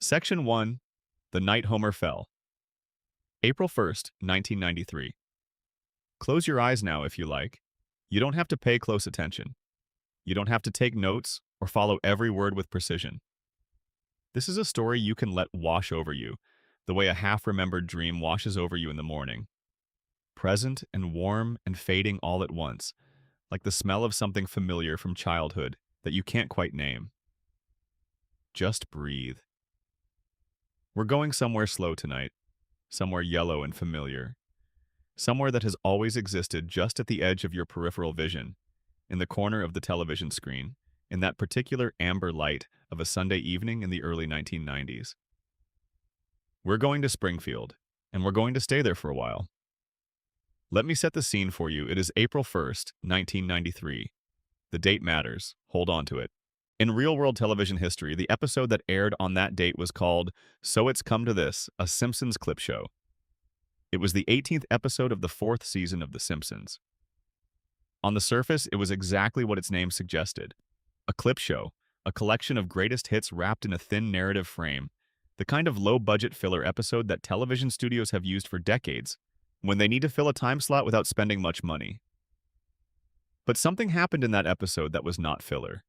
Section 1. The Night Homer Fell. April 1st, 1993. Close your eyes now if you like. You don't have to pay close attention. You don't have to take notes or follow every word with precision. This is a story you can let wash over you, the way a half-remembered dream washes over you in the morning. Present and warm and fading all at once, like the smell of something familiar from childhood that you can't quite name. Just breathe. We're going somewhere slow tonight, somewhere yellow and familiar, somewhere that has always existed just at the edge of your peripheral vision, in the corner of the television screen, in that particular amber light of a Sunday evening in the early 1990s. We're going to Springfield, and we're going to stay there for a while. Let me set the scene for you. It is April 1st, 1993. The date matters. Hold on to it. In real-world television history, the episode that aired on that date was called So It's Come to This, a Simpsons clip show. It was the 18th episode of the 4th season of The Simpsons. On the surface, it was exactly what its name suggested. A clip show, a collection of greatest hits wrapped in a thin narrative frame, the kind of low-budget filler episode that television studios have used for decades when they need to fill a time slot without spending much money. But something happened in that episode that was not filler.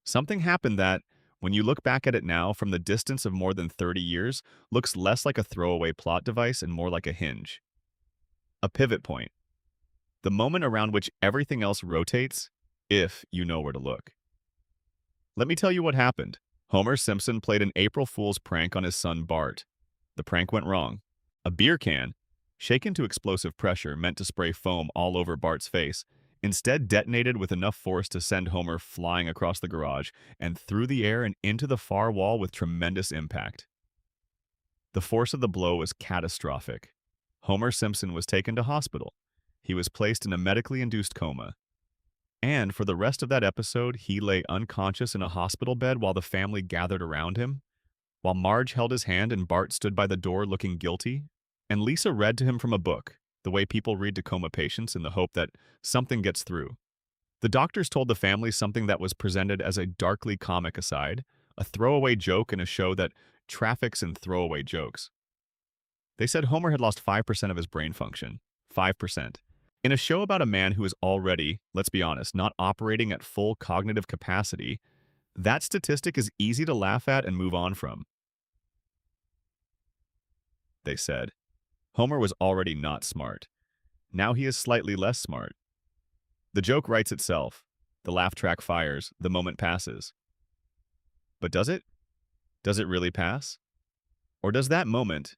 Something happened that, when you look back at it now from the distance of more than 30 years, looks less like a throwaway plot device and more like a hinge. A pivot point. The moment around which everything else rotates, if you know where to look. Let me tell you what happened. Homer Simpson played an April Fool's prank on his son Bart. The prank went wrong. A beer can, shaken to explosive pressure meant to spray foam all over Bart's face, instead detonated with enough force to send Homer flying across the garage and through the air and into the far wall with tremendous impact. The force of the blow was catastrophic. Homer Simpson was taken to hospital. He was placed in a medically induced coma. And for the rest of that episode, he lay unconscious in a hospital bed while the family gathered around him, while Marge held his hand and Bart stood by the door looking guilty, and Lisa read to him from a book, the way people read to coma patients in the hope that something gets through. The doctors told the family something that was presented as a darkly comic aside, a throwaway joke in a show that traffics in throwaway jokes. They said Homer had lost 5% of his brain function. 5%. In a show about a man who is already, let's be honest, not operating at full cognitive capacity, that statistic is easy to laugh at and move on from. They said. Homer was already not smart. Now he is slightly less smart. The joke writes itself. The laugh track fires. The moment passes. But does it? Does it really pass? Or does that moment,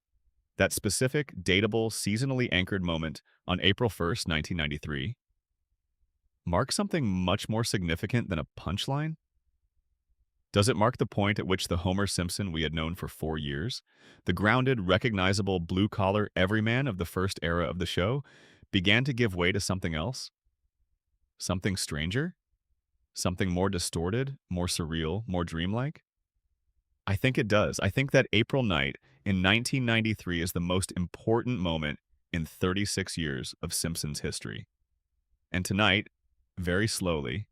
that specific, dateable, seasonally anchored moment on April 1st, 1993, mark something much more significant than a punchline? Does it mark the point at which the Homer Simpson we had known for 4 years, the grounded, recognizable, blue-collar everyman of the first era of the show, began to give way to something else? Something stranger? Something more distorted, more surreal, more dreamlike? I think it does. I think that April night in 1993 is the most important moment in 36 years of Simpsons history. And tonight, very slowly,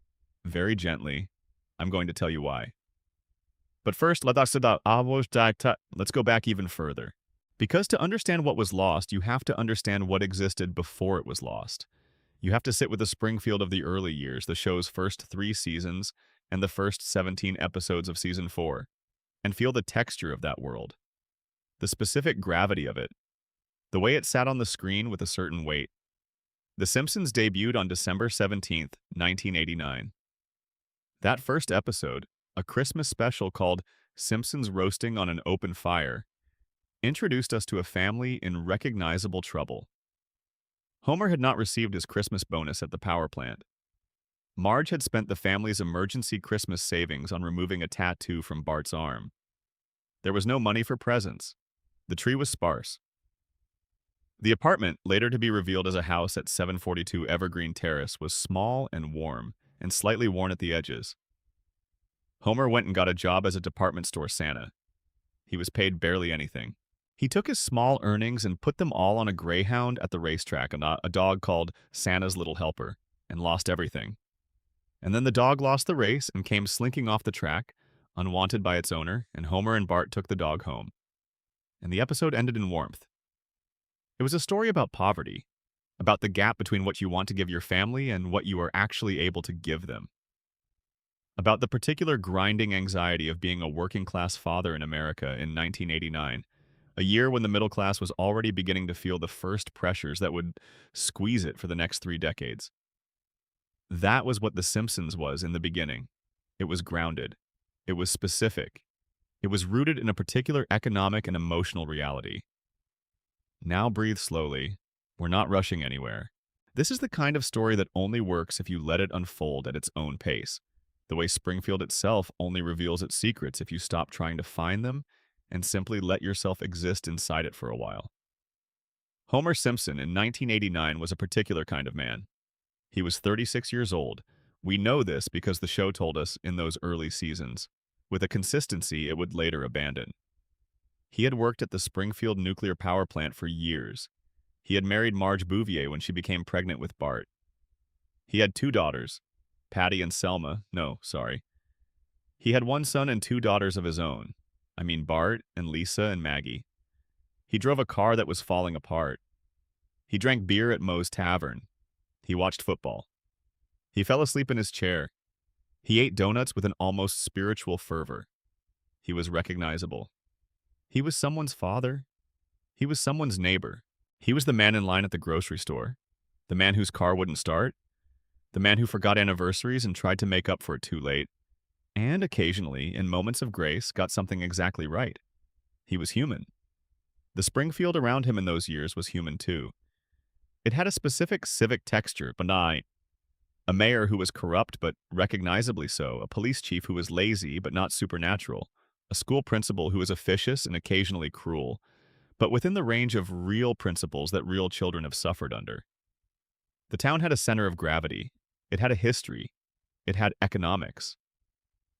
very gently, I'm going to tell you why. But first, let's go back even further. Because to understand what was lost, you have to understand what existed before it was lost. You have to sit with the Springfield of the early years, the show's first 3 seasons and the first 17 episodes of season 4, and feel the texture of that world, the specific gravity of it, the way it sat on the screen with a certain weight. The Simpsons debuted on December 17th, 1989. That first episode, a Christmas special called Simpsons Roasting on an Open Fire, introduced us to a family in recognizable trouble. Homer had not received his Christmas bonus at the power plant. Marge had spent the family's emergency Christmas savings on removing a tattoo from Bart's arm. There was no money for presents. The tree was sparse. The apartment, later to be revealed as a house at 742 Evergreen Terrace, was small and warm, and slightly worn at the edges. Homer went and got a job as a department store Santa. He was paid barely anything. He took his small earnings and put them all on a greyhound at the racetrack, a dog called Santa's Little Helper, and lost everything. And then the dog lost the race and came slinking off the track, unwanted by its owner, and Homer and Bart took the dog home. And the episode ended in warmth. It was a story about poverty, about the gap between what you want to give your family and what you are actually able to give them, about the particular grinding anxiety of being a working-class father in America in 1989, a year when the middle class was already beginning to feel the first pressures that would squeeze it for the next 3 decades. That was what The Simpsons was in the beginning. It was grounded. It was specific. It was rooted in a particular economic and emotional reality. Now breathe slowly. We're not rushing anywhere. This is the kind of story that only works if you let it unfold at its own pace. The way Springfield itself only reveals its secrets if you stop trying to find them and simply let yourself exist inside it for a while. Homer Simpson in 1989 was a particular kind of man. He was 36 years old. We know this because the show told us in those early seasons, with a consistency it would later abandon. He had worked at the Springfield nuclear power plant for years. He had married Marge Bouvier when she became pregnant with Bart. He had 2 daughters, Patty and Selma. No, sorry. He had 1 son and 2 daughters of his own. Bart and Lisa and Maggie. He drove a car that was falling apart. He drank beer at Moe's Tavern. He watched football. He fell asleep in his chair. He ate donuts with an almost spiritual fervor. He was recognizable. He was someone's father. He was someone's neighbor. He was the man in line at the grocery store. The man whose car wouldn't start. The man who forgot anniversaries and tried to make up for it too late. And occasionally, in moments of grace, got something exactly right. He was human. The Springfield around him in those years was human too. It had a specific civic texture, benign. A mayor who was corrupt but recognizably so, a police chief who was lazy but not supernatural, a school principal who was officious and occasionally cruel, but within the range of real principles that real children have suffered under. The town had a center of gravity. It had a history. It had economics.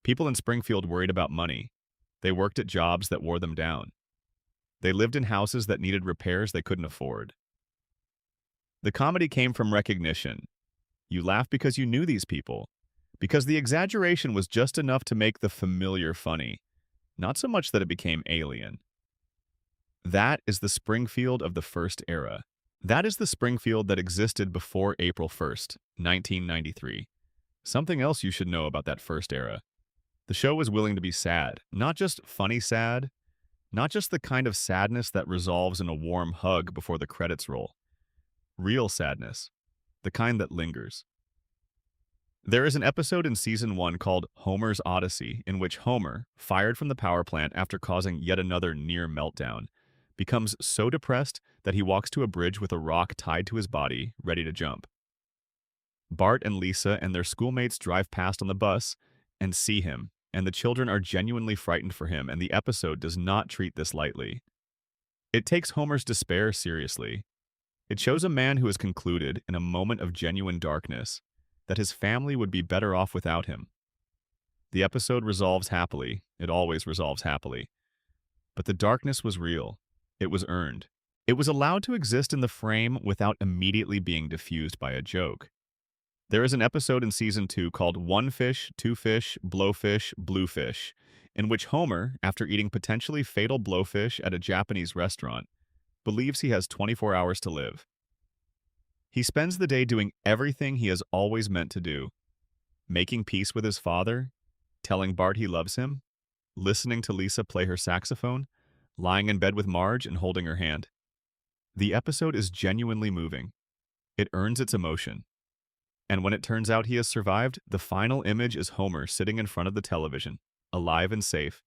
People in Springfield worried about money. They worked at jobs that wore them down. They lived in houses that needed repairs they couldn't afford. The comedy came from recognition. You laughed because you knew these people, because the exaggeration was just enough to make the familiar funny, not so much that it became alien. That is the Springfield of the first era. That is the Springfield that existed before April 1st, 1993. Something else you should know about that first era. The show was willing to be sad, not just funny sad, not just the kind of sadness that resolves in a warm hug before the credits roll. Real sadness, the kind that lingers. There is an episode in Season 1 called Homer's Odyssey in which Homer, fired from the power plant after causing yet another near meltdown, becomes so depressed that he walks to a bridge with a rock tied to his body, ready to jump. Bart and Lisa and their schoolmates drive past on the bus and see him, and the children are genuinely frightened for him, and the episode does not treat this lightly. It takes Homer's despair seriously. It shows a man who has concluded, in a moment of genuine darkness, that his family would be better off without him. The episode resolves happily. It always resolves happily. But the darkness was real. It was earned. It was allowed to exist in the frame without immediately being diffused by a joke. There is an episode in Season 2 called One Fish, Two Fish, Blowfish, Bluefish, in which Homer, after eating potentially fatal blowfish at a Japanese restaurant, believes he has 24 hours to live. He spends the day doing everything he has always meant to do, making peace with his father, telling Bart he loves him, listening to Lisa play her saxophone, lying in bed with Marge and holding her hand. The episode is genuinely moving. It earns its emotion. And when it turns out he has survived, the final image is Homer sitting in front of the television, alive and safe,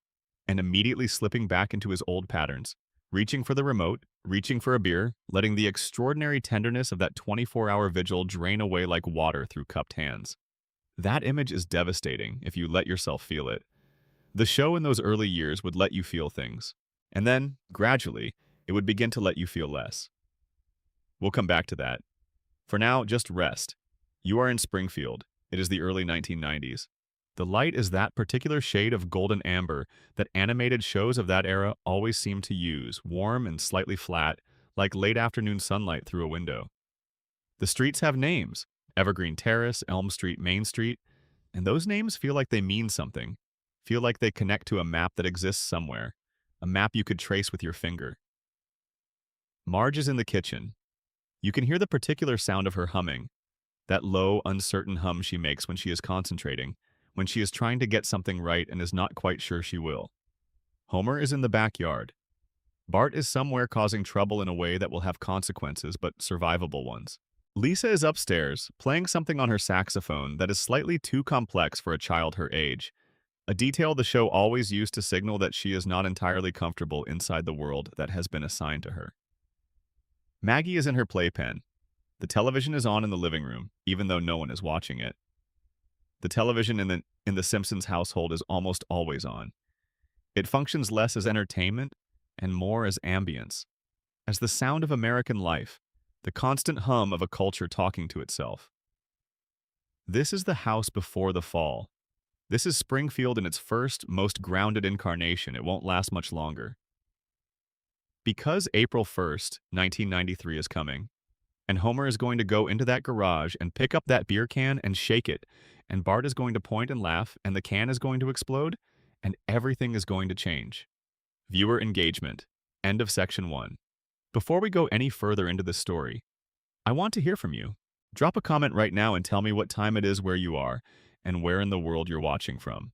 and immediately slipping back into his old patterns, reaching for the remote, reaching for a beer, letting the extraordinary tenderness of that 24-hour vigil drain away like water through cupped hands. That image is devastating if you let yourself feel it. The show in those early years would let you feel things, and then, gradually, it would begin to let you feel less. We'll come back to that. For now, just rest. You are in Springfield. It is the early 1990s. The light is that particular shade of golden amber that animated shows of that era always seemed to use, warm and slightly flat, like late afternoon sunlight through a window. The streets have names: Evergreen Terrace, Elm Street, Main Street, and those names feel like they mean something, feel like they connect to a map that exists somewhere, a map you could trace with your finger. Marge is in the kitchen. You can hear the particular sound of her humming, that low, uncertain hum she makes when she is concentrating, when she is trying to get something right and is not quite sure she will. Homer is in the backyard. Bart is somewhere causing trouble in a way that will have consequences, but survivable ones. Lisa is upstairs, playing something on her saxophone that is slightly too complex for a child her age, a detail the show always used to signal that she is not entirely comfortable inside the world that has been assigned to her. Maggie is in her playpen. The television is on in the living room, even though no one is watching it. The television in the Simpsons household is almost always on. It functions less as entertainment and more as ambience, as the sound of American life, the constant hum of a culture talking to itself. This is the house before the fall. This is Springfield in its first, most grounded incarnation. It won't last much longer. Because April 1st, 1993 is coming, and Homer is going to go into that garage and pick up that beer can and shake it, and Bart is going to point and laugh, and the can is going to explode, and everything is going to change. Viewer engagement. End of section 1. Before we go any further into this story, I want to hear from you. Drop a comment right now and tell me what time it is where you are and where in the world you're watching from.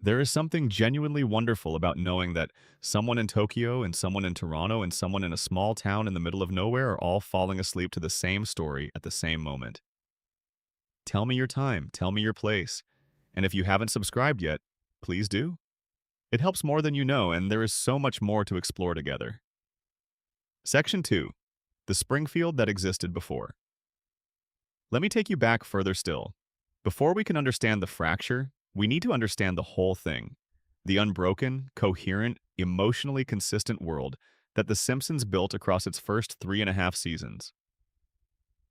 There is something genuinely wonderful about knowing that someone in Tokyo and someone in Toronto and someone in a small town in the middle of nowhere are all falling asleep to the same story at the same moment. Tell me your time, tell me your place, and if you haven't subscribed yet, please do. It helps more than you know, and there is so much more to explore together. Section 2. The Springfield that existed before. Let me take you back further still. Before we can understand the fracture, we need to understand the whole thing, the unbroken, coherent, emotionally consistent world that The Simpsons built across its first 3.5 seasons.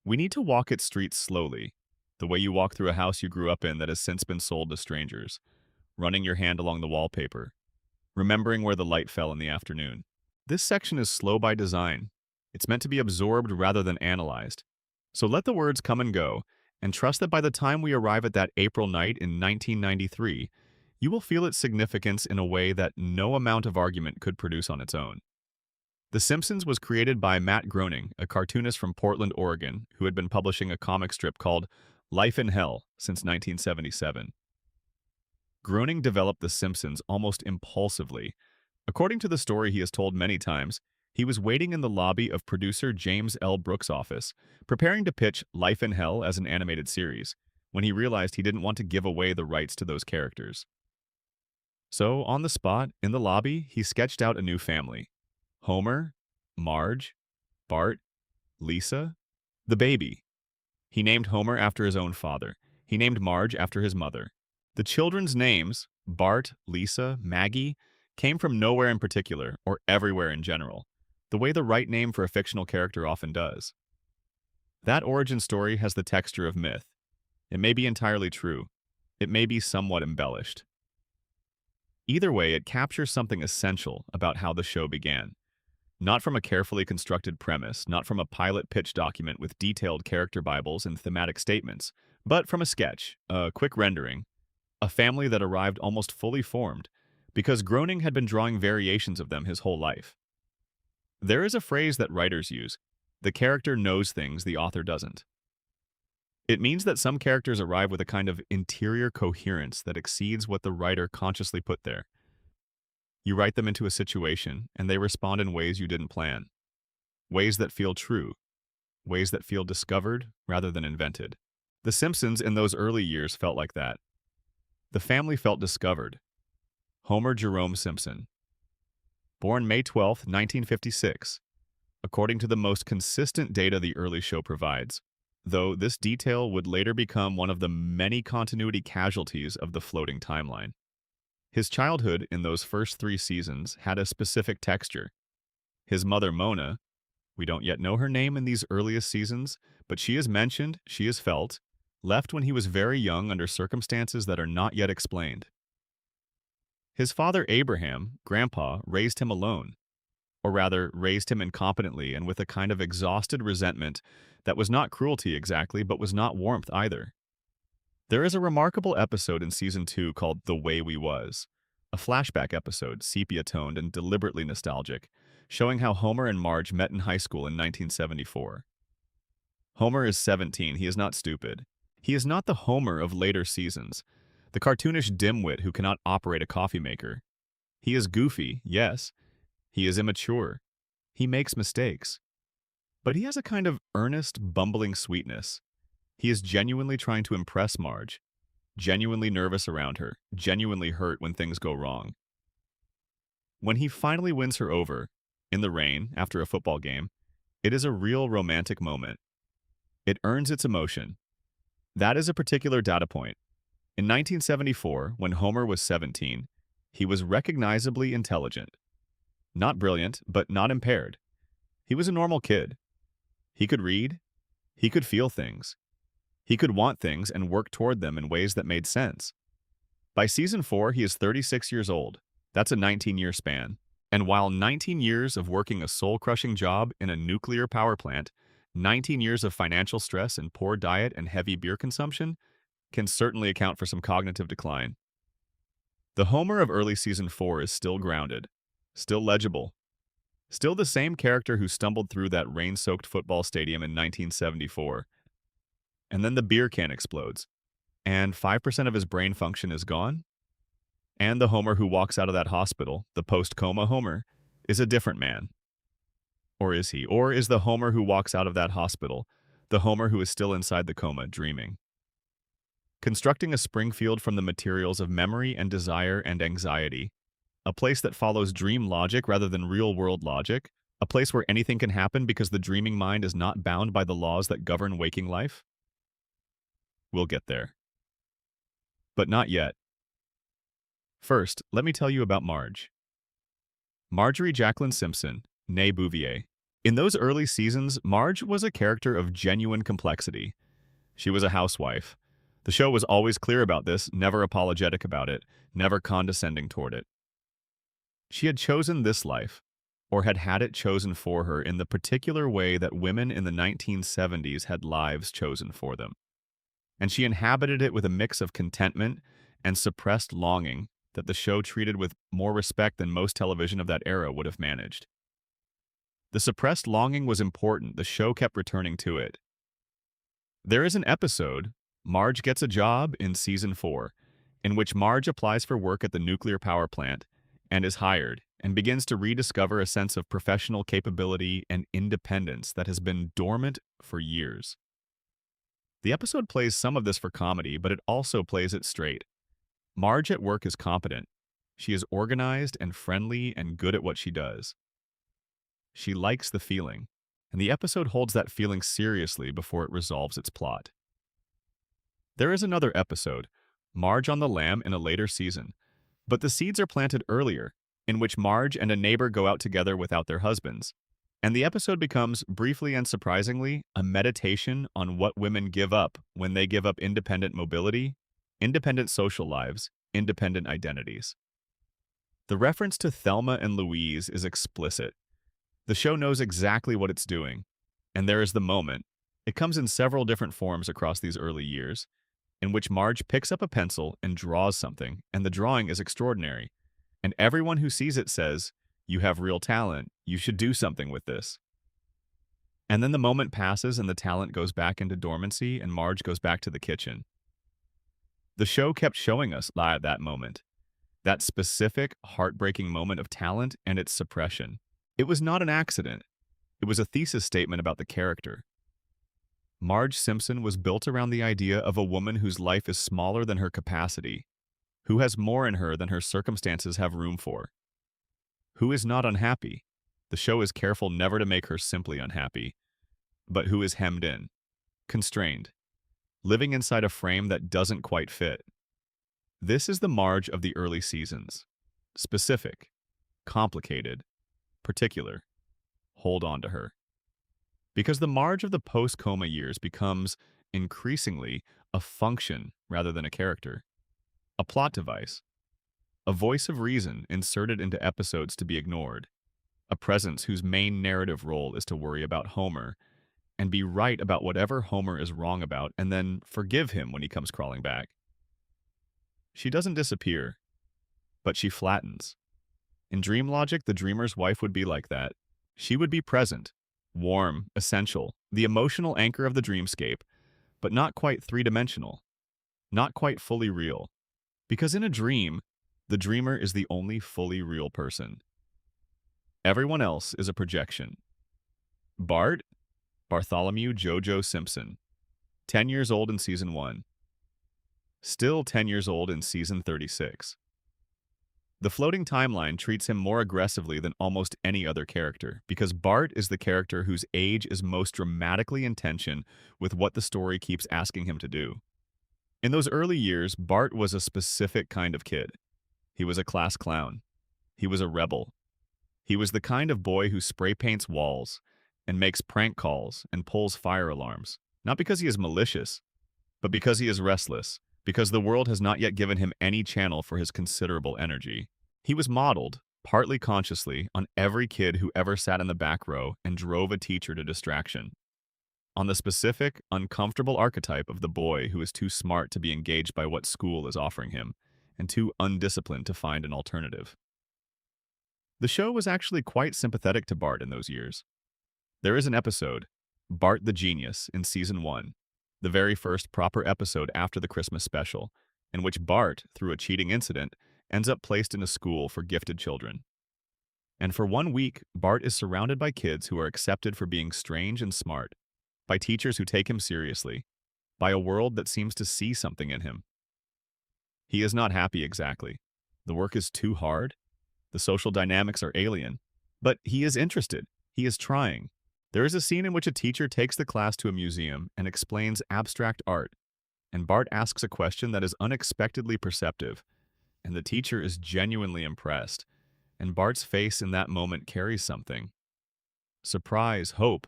We need to walk its streets slowly, the way you walk through a house you grew up in that has since been sold to strangers, running your hand along the wallpaper, remembering where the light fell in the afternoon. This section is slow by design. It's meant to be absorbed rather than analyzed. So let the words come and go, and trust that by the time we arrive at that April night in 1993, you will feel its significance in a way that no amount of argument could produce on its own. The Simpsons was created by Matt Groening, a cartoonist from Portland, Oregon, who had been publishing a comic strip called Life in Hell since 1977. Groening developed The Simpsons almost impulsively. According to the story he has told many times, he was waiting in the lobby of producer James L. Brooks' office, preparing to pitch Life in Hell as an animated series, when he realized he didn't want to give away the rights to those characters. So, on the spot, in the lobby, he sketched out a new family. Homer, Marge, Bart, Lisa, the baby. He named Homer after his own father. He named Marge after his mother. The children's names, Bart, Lisa, Maggie, came from nowhere in particular, or everywhere in general, the way the right name for a fictional character often does. That origin story has the texture of myth. It may be entirely true. It may be somewhat embellished. Either way, it captures something essential about how the show began. Not from a carefully constructed premise, not from a pilot pitch document with detailed character bibles and thematic statements, but from a sketch, a quick rendering, a family that arrived almost fully formed, because Groening had been drawing variations of them his whole life. There is a phrase that writers use: the character knows things the author doesn't. It means that some characters arrive with a kind of interior coherence that exceeds what the writer consciously put there. You write them into a situation, and they respond in ways you didn't plan. Ways that feel true. Ways that feel discovered rather than invented. The Simpsons in those early years felt like that. The family felt discovered. Homer Jerome Simpson. Born May 12, 1956, according to the most consistent data the early show provides, though this detail would later become one of the many continuity casualties of the floating timeline. His childhood in those first 3 seasons had a specific texture. His mother, Mona, we don't yet know her name in these earliest seasons, but she is mentioned, she is felt, left when he was very young under circumstances that are not yet explained. His father, Abraham, Grandpa, raised him alone, or rather, raised him incompetently and with a kind of exhausted resentment that was not cruelty exactly, but was not warmth either. There is a remarkable episode in season 2 called The Way We Was, a flashback episode, sepia-toned and deliberately nostalgic, showing how Homer and Marge met in high school in 1974. Homer is 17, he is not stupid. He is not the Homer of later seasons, the cartoonish dimwit who cannot operate a coffee maker. He is goofy, yes. He is immature. He makes mistakes. But he has a kind of earnest, bumbling sweetness. He is genuinely trying to impress Marge, genuinely nervous around her, genuinely hurt when things go wrong. When he finally wins her over, in the rain, after a football game, it is a real romantic moment. It earns its emotion. That is a particular data point. In 1974, when Homer was 17, he was recognizably intelligent. Not brilliant, but not impaired. He was a normal kid. He could read. He could feel things. He could want things and work toward them in ways that made sense. By season 4, he is 36 years old. That's a 19-year span. And while 19 years of working a soul-crushing job in a nuclear power plant, 19 years of financial stress and poor diet and heavy beer consumption can certainly account for some cognitive decline. The Homer of early season 4 is still grounded, still legible, still the same character who stumbled through that rain-soaked football stadium in 1974. And then the beer can explodes, and 5% of his brain function is gone? And the Homer who walks out of that hospital, the post-coma Homer, is a different man. Or is he? Or is the Homer who walks out of that hospital the Homer who is still inside the coma, dreaming? Constructing a Springfield from the materials of memory and desire and anxiety, a place that follows dream logic rather than real-world logic, a place where anything can happen because the dreaming mind is not bound by the laws that govern waking life? We'll get there. But not yet. First, let me tell you about Marge. Marjorie Jacqueline Simpson, née Bouvier. In those early seasons, Marge was a character of genuine complexity. She was a housewife. The show was always clear about this, never apologetic about it, never condescending toward it. She had chosen this life, or had had it chosen for her in the particular way that women in the 1970s had lives chosen for them. And she inhabited it with a mix of contentment and suppressed longing that the show treated with more respect than most television of that era would have managed. The suppressed longing was important. The show kept returning to it. There is an episode, Marge Gets a Job, in season 4, in which Marge applies for work at the nuclear power plant and is hired and begins to rediscover a sense of professional capability and independence that has been dormant for years. The episode plays some of this for comedy, but it also plays it straight. Marge at work is competent. She is organized and friendly and good at what she does. She likes the feeling, and the episode holds that feeling seriously before it resolves its plot. There is another episode, Marge on the Lam, in a later season, but the seeds are planted earlier, in which Marge and a neighbor go out together without their husbands. And the episode becomes, briefly and surprisingly, a meditation on what women give up when they give up independent mobility, independent social lives, independent identities. The reference to Thelma and Louise is explicit. The show knows exactly what it's doing, and there is the moment. It comes in several different forms across these early years, in which Marge picks up a pencil and draws something, and the drawing is extraordinary. And everyone who sees it says, "You have real talent. You should do something with this." And then the moment passes and the talent goes back into dormancy and Marge goes back to the kitchen. The show kept showing us that moment, that specific, heartbreaking moment of talent and its suppression. It was not an accident. It was a thesis statement about the character. Marge Simpson was built around the idea of a woman whose life is smaller than her capacity, who has more in her than her circumstances have room for, who is not unhappy. The show is careful never to make her simply unhappy, but who is hemmed in, constrained, living inside a frame that doesn't quite fit. This is the Marge of the early seasons. Specific, complicated, particular. Hold on to her. Because the Marge of the post-coma years becomes, increasingly, a function rather than a character. A plot device. A voice of reason inserted into episodes to be ignored. A presence whose main narrative role is to worry about Homer, and be right about whatever Homer is wrong about and then forgive him when he comes crawling back. She doesn't disappear, but she flattens. In dream logic, the dreamer's wife would be like that. She would be present, warm, essential, the emotional anchor of the dreamscape, but not quite three-dimensional, not quite fully real. Because in a dream, the dreamer is the only fully real person. Everyone else is a projection. Bart, Bartholomew Jojo Simpson, 10 years old in season 1. Still 10 years old in season 36. The floating timeline treats him more aggressively than almost any other character, because Bart is the character whose age is most dramatically in tension with what the story keeps asking him to do. In those early years, Bart was a specific kind of kid. He was a class clown. He was a rebel. He was the kind of boy who spray paints walls and makes prank calls and pulls fire alarms, not because he is malicious, but because he is restless, because the world has not yet given him any channel for his considerable energy. He was modeled, partly consciously, on every kid who ever sat in the back row and drove a teacher to distraction. On the specific, uncomfortable archetype of the boy who is too smart to be engaged by what school is offering him, and too undisciplined to find an alternative. The show was actually quite sympathetic to Bart in those years. There is an episode, Bart the Genius, in season 1, the very first proper episode after the Christmas special, in which Bart, through a cheating incident, ends up placed in a school for gifted children. And for 1 week, Bart is surrounded by kids who are accepted for being strange and smart, by teachers who take him seriously, by a world that seems to see something in him. He is not happy exactly. The work is too hard. The social dynamics are alien. But he is interested. He is trying. There is a scene in which a teacher takes the class to a museum and explains abstract art, and Bart asks a question that is unexpectedly perceptive, and the teacher is genuinely impressed, and Bart's face in that moment carries something. Surprise, hope,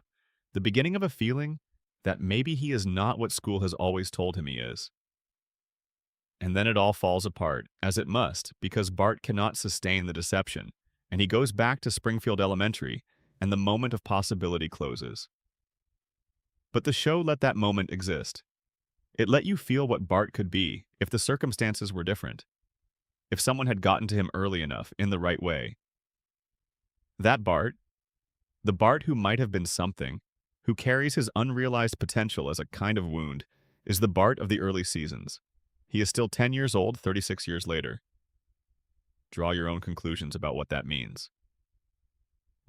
the beginning of a feeling that maybe he is not what school has always told him he is. And then it all falls apart, as it must, because Bart cannot sustain the deception, and he goes back to Springfield Elementary, and the moment of possibility closes. But the show let that moment exist. It let you feel what Bart could be if the circumstances were different, if someone had gotten to him early enough in the right way. That Bart, the Bart who might have been something, who carries his unrealized potential as a kind of wound, is the Bart of the early seasons. He is still 10 years old 36 years later. Draw your own conclusions about what that means.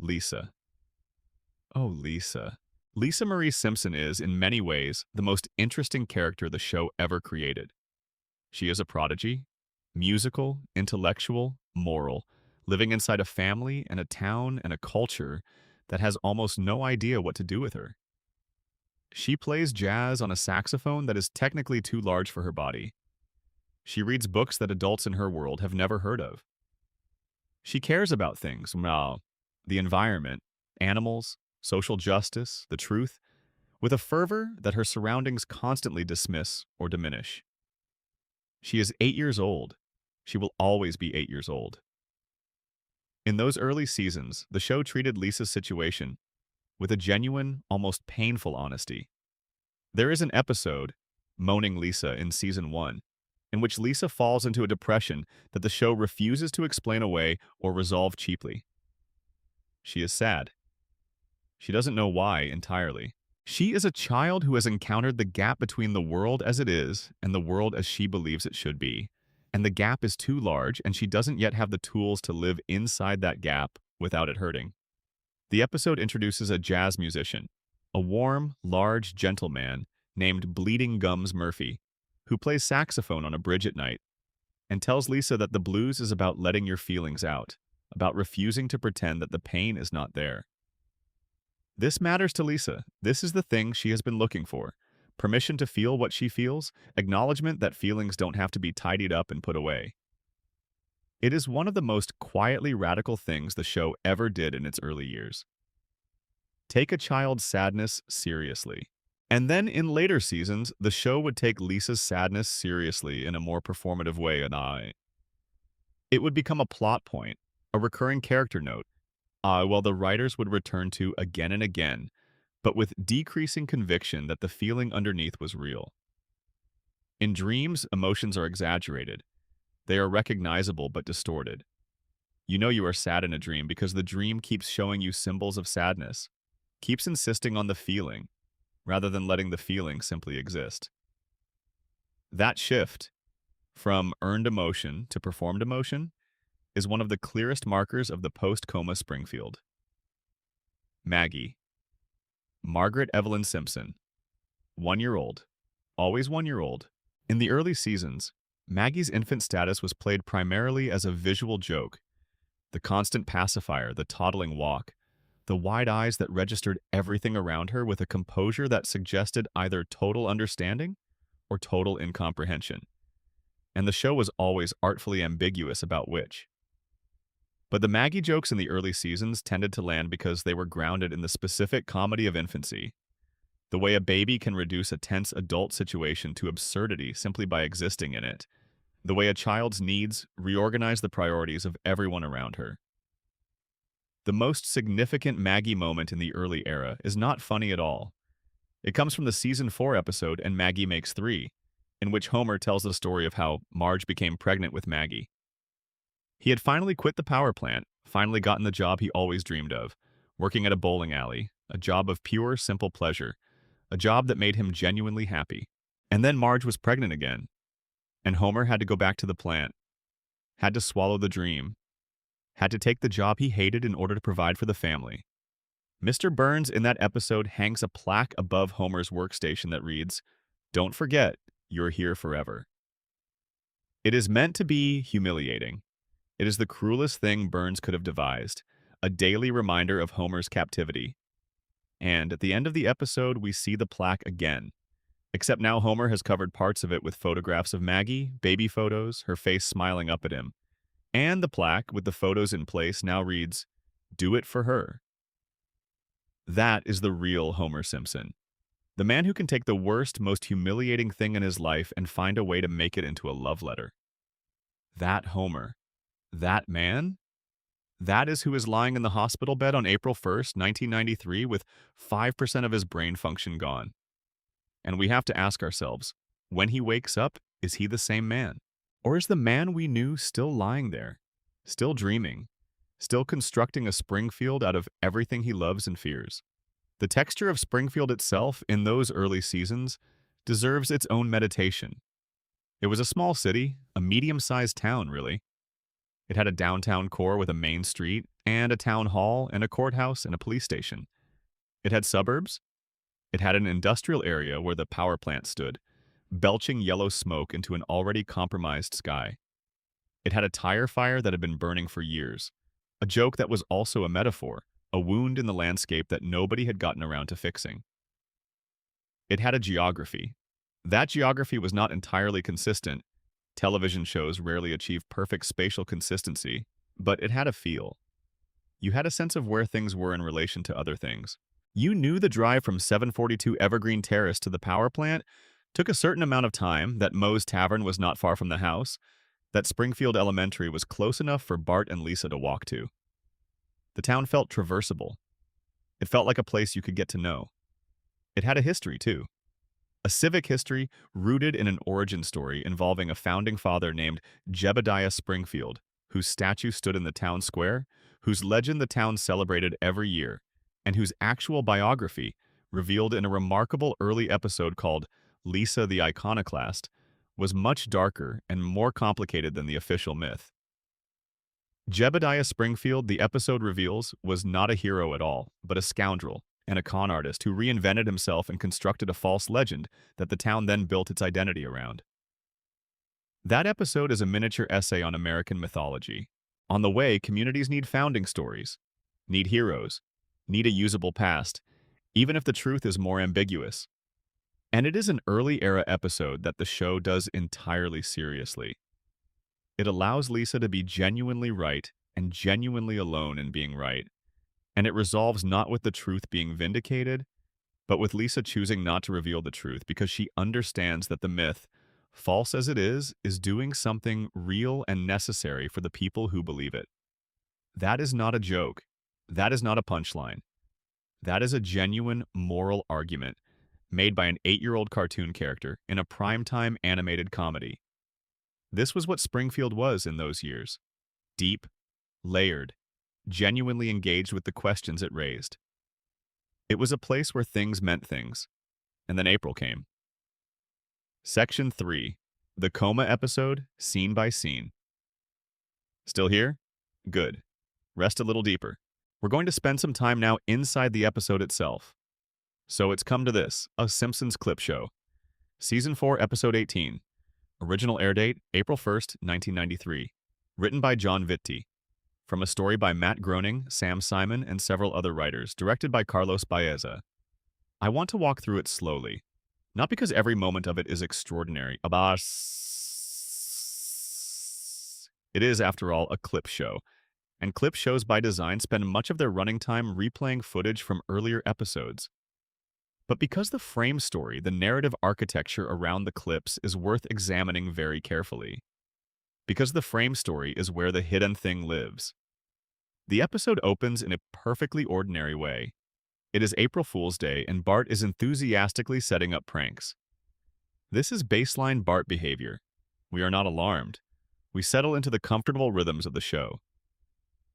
Lisa. Oh, Lisa. Lisa Marie Simpson is, in many ways, the most interesting character the show ever created. She is a prodigy, musical, intellectual, moral, living inside a family and a town and a culture that has almost no idea what to do with her. She plays jazz on a saxophone that is technically too large for her body. She reads books that adults in her world have never heard of. She cares about things, well, the environment, animals, social justice, the truth, with a fervor that her surroundings constantly dismiss or diminish. She is 8 years old. She will always be 8 years old. In those early seasons, the show treated Lisa's situation with a genuine, almost painful honesty. There is an episode, Moaning Lisa, in season 1, in which Lisa falls into a depression that the show refuses to explain away or resolve cheaply. She is sad. She doesn't know why entirely. She is a child who has encountered the gap between the world as it is and the world as she believes it should be. And the gap is too large, and she doesn't yet have the tools to live inside that gap without it hurting. The episode introduces a jazz musician, a warm, large, gentle man named Bleeding Gums Murphy, who plays saxophone on a bridge at night, and tells Lisa that the blues is about letting your feelings out, about refusing to pretend that the pain is not there. This matters to Lisa. This is the thing she has been looking for. Permission to feel what she feels, acknowledgement that feelings don't have to be tidied up and put away. It is one of the most quietly radical things the show ever did in its early years. Take a child's sadness seriously. And then in later seasons, the show would take Lisa's sadness seriously in a more performative way, it would become a plot point, a recurring character note, while the writers would return to again and again, but with decreasing conviction that the feeling underneath was real. In dreams, emotions are exaggerated. They are recognizable but distorted. You know you are sad in a dream because the dream keeps showing you symbols of sadness, keeps insisting on the feeling, rather than letting the feeling simply exist. That shift from earned emotion to performed emotion is one of the clearest markers of the post-coma Springfield. Maggie, Margaret Evelyn Simpson, 1 year old, always 1 year old. In the early seasons, Maggie's infant status was played primarily as a visual joke. The constant pacifier, the toddling walk, the wide eyes that registered everything around her with a composure that suggested either total understanding or total incomprehension. And the show was always artfully ambiguous about which. But the Maggie jokes in the early seasons tended to land because they were grounded in the specific comedy of infancy. The way a baby can reduce a tense adult situation to absurdity simply by existing in it. The way a child's needs reorganize the priorities of everyone around her. The most significant Maggie moment in the early era is not funny at all. It comes from the season 4 episode And Maggie Makes Three, in which Homer tells the story of how Marge became pregnant with Maggie. He had finally quit the power plant, finally gotten the job he always dreamed of, working at a bowling alley, a job of pure, simple pleasure, a job that made him genuinely happy. And then Marge was pregnant again, and Homer had to go back to the plant, had to swallow the dream, had to take the job he hated in order to provide for the family. Mr. Burns in that episode hangs a plaque above Homer's workstation that reads, "Don't forget, you're here forever." It is meant to be humiliating. It is the cruelest thing Burns could have devised, a daily reminder of Homer's captivity. And at the end of the episode, we see the plaque again. Except now Homer has covered parts of it with photographs of Maggie, baby photos, her face smiling up at him. And the plaque, with the photos in place, now reads, "Do it for her." That is the real Homer Simpson. The man who can take the worst, most humiliating thing in his life and find a way to make it into a love letter. That Homer. That man? That is who is lying in the hospital bed on April 1st, 1993, with 5% of his brain function gone. And we have to ask ourselves, when he wakes up, is he the same man? Or is the man we knew still lying there, still dreaming, still constructing a Springfield out of everything he loves and fears? The texture of Springfield itself in those early seasons deserves its own meditation. It was a small city, a medium-sized town, really. It had a downtown core with a main street, and a town hall, and a courthouse, and a police station. It had suburbs. It had an industrial area where the power plant stood, belching yellow smoke into an already compromised sky. It had a tire fire that had been burning for years, a joke that was also a metaphor, a wound in the landscape that nobody had gotten around to fixing. It had a geography. That geography was not entirely consistent. Television shows rarely achieve perfect spatial consistency, but it had a feel. You had a sense of where things were in relation to other things. You knew the drive from 742 Evergreen Terrace to the power plant took a certain amount of time, that Moe's Tavern was not far from the house, that Springfield Elementary was close enough for Bart and Lisa to walk to. The town felt traversable. It felt like a place you could get to know. It had a history, too. A civic history rooted in an origin story involving a founding father named Jebediah Springfield, whose statue stood in the town square, whose legend the town celebrated every year, and whose actual biography, revealed in a remarkable early episode called Lisa the Iconoclast, was much darker and more complicated than the official myth. Jebediah Springfield, the episode reveals, was not a hero at all, but a scoundrel and a con artist who reinvented himself and constructed a false legend that the town then built its identity around. That episode is a miniature essay on American mythology, on the way communities need founding stories, need heroes, need a usable past, even if the truth is more ambiguous. And it is an early-era episode that the show does entirely seriously. It allows Lisa to be genuinely right and genuinely alone in being right. And it resolves not with the truth being vindicated, but with Lisa choosing not to reveal the truth because she understands that the myth, false as it is doing something real and necessary for the people who believe it. That is not a joke. That is not a punchline. That is a genuine moral argument made by an 8-year-old cartoon character in a primetime animated comedy. This was what Springfield was in those years. Deep, layered, genuinely engaged with the questions it raised. It was a place where things meant things. And then April came. Section 3. The Coma episode, scene by scene. Still here? Good. Rest a little deeper. We're going to spend some time now inside the episode itself. So it's come to this, a Simpsons clip show. Season 4, Episode 18. Original air date, April 1st, 1993. Written by John Vitti. From a story by Matt Groening, Sam Simon, and several other writers, directed by Carlos Baeza. I want to walk through it slowly. Not because every moment of it is extraordinary. It is, after all, a clip show. And clip shows by design spend much of their running time replaying footage from earlier episodes. But because the frame story, the narrative architecture around the clips is worth examining very carefully. Because the frame story is where the hidden thing lives. The episode opens in a perfectly ordinary way. It is April Fool's Day, and Bart is enthusiastically setting up pranks. This is baseline Bart behavior. We are not alarmed. We settle into the comfortable rhythms of the show.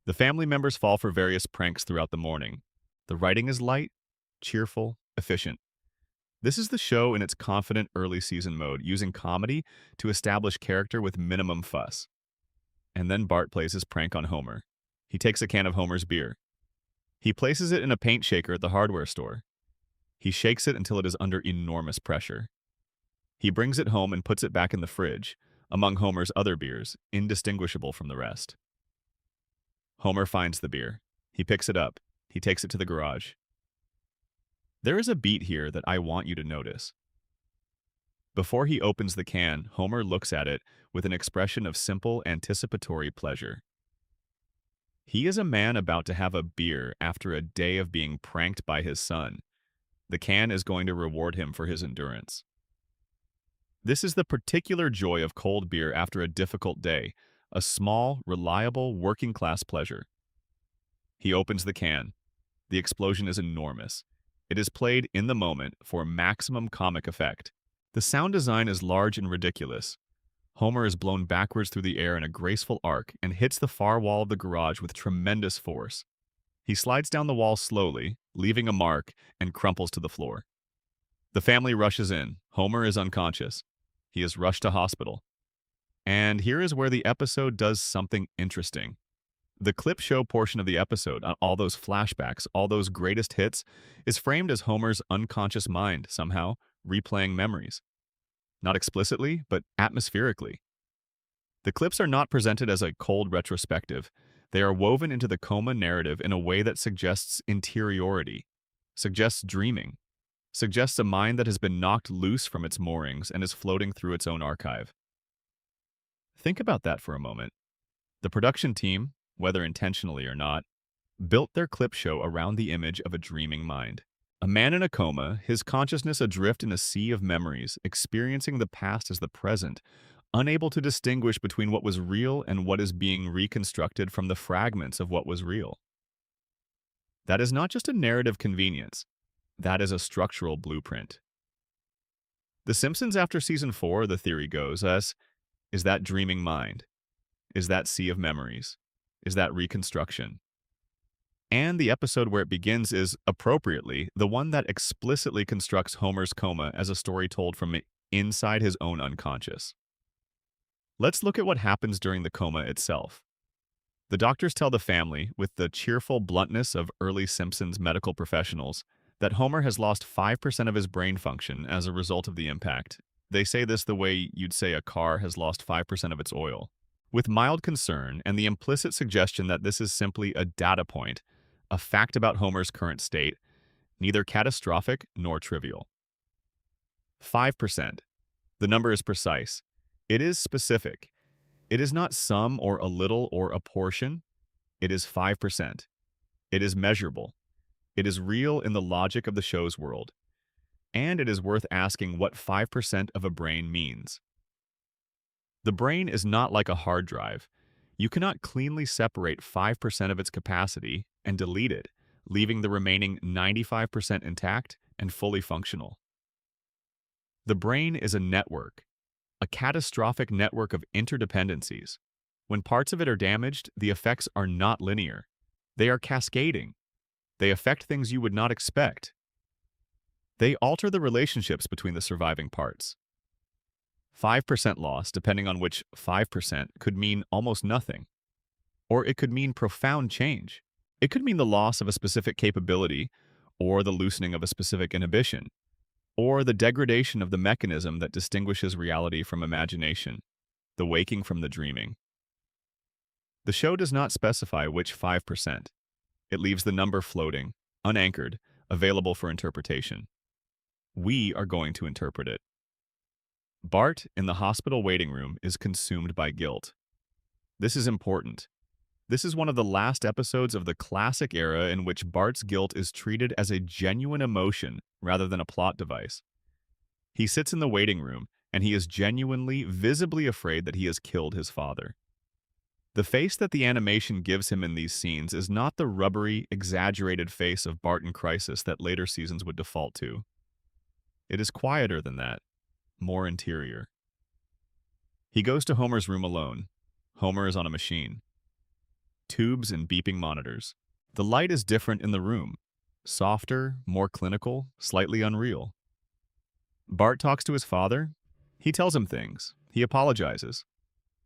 The family members fall for various pranks throughout the morning. The writing is light, cheerful, efficient. This is the show in its confident early season mode, using comedy to establish character with minimum fuss. And then Bart plays his prank on Homer. He takes a can of Homer's beer. He places it in a paint shaker at the hardware store. He shakes it until it is under enormous pressure. He brings it home and puts it back in the fridge, among Homer's other beers, indistinguishable from the rest. Homer finds the beer. He picks it up. He takes it to the garage. There is a beat here that I want you to notice. Before he opens the can, Homer looks at it with an expression of simple, anticipatory pleasure. He is a man about to have a beer after a day of being pranked by his son. The can is going to reward him for his endurance. This is the particular joy of cold beer after a difficult day, a small, reliable, working-class pleasure. He opens the can. The explosion is enormous. It is played in the moment for maximum comic effect. The sound design is large and ridiculous. Homer is blown backwards through the air in a graceful arc and hits the far wall of the garage with tremendous force. He slides down the wall slowly, leaving a mark, and crumples to the floor. The family rushes in. Homer is unconscious. He is rushed to hospital. And here is where the episode does something interesting. The clip show portion of the episode, all those flashbacks, all those greatest hits, is framed as Homer's unconscious mind, somehow, replaying memories. Not explicitly, but atmospherically. The clips are not presented as a cold retrospective. They are woven into the coma narrative in a way that suggests interiority, suggests dreaming, suggests a mind that has been knocked loose from its moorings and is floating through its own archive. Think about that for a moment. The production team, whether intentionally or not, built their clip show around the image of a dreaming mind. A man in a coma, his consciousness adrift in a sea of memories, experiencing the past as the present, unable to distinguish between what was real and what is being reconstructed from the fragments of what was real. That is not just a narrative convenience. That is a structural blueprint. The Simpsons after season 4, the theory goes, is that dreaming mind? Is that sea of memories? Is that reconstruction? And the episode where it begins is, appropriately, the one that explicitly constructs Homer's coma as a story told from inside his own unconscious. Let's look at what happens during the coma itself. The doctors tell the family, with the cheerful bluntness of early Simpsons medical professionals, that Homer has lost 5% of his brain function as a result of the impact. They say this the way you'd say a car has lost 5% of its oil, with mild concern and the implicit suggestion that this is simply a data point, a fact about Homer's current state, neither catastrophic nor trivial. 5%. The number is precise. It is specific. It is not some or a little or a portion. It is 5%. It is measurable. It is real in the logic of the show's world. And it is worth asking what 5% of a brain means. The brain is not like a hard drive. You cannot cleanly separate 5% of its capacity and delete it, leaving the remaining 95% intact and fully functional. The brain is a network, a catastrophic network of interdependencies. When parts of it are damaged, the effects are not linear. They are cascading. They affect things you would not expect. They alter the relationships between the surviving parts. 5% loss, depending on which 5%, could mean almost nothing. Or it could mean profound change. It could mean the loss of a specific capability, or the loosening of a specific inhibition, or the degradation of the mechanism that distinguishes reality from imagination, the waking from the dreaming. The show does not specify which 5%. It leaves the number floating, unanchored, available for interpretation. We are going to interpret it. Bart, in the hospital waiting room, is consumed by guilt. This is important. This is one of the last episodes of the classic era in which Bart's guilt is treated as a genuine emotion rather than a plot device. He sits in the waiting room, and he is genuinely, visibly afraid that he has killed his father. The face that the animation gives him in these scenes is not the rubbery, exaggerated face of Bart in Crisis that later seasons would default to. It is quieter than that, more interior. He goes to Homer's room alone. Homer is on a machine. Tubes and beeping monitors. The light is different in the room. Softer, more clinical, slightly unreal. Bart talks to his father. He tells him things. He apologizes.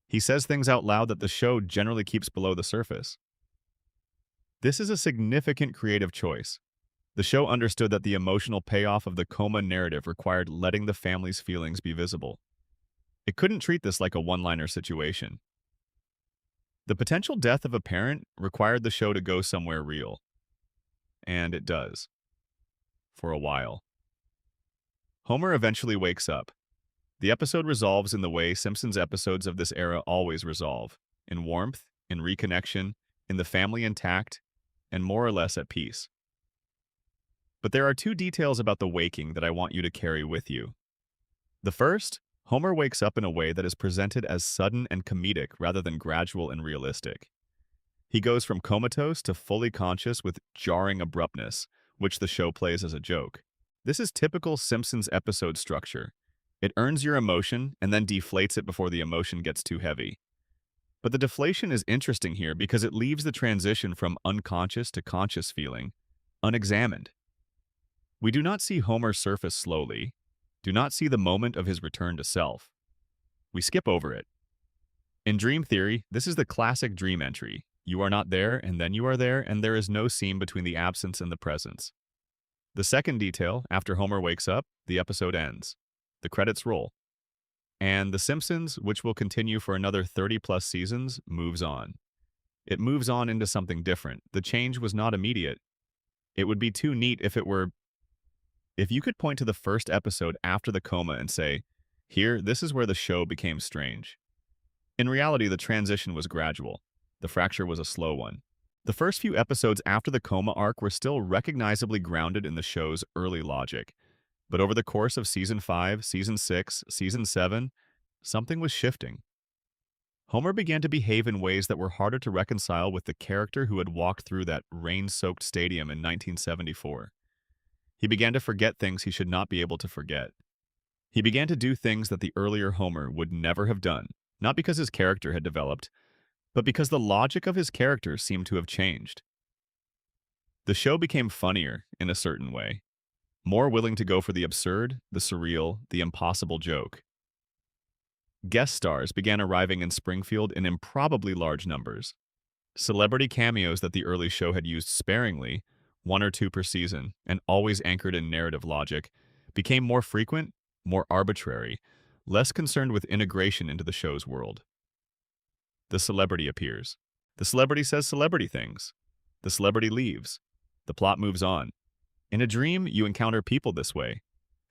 He says things out loud that the show generally keeps below the surface. This is a significant creative choice. The show understood that the emotional payoff of the coma narrative required letting the family's feelings be visible. It couldn't treat this like a one-liner situation. The potential death of a parent required the show to go somewhere real. And it does. For a while. Homer eventually wakes up. The episode resolves in the way Simpsons episodes of this era always resolve, in warmth, in reconnection, in the family intact, and more or less at peace. But there are two details about the waking that I want you to carry with you. The first, Homer wakes up in a way that is presented as sudden and comedic rather than gradual and realistic. He goes from comatose to fully conscious with jarring abruptness, which the show plays as a joke. This is typical Simpsons episode structure. It earns your emotion and then deflates it before the emotion gets too heavy. But the deflation is interesting here because it leaves the transition from unconscious to conscious feeling unexamined. We do not see Homer surface slowly, do not see the moment of his return to self. We skip over it. In dream theory, this is the classic dream entry. You are not there, and then you are there, and there is no seam between the absence and the presence. The second detail, after Homer wakes up, the episode ends. The credits roll. And The Simpsons, which will continue for another 30-plus seasons, moves on. It moves on into something different. The change was not immediate. It would be too neat if it were. If you could point to the first episode after the coma and say, here, this is where the show became strange. In reality, the transition was gradual. The fracture was a slow one. The first few episodes after the coma arc were still recognizably grounded in the show's early logic. But over the course of Season 5, Season 6, Season 7, something was shifting. Homer began to behave in ways that were harder to reconcile with the character who had walked through that rain-soaked stadium in 1974. He began to forget things he should not be able to forget. He began to do things that the earlier Homer would never have done, not because his character had developed, but because the logic of his character seemed to have changed. The show became funnier in a certain way, more willing to go for the absurd, the surreal, the impossible joke. Guest stars began arriving in Springfield in improbably large numbers. Celebrity cameos that the early show had used sparingly, 1 or 2 per season, and always anchored in narrative logic, became more frequent, more arbitrary, less concerned with integration into the show's world. The celebrity appears. The celebrity says celebrity things. The celebrity leaves. The plot moves on. In a dream, you encounter people this way.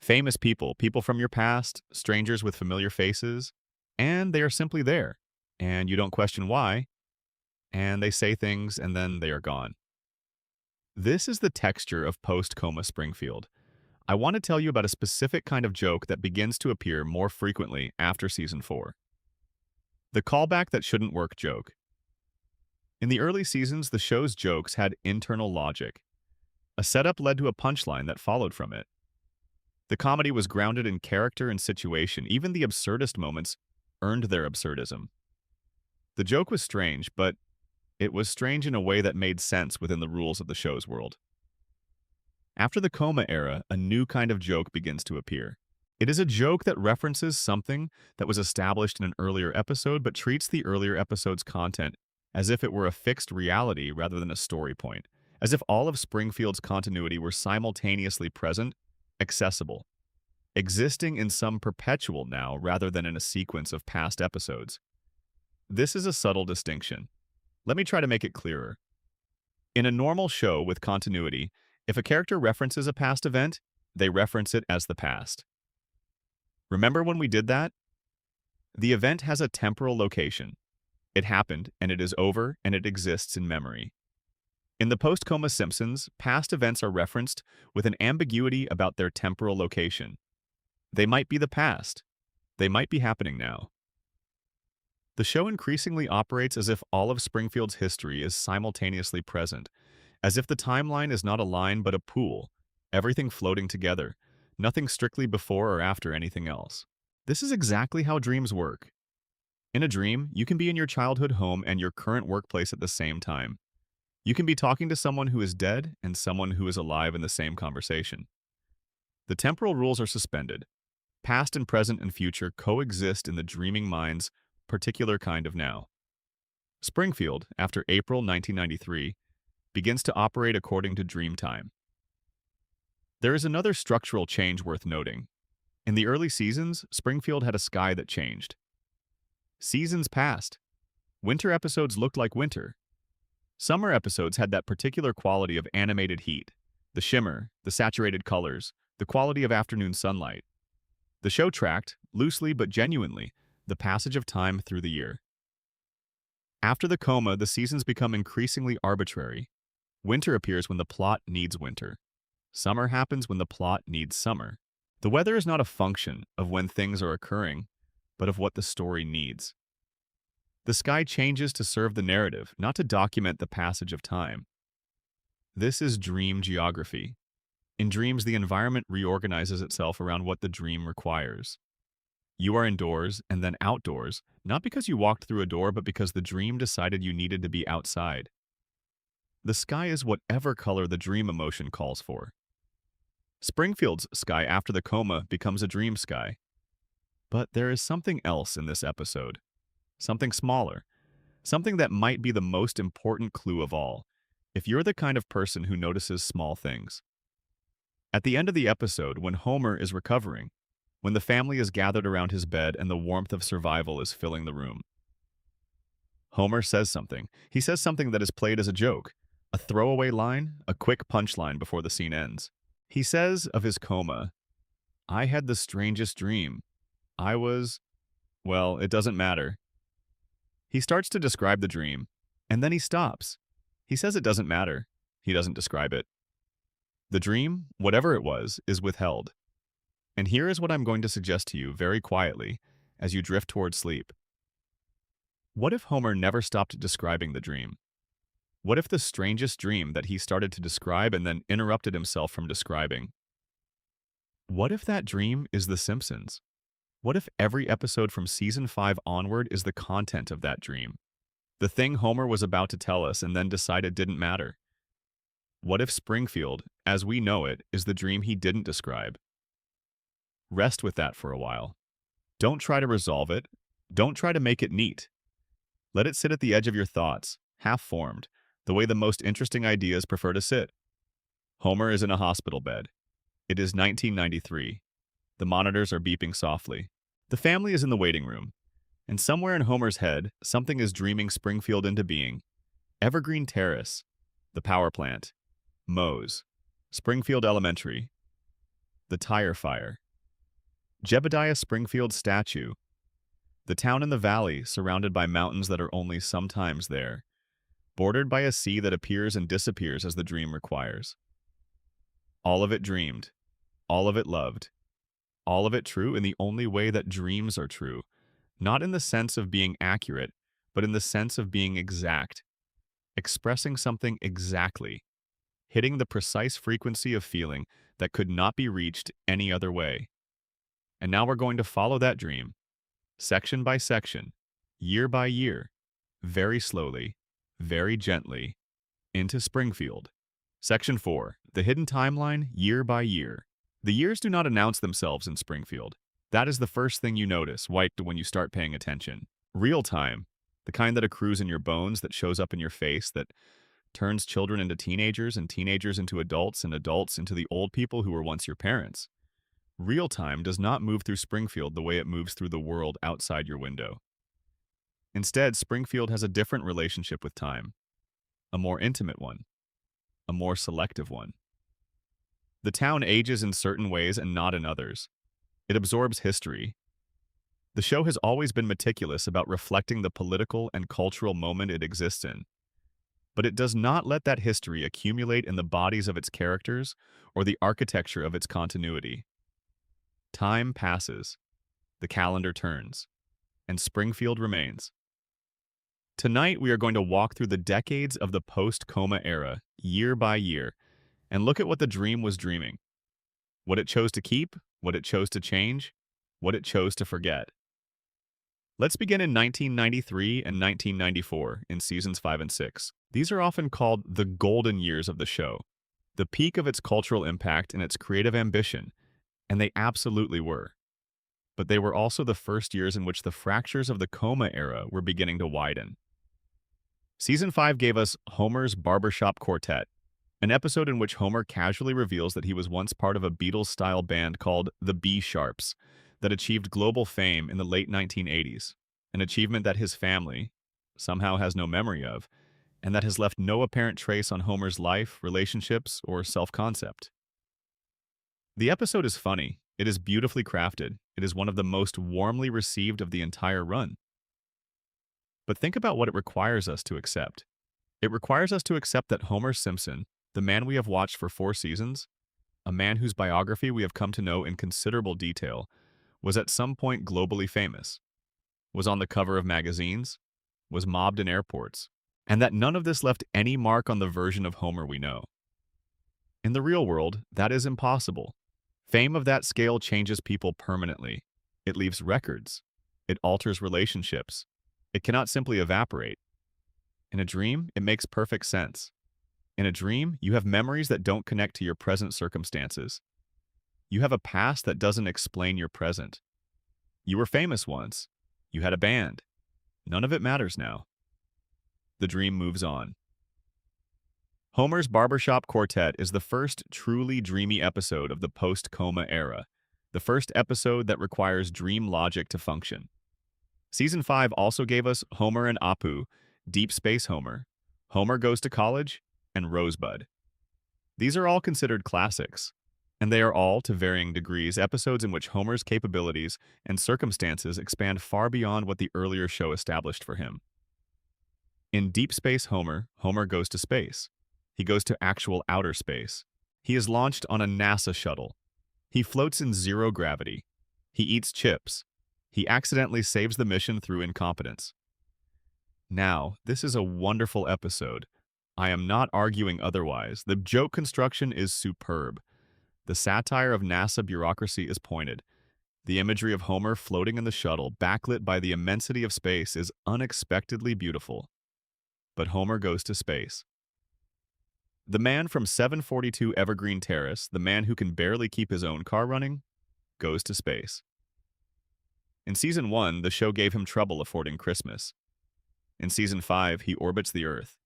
Famous people, people from your past, strangers with familiar faces, and they are simply there, and you don't question why, and they say things and then they are gone. This is the texture of post-coma Springfield. I want to tell you about a specific kind of joke that begins to appear more frequently after Season 4. The callback that shouldn't work joke. In the early seasons, the show's jokes had internal logic. A setup led to a punchline that followed from it. The comedy was grounded in character and situation. Even the absurdest moments earned their absurdism. The joke was strange, but it was strange in a way that made sense within the rules of the show's world. After the coma era, a new kind of joke begins to appear. It is a joke that references something that was established in an earlier episode but treats the earlier episode's content as if it were a fixed reality rather than a story point, as if all of Springfield's continuity were simultaneously present, accessible, existing in some perpetual now rather than in a sequence of past episodes. This is a subtle distinction. Let me try to make it clearer. In a normal show with continuity, if a character references a past event, they reference it as the past. Remember when we did that? The event has a temporal location. It happened, and it is over, and it exists in memory. In the post-coma Simpsons, past events are referenced with an ambiguity about their temporal location. They might be the past. They might be happening now. The show increasingly operates as if all of Springfield's history is simultaneously present, as if the timeline is not a line but a pool, everything floating together, nothing strictly before or after anything else. This is exactly how dreams work. In a dream, you can be in your childhood home and your current workplace at the same time. You can be talking to someone who is dead and someone who is alive in the same conversation. The temporal rules are suspended. Past and present and future coexist in the dreaming mind's particular kind of now. Springfield, after April 1993, begins to operate according to dream time. There is another structural change worth noting. In the early seasons, Springfield had a sky that changed. Seasons passed. Winter episodes looked like winter. Summer episodes had that particular quality of animated heat, the shimmer, the saturated colors, the quality of afternoon sunlight. The show tracked, loosely but genuinely, the passage of time through the year. After the coma, the seasons become increasingly arbitrary. Winter appears when the plot needs winter. Summer happens when the plot needs summer. The weather is not a function of when things are occurring, but of what the story needs. The sky changes to serve the narrative, not to document the passage of time. This is dream geography. In dreams, the environment reorganizes itself around what the dream requires. You are indoors and then outdoors, not because you walked through a door, but because the dream decided you needed to be outside. The sky is whatever color the dream emotion calls for. Springfield's sky after the coma becomes a dream sky. But there is something else in this episode. Something smaller. Something that might be the most important clue of all, if you're the kind of person who notices small things. At the end of the episode, when Homer is recovering, when the family is gathered around his bed and the warmth of survival is filling the room, Homer says something. He says something that is played as a joke, a throwaway line, a quick punchline before the scene ends. He says of his coma, "I had the strangest dream. Well, it doesn't matter." He starts to describe the dream, and then he stops. He says it doesn't matter. He doesn't describe it. The dream, whatever it was, is withheld. And here is what I'm going to suggest to you very quietly as you drift toward sleep. What if Homer never stopped describing the dream? What if the strangest dream that he started to describe and then interrupted himself from describing? What if that dream is The Simpsons? What if every episode from season 5 onward is the content of that dream? The thing Homer was about to tell us and then decided didn't matter? What if Springfield, as we know it, is the dream he didn't describe? Rest with that for a while. Don't try to resolve it. Don't try to make it neat. Let it sit at the edge of your thoughts, half-formed, the way the most interesting ideas prefer to sit. Homer is in a hospital bed. It is 1993. The monitors are beeping softly. The family is in the waiting room. And somewhere in Homer's head, something is dreaming Springfield into being. Evergreen Terrace, the power plant, Moe's, Springfield Elementary, the tire fire, Jebediah Springfield statue, the town in the valley surrounded by mountains that are only sometimes there, bordered by a sea that appears and disappears as the dream requires. All of it dreamed, all of it loved, all of it true in the only way that dreams are true, not in the sense of being accurate, but in the sense of being exact, expressing something exactly. hitting the precise frequency of feeling that could not be reached any other way. And now we're going to follow that dream, section by section, year by year, very slowly, very gently, into Springfield. Section 4. The hidden timeline, year by year. The years do not announce themselves in Springfield. That is the first thing you notice when you start paying attention. Real time, the kind that accrues in your bones, that shows up in your face, that turns children into teenagers and teenagers into adults and adults into the old people who were once your parents. Real time does not move through Springfield the way it moves through the world outside your window. Instead, Springfield has a different relationship with time, a more intimate one, a more selective one. The town ages in certain ways and not in others. It absorbs history. The show has always been meticulous about reflecting the political and cultural moment it exists in. But it does not let that history accumulate in the bodies of its characters or the architecture of its continuity. Time passes, the calendar turns, and Springfield remains. Tonight, we are going to walk through the decades of the post-coma era, year by year, and look at what the dream was dreaming. What it chose to keep, what it chose to change, what it chose to forget. Let's begin in 1993 and 1994 in seasons 5 and 6. These are often called the golden years of the show, the peak of its cultural impact and its creative ambition, and they absolutely were. But they were also the first years in which the fractures of the coma era were beginning to widen. Season 5 gave us Homer's Barbershop Quartet, an episode in which Homer casually reveals that he was once part of a Beatles-style band called the B-Sharps that achieved global fame in the late 1980s, an achievement that his family somehow has no memory of, and that has left no apparent trace on Homer's life, relationships, or self-concept. The episode is funny, it is beautifully crafted, it is one of the most warmly received of the entire run. But think about what it requires us to accept. It requires us to accept that Homer Simpson, the man we have watched for 4 seasons, a man whose biography we have come to know in considerable detail, was at some point globally famous, was on the cover of magazines, was mobbed in airports, and that none of this left any mark on the version of Homer we know. In the real world, that is impossible. Fame of that scale changes people permanently. It leaves records. It alters relationships. It cannot simply evaporate. In a dream, it makes perfect sense. In a dream, you have memories that don't connect to your present circumstances. You have a past that doesn't explain your present. You were famous once. You had a band. None of it matters now. The dream moves on. Homer's Barbershop Quartet is the first truly dreamy episode of the post-coma era, the first episode that requires dream logic to function. Season 5 also gave us Homer and Apu, Deep Space Homer, Homer Goes to College, and Rosebud. These are all considered classics, and they are all, to varying degrees, episodes in which Homer's capabilities and circumstances expand far beyond what the earlier show established for him. In Deep Space Homer, Homer goes to space. He goes to actual outer space. He is launched on a NASA shuttle. He floats in zero gravity. He eats chips. He accidentally saves the mission through incompetence. Now, this is a wonderful episode. I am not arguing otherwise. The joke construction is superb. The satire of NASA bureaucracy is pointed. The imagery of Homer floating in the shuttle, backlit by the immensity of space, is unexpectedly beautiful. But Homer goes to space. The man from 742 Evergreen Terrace, the man who can barely keep his own car running, goes to space. In Season 1, the show gave him trouble affording Christmas. In Season 5, he orbits the Earth.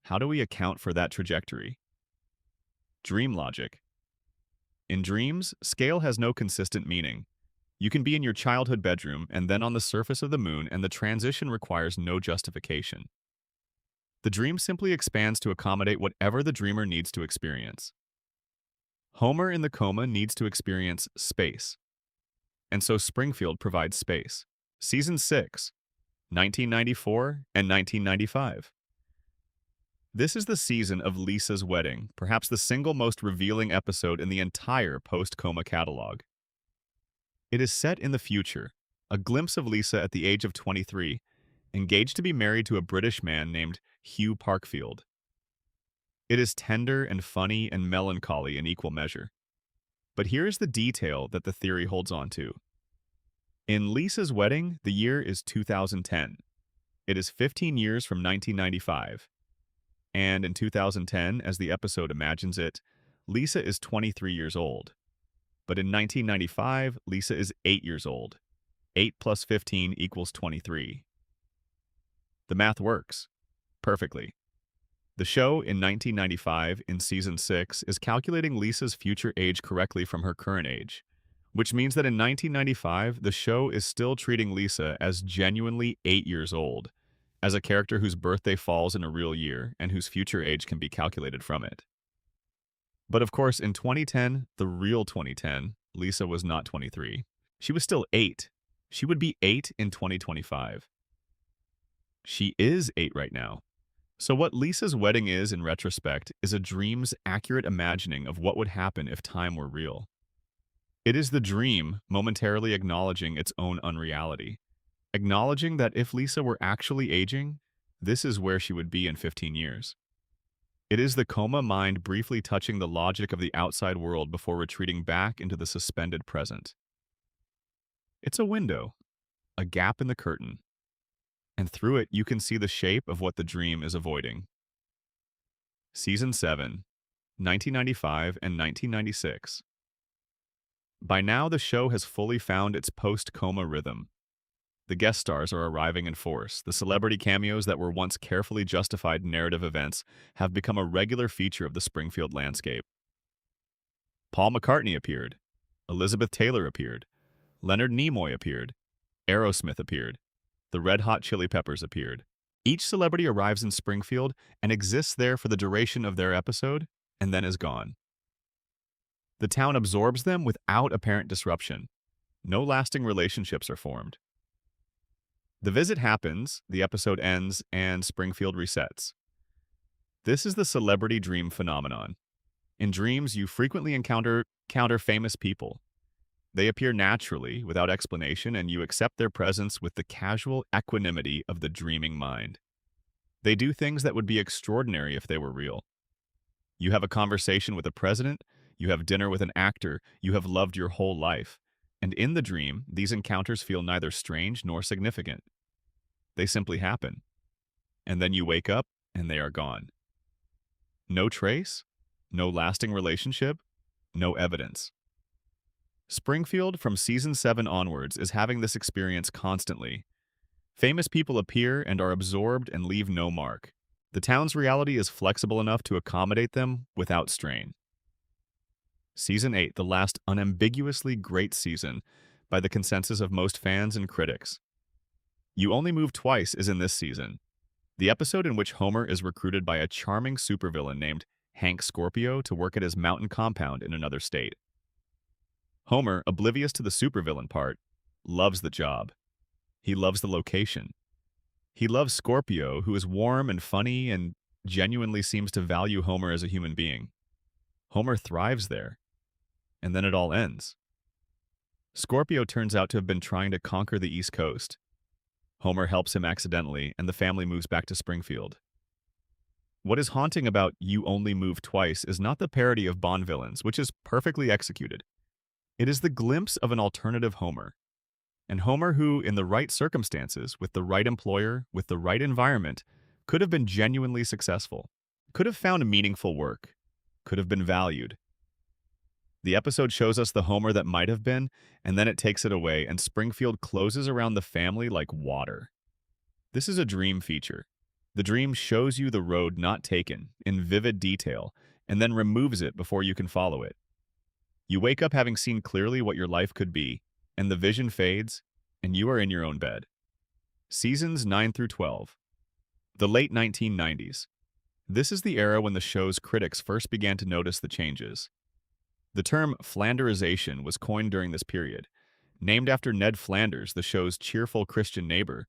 How do we account for that trajectory? Dream logic. In dreams, scale has no consistent meaning. You can be in your childhood bedroom and then on the surface of the moon, and the transition requires no justification. The dream simply expands to accommodate whatever the dreamer needs to experience. Homer in the coma needs to experience space. And so Springfield provides space. Season 6, 1994 and 1995. This is the season of Lisa's wedding, perhaps the single most revealing episode in the entire post-coma catalog. It is set in the future, a glimpse of Lisa at the age of 23, engaged to be married to a British man named Hugh Parkfield. It is tender and funny and melancholy in equal measure. But here's the detail that the theory holds on to. In Lisa's wedding, the year is 2010. It is 15 years from 1995. And in 2010, as the episode imagines it, Lisa is 23 years old. But in 1995, Lisa is 8 years old. 8 plus 15 equals 23. The math works perfectly. The show in 1995, in season 6, is calculating Lisa's future age correctly from her current age, which means that in 1995, the show is still treating Lisa as genuinely 8 years old, as a character whose birthday falls in a real year and whose future age can be calculated from it. But of course, in 2010, the real 2010, Lisa was not 23. She was still 8. She would be 8 in 2025. She is 8 right now. So what Lisa's wedding is, in retrospect, is a dream's accurate imagining of what would happen if time were real. It is the dream momentarily acknowledging its own unreality, acknowledging that if Lisa were actually aging, this is where she would be in 15 years. It is the coma mind briefly touching the logic of the outside world before retreating back into the suspended present. It's a window, a gap in the curtain, and through it you can see the shape of what the dream is avoiding. Season 7, 1995 and 1996. By now, the show has fully found its post-coma rhythm. The guest stars are arriving in force. The celebrity cameos that were once carefully justified narrative events have become a regular feature of the Springfield landscape. Paul McCartney appeared. Elizabeth Taylor appeared. Leonard Nimoy appeared. Aerosmith appeared. The Red Hot Chili Peppers appeared. Each celebrity arrives in Springfield and exists there for the duration of their episode, and then is gone. The town absorbs them without apparent disruption. No lasting relationships are formed. The visit happens, the episode ends, and Springfield resets. This is the celebrity dream phenomenon. In dreams, you frequently encounter famous people. They appear naturally, without explanation, and you accept their presence with the casual equanimity of the dreaming mind. They do things that would be extraordinary if they were real. You have a conversation with a president, you have dinner with an actor you have loved your whole life, and in the dream, these encounters feel neither strange nor significant. They simply happen. And then you wake up, and they are gone. No trace, no lasting relationship, no evidence. Springfield, from season 7 onwards, is having this experience constantly. Famous people appear and are absorbed and leave no mark. The town's reality is flexible enough to accommodate them without strain. Season 8, the last unambiguously great season, by the consensus of most fans and critics. You Only Move Twice is in this season. The episode in which Homer is recruited by a charming supervillain named Hank Scorpio to work at his mountain compound in another state. Homer, oblivious to the supervillain part, loves the job. He loves the location. He loves Scorpio, who is warm and funny and genuinely seems to value Homer as a human being. Homer thrives there. And then it all ends. Scorpio turns out to have been trying to conquer the East Coast. Homer helps him accidentally, and the family moves back to Springfield. What is haunting about You Only Move Twice is not the parody of Bond villains, which is perfectly executed. It is the glimpse of an alternative Homer. And Homer who, in the right circumstances, with the right employer, with the right environment, could have been genuinely successful, could have found meaningful work, could have been valued. The episode shows us the Homer that might have been, and then it takes it away, and Springfield closes around the family like water. This is a dream feature. The dream shows you the road not taken, in vivid detail, and then removes it before you can follow it. You wake up having seen clearly what your life could be, and the vision fades, and you are in your own bed. Seasons 9 through 12. The late 1990s. This is the era when the show's critics first began to notice the changes. The term Flanderization was coined during this period, named after Ned Flanders, the show's cheerful Christian neighbor,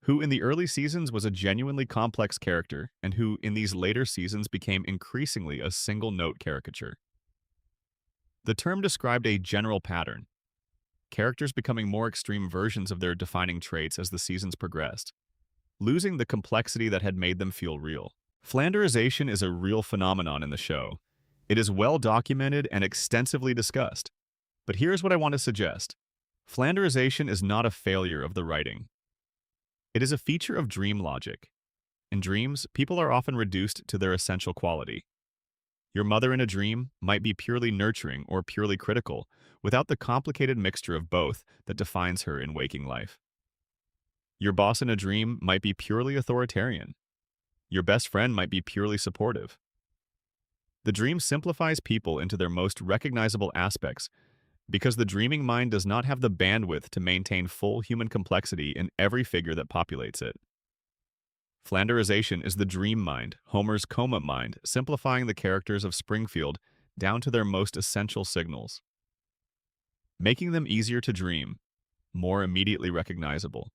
who in the early seasons was a genuinely complex character and who in these later seasons became increasingly a single-note caricature. The term described a general pattern, characters becoming more extreme versions of their defining traits as the seasons progressed, losing the complexity that had made them feel real. Flanderization is a real phenomenon in the show. It is well documented and extensively discussed. But here's what I want to suggest. Flanderization is not a failure of the writing. It is a feature of dream logic. In dreams, people are often reduced to their essential quality. Your mother in a dream might be purely nurturing or purely critical, without the complicated mixture of both that defines her in waking life. Your boss in a dream might be purely authoritarian. Your best friend might be purely supportive. The dream simplifies people into their most recognizable aspects because the dreaming mind does not have the bandwidth to maintain full human complexity in every figure that populates it. Flanderization is the dream mind, Homer's coma mind, simplifying the characters of Springfield down to their most essential signals, making them easier to dream, more immediately recognizable,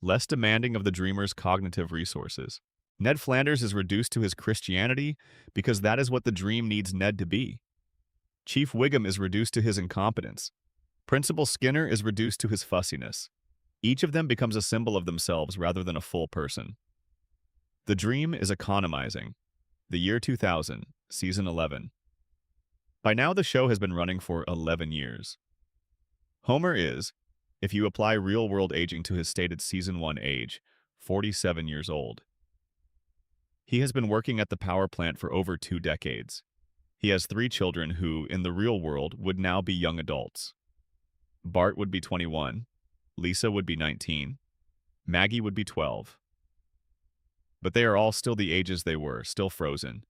less demanding of the dreamer's cognitive resources. Ned Flanders is reduced to his Christianity because that is what the dream needs Ned to be. Chief Wiggum is reduced to his incompetence. Principal Skinner is reduced to his fussiness. Each of them becomes a symbol of themselves rather than a full person. The dream is economizing. The year 2000, season 11. By now the show has been running for 11 years. Homer is, if you apply real-world aging to his stated season 1 age, 47 years old. He has been working at the power plant for over 2 decades. He has 3 children who, in the real world, would now be young adults. Bart would be 21, Lisa would be 19, Maggie would be 12. But they are all still the ages they were, still frozen,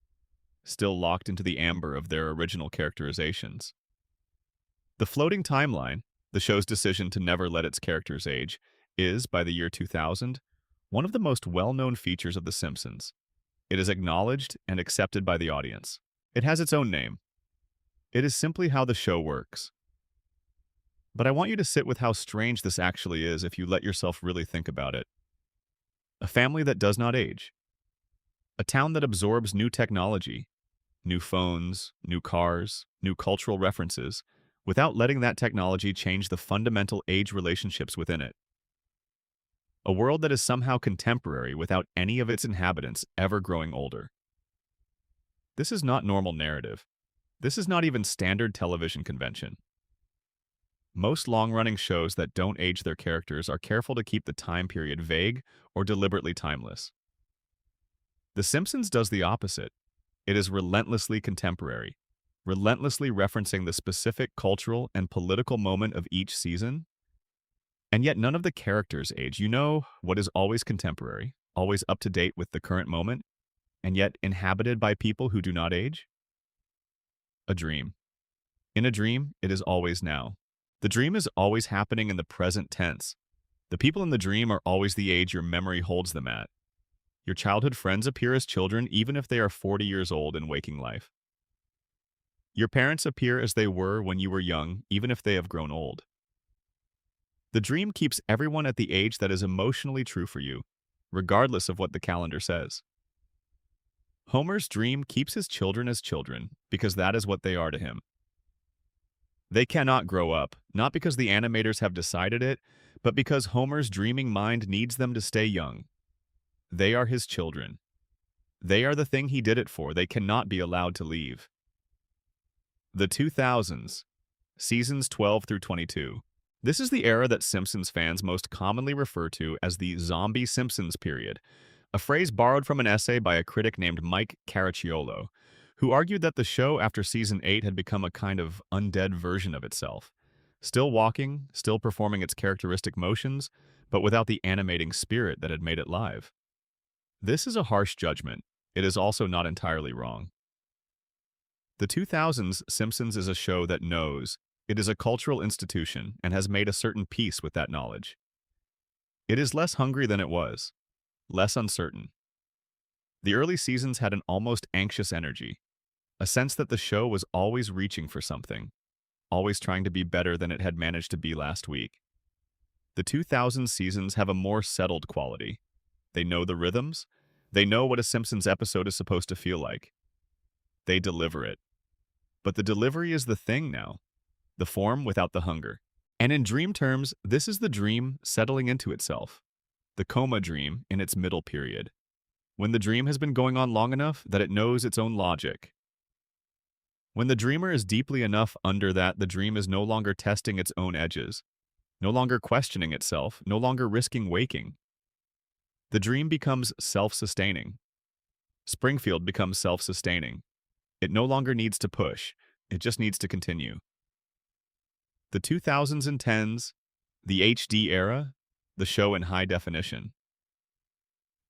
still locked into the amber of their original characterizations. The floating timeline, the show's decision to never let its characters age, is, by the year 2000, one of the most well-known features of The Simpsons. It is acknowledged and accepted by the audience. It has its own name. It is simply how the show works. But I want you to sit with how strange this actually is if you let yourself really think about it. A family that does not age. A town that absorbs new technology, new phones, new cars, new cultural references, without letting that technology change the fundamental age relationships within it. A world that is somehow contemporary without any of its inhabitants ever growing older. This is not normal narrative. This is not even standard television convention. Most long-running shows that don't age their characters are careful to keep the time period vague or deliberately timeless. The Simpsons does the opposite. It is relentlessly contemporary, relentlessly referencing the specific cultural and political moment of each season. And yet none of the characters age. You know what is always contemporary, always up to date with the current moment, and yet inhabited by people who do not age? A dream. In a dream, it is always now. The dream is always happening in the present tense. The people in the dream are always the age your memory holds them at. Your childhood friends appear as children even if they are 40 years old in waking life. Your parents appear as they were when you were young, even if they have grown old. The dream keeps everyone at the age that is emotionally true for you, regardless of what the calendar says. Homer's dream keeps his children as children because that is what they are to him. They cannot grow up, not because the animators have decided it, but because Homer's dreaming mind needs them to stay young. They are his children. They are the thing he did it for. They cannot be allowed to leave. The 2000s, seasons 12 through 22. This is the era that Simpsons fans most commonly refer to as the Zombie Simpsons period, a phrase borrowed from an essay by a critic named Mike Caracciolo, who argued that the show after season 8 had become a kind of undead version of itself, still walking, still performing its characteristic motions, but without the animating spirit that had made it live. This is a harsh judgment. It is also not entirely wrong. The 2000s Simpsons is a show that knows it is a cultural institution and has made a certain peace with that knowledge. It is less hungry than it was, less uncertain. The early seasons had an almost anxious energy, a sense that the show was always reaching for something, always trying to be better than it had managed to be last week. The 2000s seasons have a more settled quality. They know the rhythms. They know what a Simpsons episode is supposed to feel like. They deliver it. But the delivery is the thing now, the form without the hunger. And in dream terms, this is the dream settling into itself, the coma dream in its middle period. When the dream has been going on long enough that it knows its own logic. When the dreamer is deeply enough under that the dream is no longer testing its own edges, no longer questioning itself, no longer risking waking. The dream becomes self-sustaining. Springfield becomes self-sustaining. It no longer needs to push, it just needs to continue. The 2000s and 10s, the HD era, the show in high definition.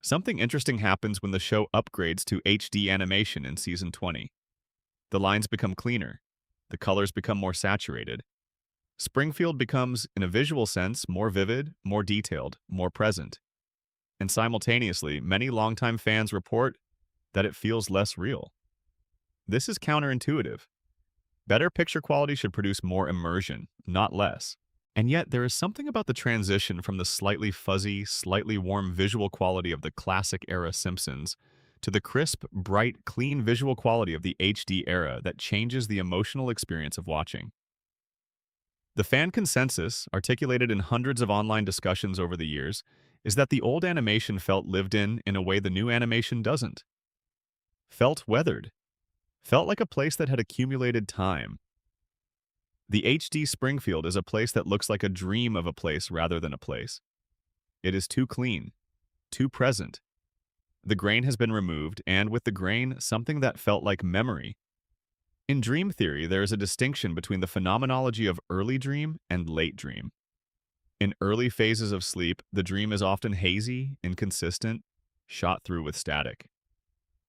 Something interesting happens when the show upgrades to HD animation in season 20. The lines become cleaner, the colors become more saturated. Springfield becomes, in a visual sense, more vivid, more detailed, more present. And simultaneously, many longtime fans report that it feels less real. This is counterintuitive. Better picture quality should produce more immersion, not less. And yet, there is something about the transition from the slightly fuzzy, slightly warm visual quality of the classic-era Simpsons to the crisp, bright, clean visual quality of the HD era that changes the emotional experience of watching. The fan consensus, articulated in hundreds of online discussions over the years, is that the old animation felt lived in a way the new animation doesn't. Felt weathered. Felt like a place that had accumulated time. The HD Springfield is a place that looks like a dream of a place rather than a place. It is too clean, too present. The grain has been removed, and with the grain, something that felt like memory. In dream theory, there is a distinction between the phenomenology of early dream and late dream. In early phases of sleep, the dream is often hazy, inconsistent, shot through with static.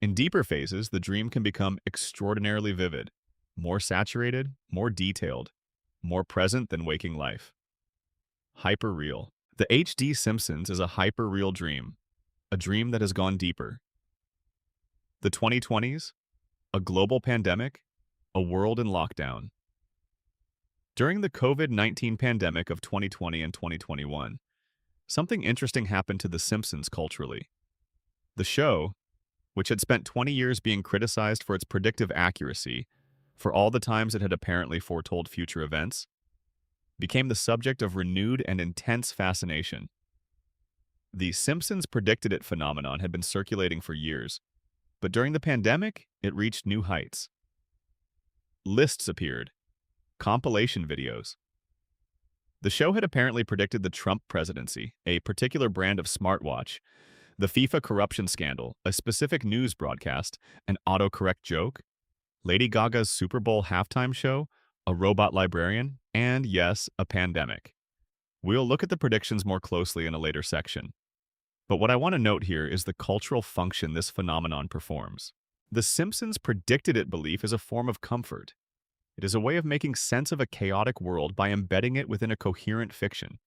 In deeper phases, the dream can become extraordinarily vivid, more saturated, more detailed, more present than waking life. Hyper-real. The HD Simpsons is a hyper-real dream, a dream that has gone deeper. The 2020s, a global pandemic, a world in lockdown. During the COVID-19 pandemic of 2020 and 2021, something interesting happened to The Simpsons culturally. The show, which had spent 20 years being criticized for its predictive accuracy, for all the times it had apparently foretold future events, became the subject of renewed and intense fascination. The Simpsons predicted it phenomenon had been circulating for years, but during the pandemic, it reached new heights. Lists appeared, compilation videos. The show had apparently predicted the Trump presidency, a particular brand of smartwatch, the FIFA corruption scandal, a specific news broadcast, an autocorrect joke, Lady Gaga's Super Bowl halftime show, a robot librarian, and, yes, a pandemic. We'll look at the predictions more closely in a later section. But what I want to note here is the cultural function this phenomenon performs. The Simpsons predicted it belief is a form of comfort. It is a way of making sense of a chaotic world by embedding it within a coherent fiction.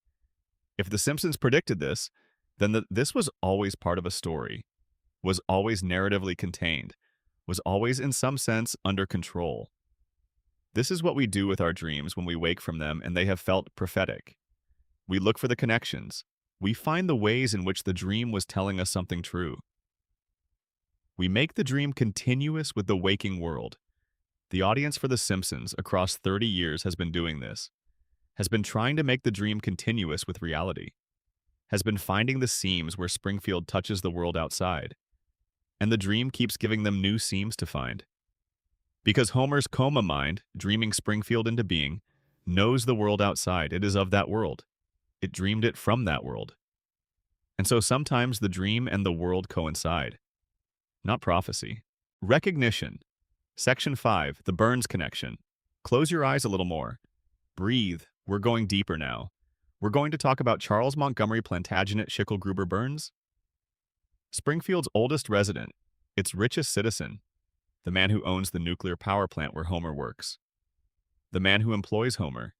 If The Simpsons predicted this, then this was always part of a story, was always narratively contained, was always in some sense under control. This is what we do with our dreams when we wake from them and they have felt prophetic. We look for the connections. We find the ways in which the dream was telling us something true. We make the dream continuous with the waking world. The audience for The Simpsons across 30 years has been doing this, has been trying to make the dream continuous with reality, has been finding the seams where Springfield touches the world outside, and the dream keeps giving them new seams to find. Because Homer's coma mind, dreaming Springfield into being, knows the world outside. It is of that world. It dreamed it from that world. And so sometimes the dream and the world coincide. Not prophecy. Recognition. Section 5, the Burns connection. Close your eyes a little more. Breathe. We're going deeper now. We're going to talk about Charles Montgomery Plantagenet Schicklgruber Burns. Springfield's oldest resident, its richest citizen, the man who owns the nuclear power plant where Homer works, the man who employs Homer,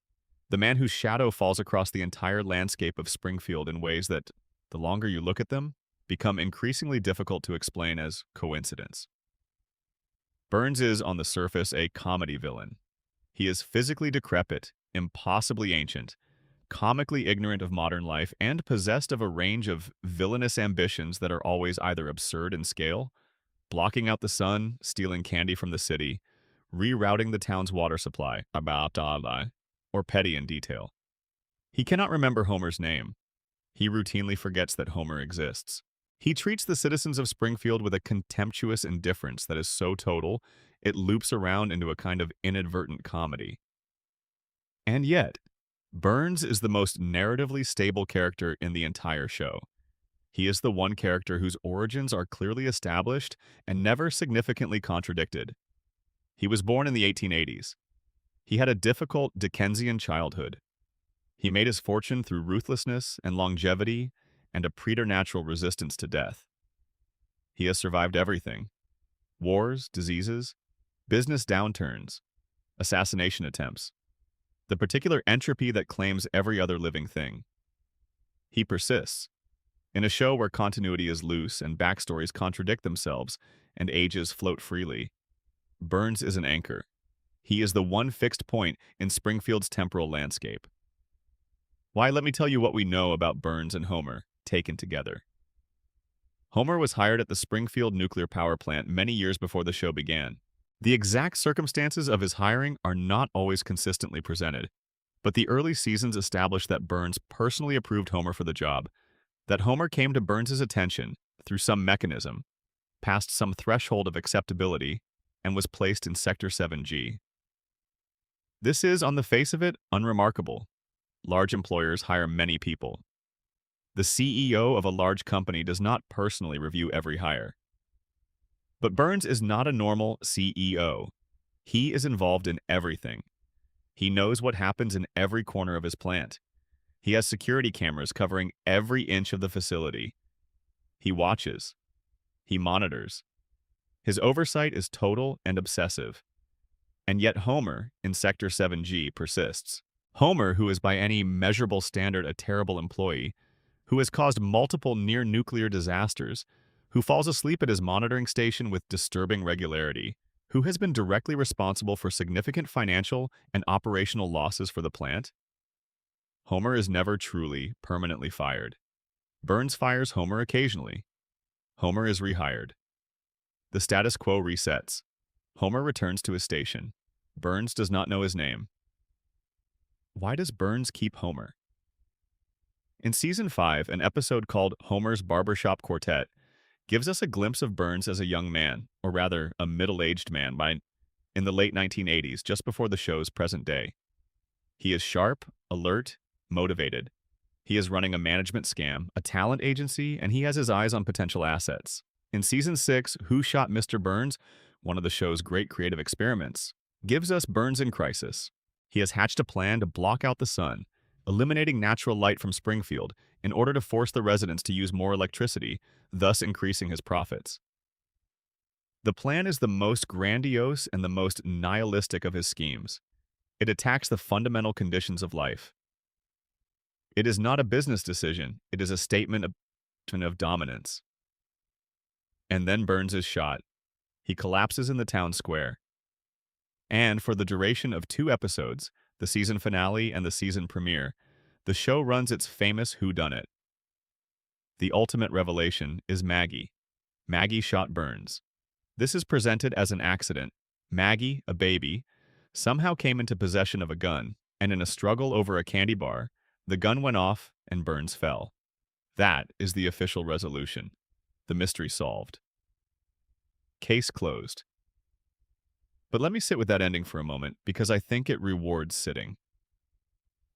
the man whose shadow falls across the entire landscape of Springfield in ways that, the longer you look at them, become increasingly difficult to explain as coincidence. Burns is, on the surface, a comedy villain. He is physically decrepit, impossibly ancient, comically ignorant of modern life, and possessed of a range of villainous ambitions that are always either absurd in scale, blocking out the sun, stealing candy from the city, rerouting the town's water supply, or petty in detail. He cannot remember Homer's name. He routinely forgets that Homer exists. He treats the citizens of Springfield with a contemptuous indifference that is so total, it loops around into a kind of inadvertent comedy. And yet, Burns is the most narratively stable character in the entire show. He is the one character whose origins are clearly established and never significantly contradicted. He was born in the 1880s. He had a difficult Dickensian childhood. He made his fortune through ruthlessness and longevity and a preternatural resistance to death. He has survived everything: wars, diseases, business downturns, assassination attempts, the particular entropy that claims every other living thing. He persists. In a show where continuity is loose and backstories contradict themselves and ages float freely, Burns is an anchor. He is the one fixed point in Springfield's temporal landscape. Why, let me tell you what we know about Burns and Homer, taken together. Homer was hired at the Springfield nuclear power plant many years before the show began. The exact circumstances of his hiring are not always consistently presented, but the early seasons established that Burns personally approved Homer for the job, that Homer came to Burns's attention through some mechanism, passed some threshold of acceptability, and was placed in Sector 7G. This is, on the face of it, unremarkable. Large employers hire many people. The CEO of a large company does not personally review every hire. But Burns is not a normal CEO. He is involved in everything. He knows what happens in every corner of his plant. He has security cameras covering every inch of the facility. He watches. He monitors. His oversight is total and obsessive. And yet Homer, in Sector 7G, persists. Homer, who is by any measurable standard a terrible employee, who has caused multiple near-nuclear disasters, who falls asleep at his monitoring station with disturbing regularity, who has been directly responsible for significant financial and operational losses for the plant. Homer is never truly, permanently fired. Burns fires Homer occasionally. Homer is rehired. The status quo resets. Homer returns to his station. Burns does not know his name. Why does Burns keep Homer? In Season 5, an episode called Homer's Barbershop Quartet gives us a glimpse of Burns as a young man, or rather, a middle-aged man, in the late 1980s, just before the show's present day. He is sharp, alert, motivated. He is running a management scam, a talent agency, and he has his eyes on potential assets. In Season 6, Who Shot Mr. Burns, one of the show's great creative experiments, gives us Burns in crisis. He has hatched a plan to block out the sun, eliminating natural light from Springfield in order to force the residents to use more electricity, thus increasing his profits. The plan is the most grandiose and the most nihilistic of his schemes. It attacks the fundamental conditions of life. It is not a business decision, it is a statement of dominance. And then Burns is shot. He collapses in the town square. And for the duration of 2 episodes, the season finale and the season premiere, the show runs its famous whodunit. The ultimate revelation is Maggie. Maggie shot Burns. This is presented as an accident. Maggie, a baby, somehow came into possession of a gun, and in a struggle over a candy bar, the gun went off and Burns fell. That is the official resolution. The mystery solved. Case closed. But let me sit with that ending for a moment, because I think it rewards sitting.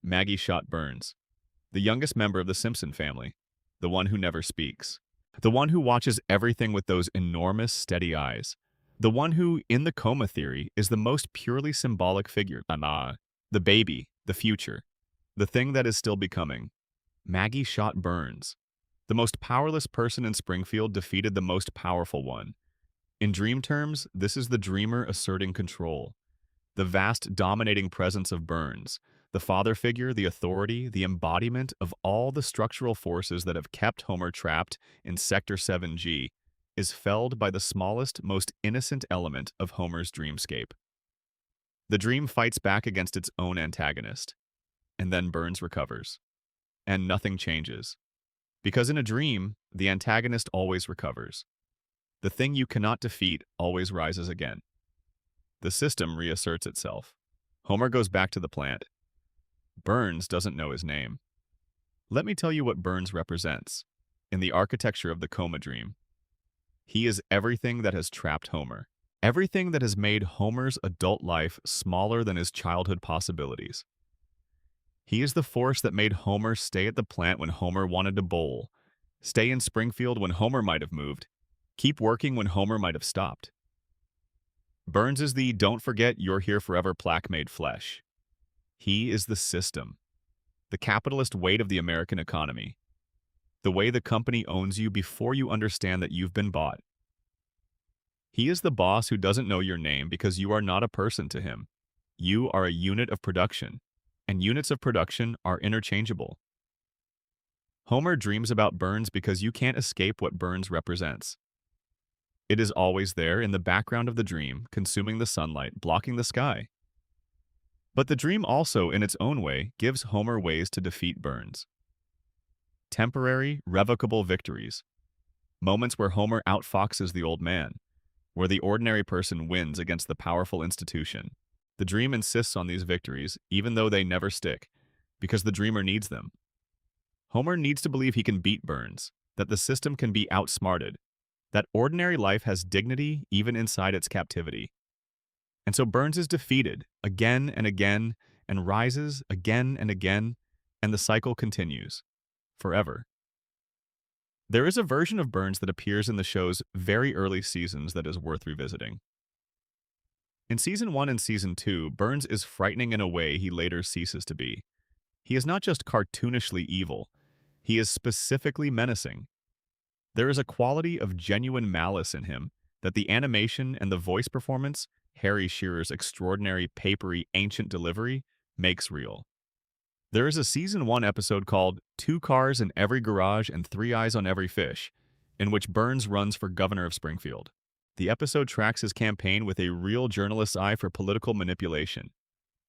Maggie shot Burns, the youngest member of the Simpson family, the one who never speaks, the one who watches everything with those enormous, steady eyes, the one who, in the coma theory, is the most purely symbolic figure. The baby, the future, the thing that is still becoming. Maggie shot Burns. The most powerless person in Springfield defeated the most powerful one. In dream terms, this is the dreamer asserting control. The vast, dominating presence of Burns, the father figure, the authority, the embodiment of all the structural forces that have kept Homer trapped in Sector 7G, is felled by the smallest, most innocent element of Homer's dreamscape. The dream fights back against its own antagonist, and then Burns recovers. And nothing changes. Because in a dream, the antagonist always recovers. The thing you cannot defeat always rises again. The system reasserts itself. Homer goes back to the plant. Burns doesn't know his name. Let me tell you what Burns represents. in the architecture of the coma dream. He is everything that has trapped Homer. Everything that has made Homer's adult life smaller than his childhood possibilities. He is the force that made Homer stay at the plant when Homer wanted to bowl, stay in Springfield when Homer might have moved, keep working when Homer might have stopped. Burns is the "Don't forget you're here forever" plaque made flesh. He is the system, the capitalist weight of the American economy, the way the company owns you before you understand that you've been bought. He is the boss who doesn't know your name because you are not a person to him. You are a unit of production, and units of production are interchangeable. Homer dreams about Burns because you can't escape what Burns represents. It is always there in the background of the dream, consuming the sunlight, blocking the sky. But the dream also, in its own way, gives Homer ways to defeat Burns. Temporary, revocable victories. Moments where Homer outfoxes the old man, where the ordinary person wins against the powerful institution. The dream insists on these victories, even though they never stick, because the dreamer needs them. Homer needs to believe he can beat Burns, that the system can be outsmarted, that ordinary life has dignity even inside its captivity. And so Burns is defeated again and again, and rises again and again, and the cycle continues, forever. There is a version of Burns that appears in the show's very early seasons that is worth revisiting. In Season 1 and Season 2, Burns is frightening in a way he later ceases to be. He is not just cartoonishly evil, he is specifically menacing. There is a quality of genuine malice in him that the animation and the voice performance, Harry Shearer's extraordinary, papery, ancient delivery, makes real. There is a Season 1 episode called "Two Cars in Every Garage and Three Eyes on Every Fish," in which Burns runs for governor of Springfield. The episode tracks his campaign with a real journalist's eye for political manipulation,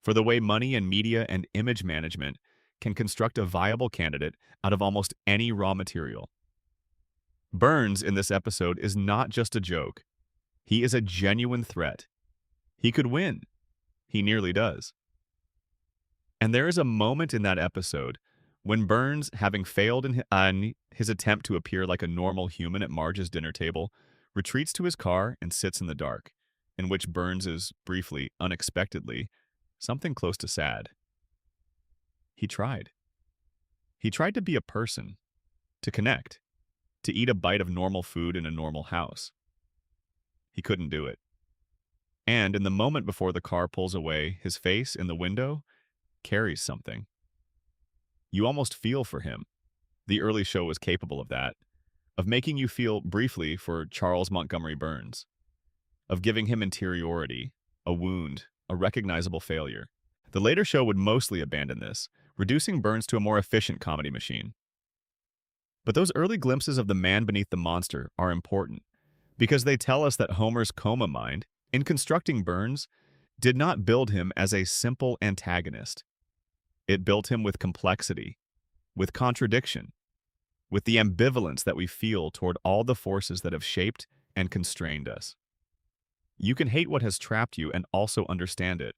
for the way money and media and image management can construct a viable candidate out of almost any raw material. Burns in this episode is not just a joke. He is a genuine threat. He could win. He nearly does. And there is a moment in that episode when Burns, having failed in his attempt to appear like a normal human at Marge's dinner table, retreats to his car and sits in the dark, in which Burns is, briefly, unexpectedly, something close to sad. He tried. He tried to be a person, to connect, to eat a bite of normal food in a normal house. He couldn't do it. And in the moment before the car pulls away, his face in the window carries something. You almost feel for him. The early show was capable of that, of making you feel briefly for Charles Montgomery Burns, of giving him interiority, a wound, a recognizable failure. The later show would mostly abandon this, reducing Burns to a more efficient comedy machine. But those early glimpses of the man beneath the monster are important, because they tell us that Homer's coma mind, in constructing Burns, did not build him as a simple antagonist. It built him with complexity, with contradiction, with the ambivalence that we feel toward all the forces that have shaped and constrained us. You can hate what has trapped you and also understand it.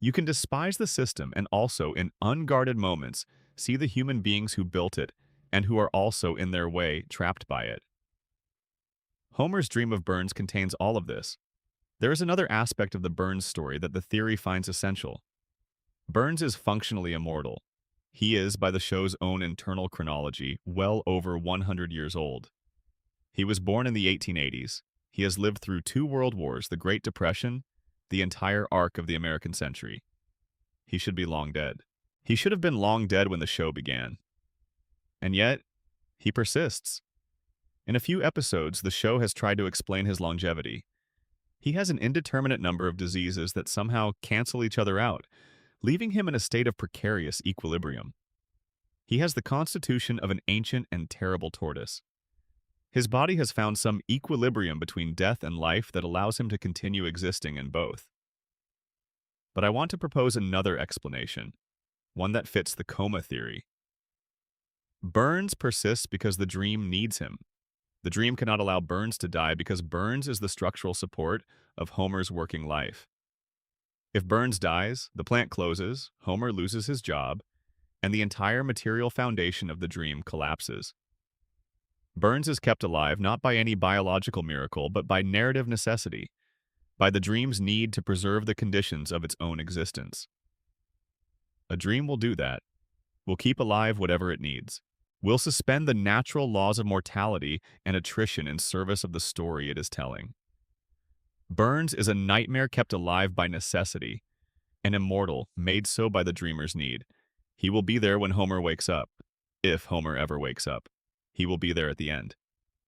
You can despise the system and also, in unguarded moments, see the human beings who built it and who are also, in their way, trapped by it. Homer's dream of Burns contains all of this. There is another aspect of the Burns story that the theory finds essential. Burns is functionally immortal. He is, by the show's own internal chronology, well over 100 years old. He was born in the 1880s. He has lived through 2 world wars, the Great Depression, the entire arc of the American century. He should be long dead. He should have been long dead when the show began. And yet, he persists. In a few episodes, the show has tried to explain his longevity. He has an indeterminate number of diseases that somehow cancel each other out, leaving him in a state of precarious equilibrium. He has the constitution of an ancient and terrible tortoise. His body has found some equilibrium between death and life that allows him to continue existing in both. But I want to propose another explanation, one that fits the coma theory. Burns persists because the dream needs him. The dream cannot allow Burns to die because Burns is the structural support of Homer's working life. If Burns dies, the plant closes, Homer loses his job, and the entire material foundation of the dream collapses. Burns is kept alive not by any biological miracle, but by narrative necessity, by the dream's need to preserve the conditions of its own existence. A dream will do that. Will keep alive whatever it needs. Will suspend the natural laws of mortality and attrition in service of the story it is telling. Burns is a nightmare kept alive by necessity, an immortal made so by the dreamer's need. He will be there when Homer wakes up, if Homer ever wakes up. He will be there at the end.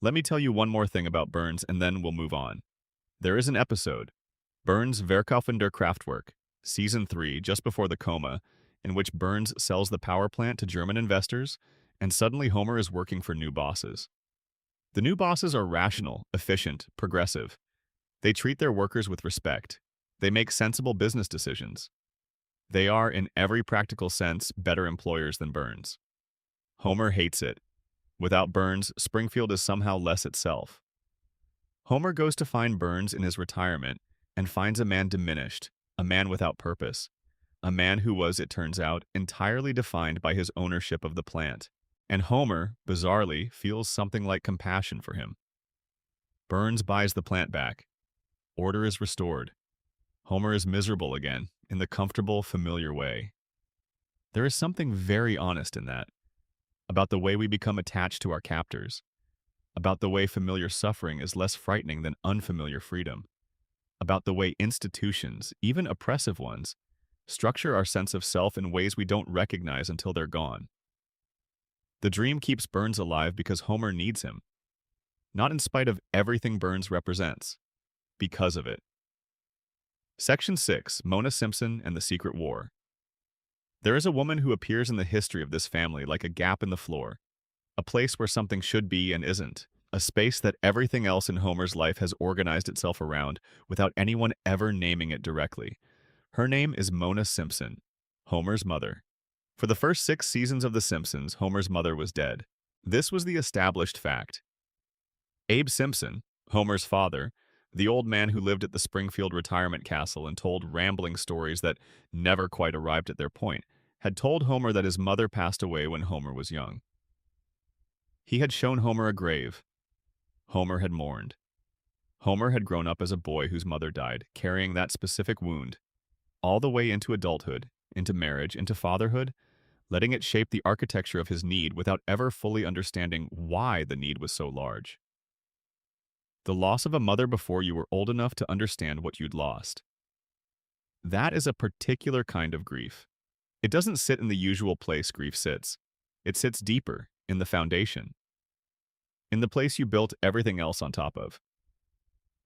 Let me tell you one more thing about Burns and then we'll move on. There is an episode, Burns Verkaufender Kraftwerk, Season 3, just before the coma, in which Burns sells the power plant to German investors, and suddenly Homer is working for new bosses. The new bosses are rational, efficient, progressive. They treat their workers with respect. They make sensible business decisions. They are, in every practical sense, better employers than Burns. Homer hates it. Without Burns, Springfield is somehow less itself. Homer goes to find Burns in his retirement and finds a man diminished, a man without purpose, a man who was, it turns out, entirely defined by his ownership of the plant. And Homer, bizarrely, feels something like compassion for him. Burns buys the plant back. Order is restored. Homer is miserable again, in the comfortable, familiar way. There is something very honest in that, about the way we become attached to our captors, about the way familiar suffering is less frightening than unfamiliar freedom, about the way institutions, even oppressive ones, structure our sense of self in ways we don't recognize until they're gone. The dream keeps Burns alive because Homer needs him, not in spite of everything Burns represents, because of it. Section 6, Mona Simpson and the Secret War. There is a woman who appears in the history of this family like a gap in the floor, a place where something should be and isn't, a space that everything else in Homer's life has organized itself around without anyone ever naming it directly. Her name is Mona Simpson, Homer's mother. For the first 6 seasons of The Simpsons, Homer's mother was dead. This was the established fact. Abe Simpson, Homer's father, the old man who lived at the Springfield retirement castle and told rambling stories that never quite arrived at their point, had told Homer that his mother passed away when Homer was young. He had shown Homer a grave. Homer had mourned. Homer had grown up as a boy whose mother died, carrying that specific wound, all the way into adulthood, into marriage, into fatherhood, letting it shape the architecture of his need without ever fully understanding why the need was so large. The loss of a mother before you were old enough to understand what you'd lost. That is a particular kind of grief. It doesn't sit in the usual place grief sits. It sits deeper, in the foundation. In the place you built everything else on top of.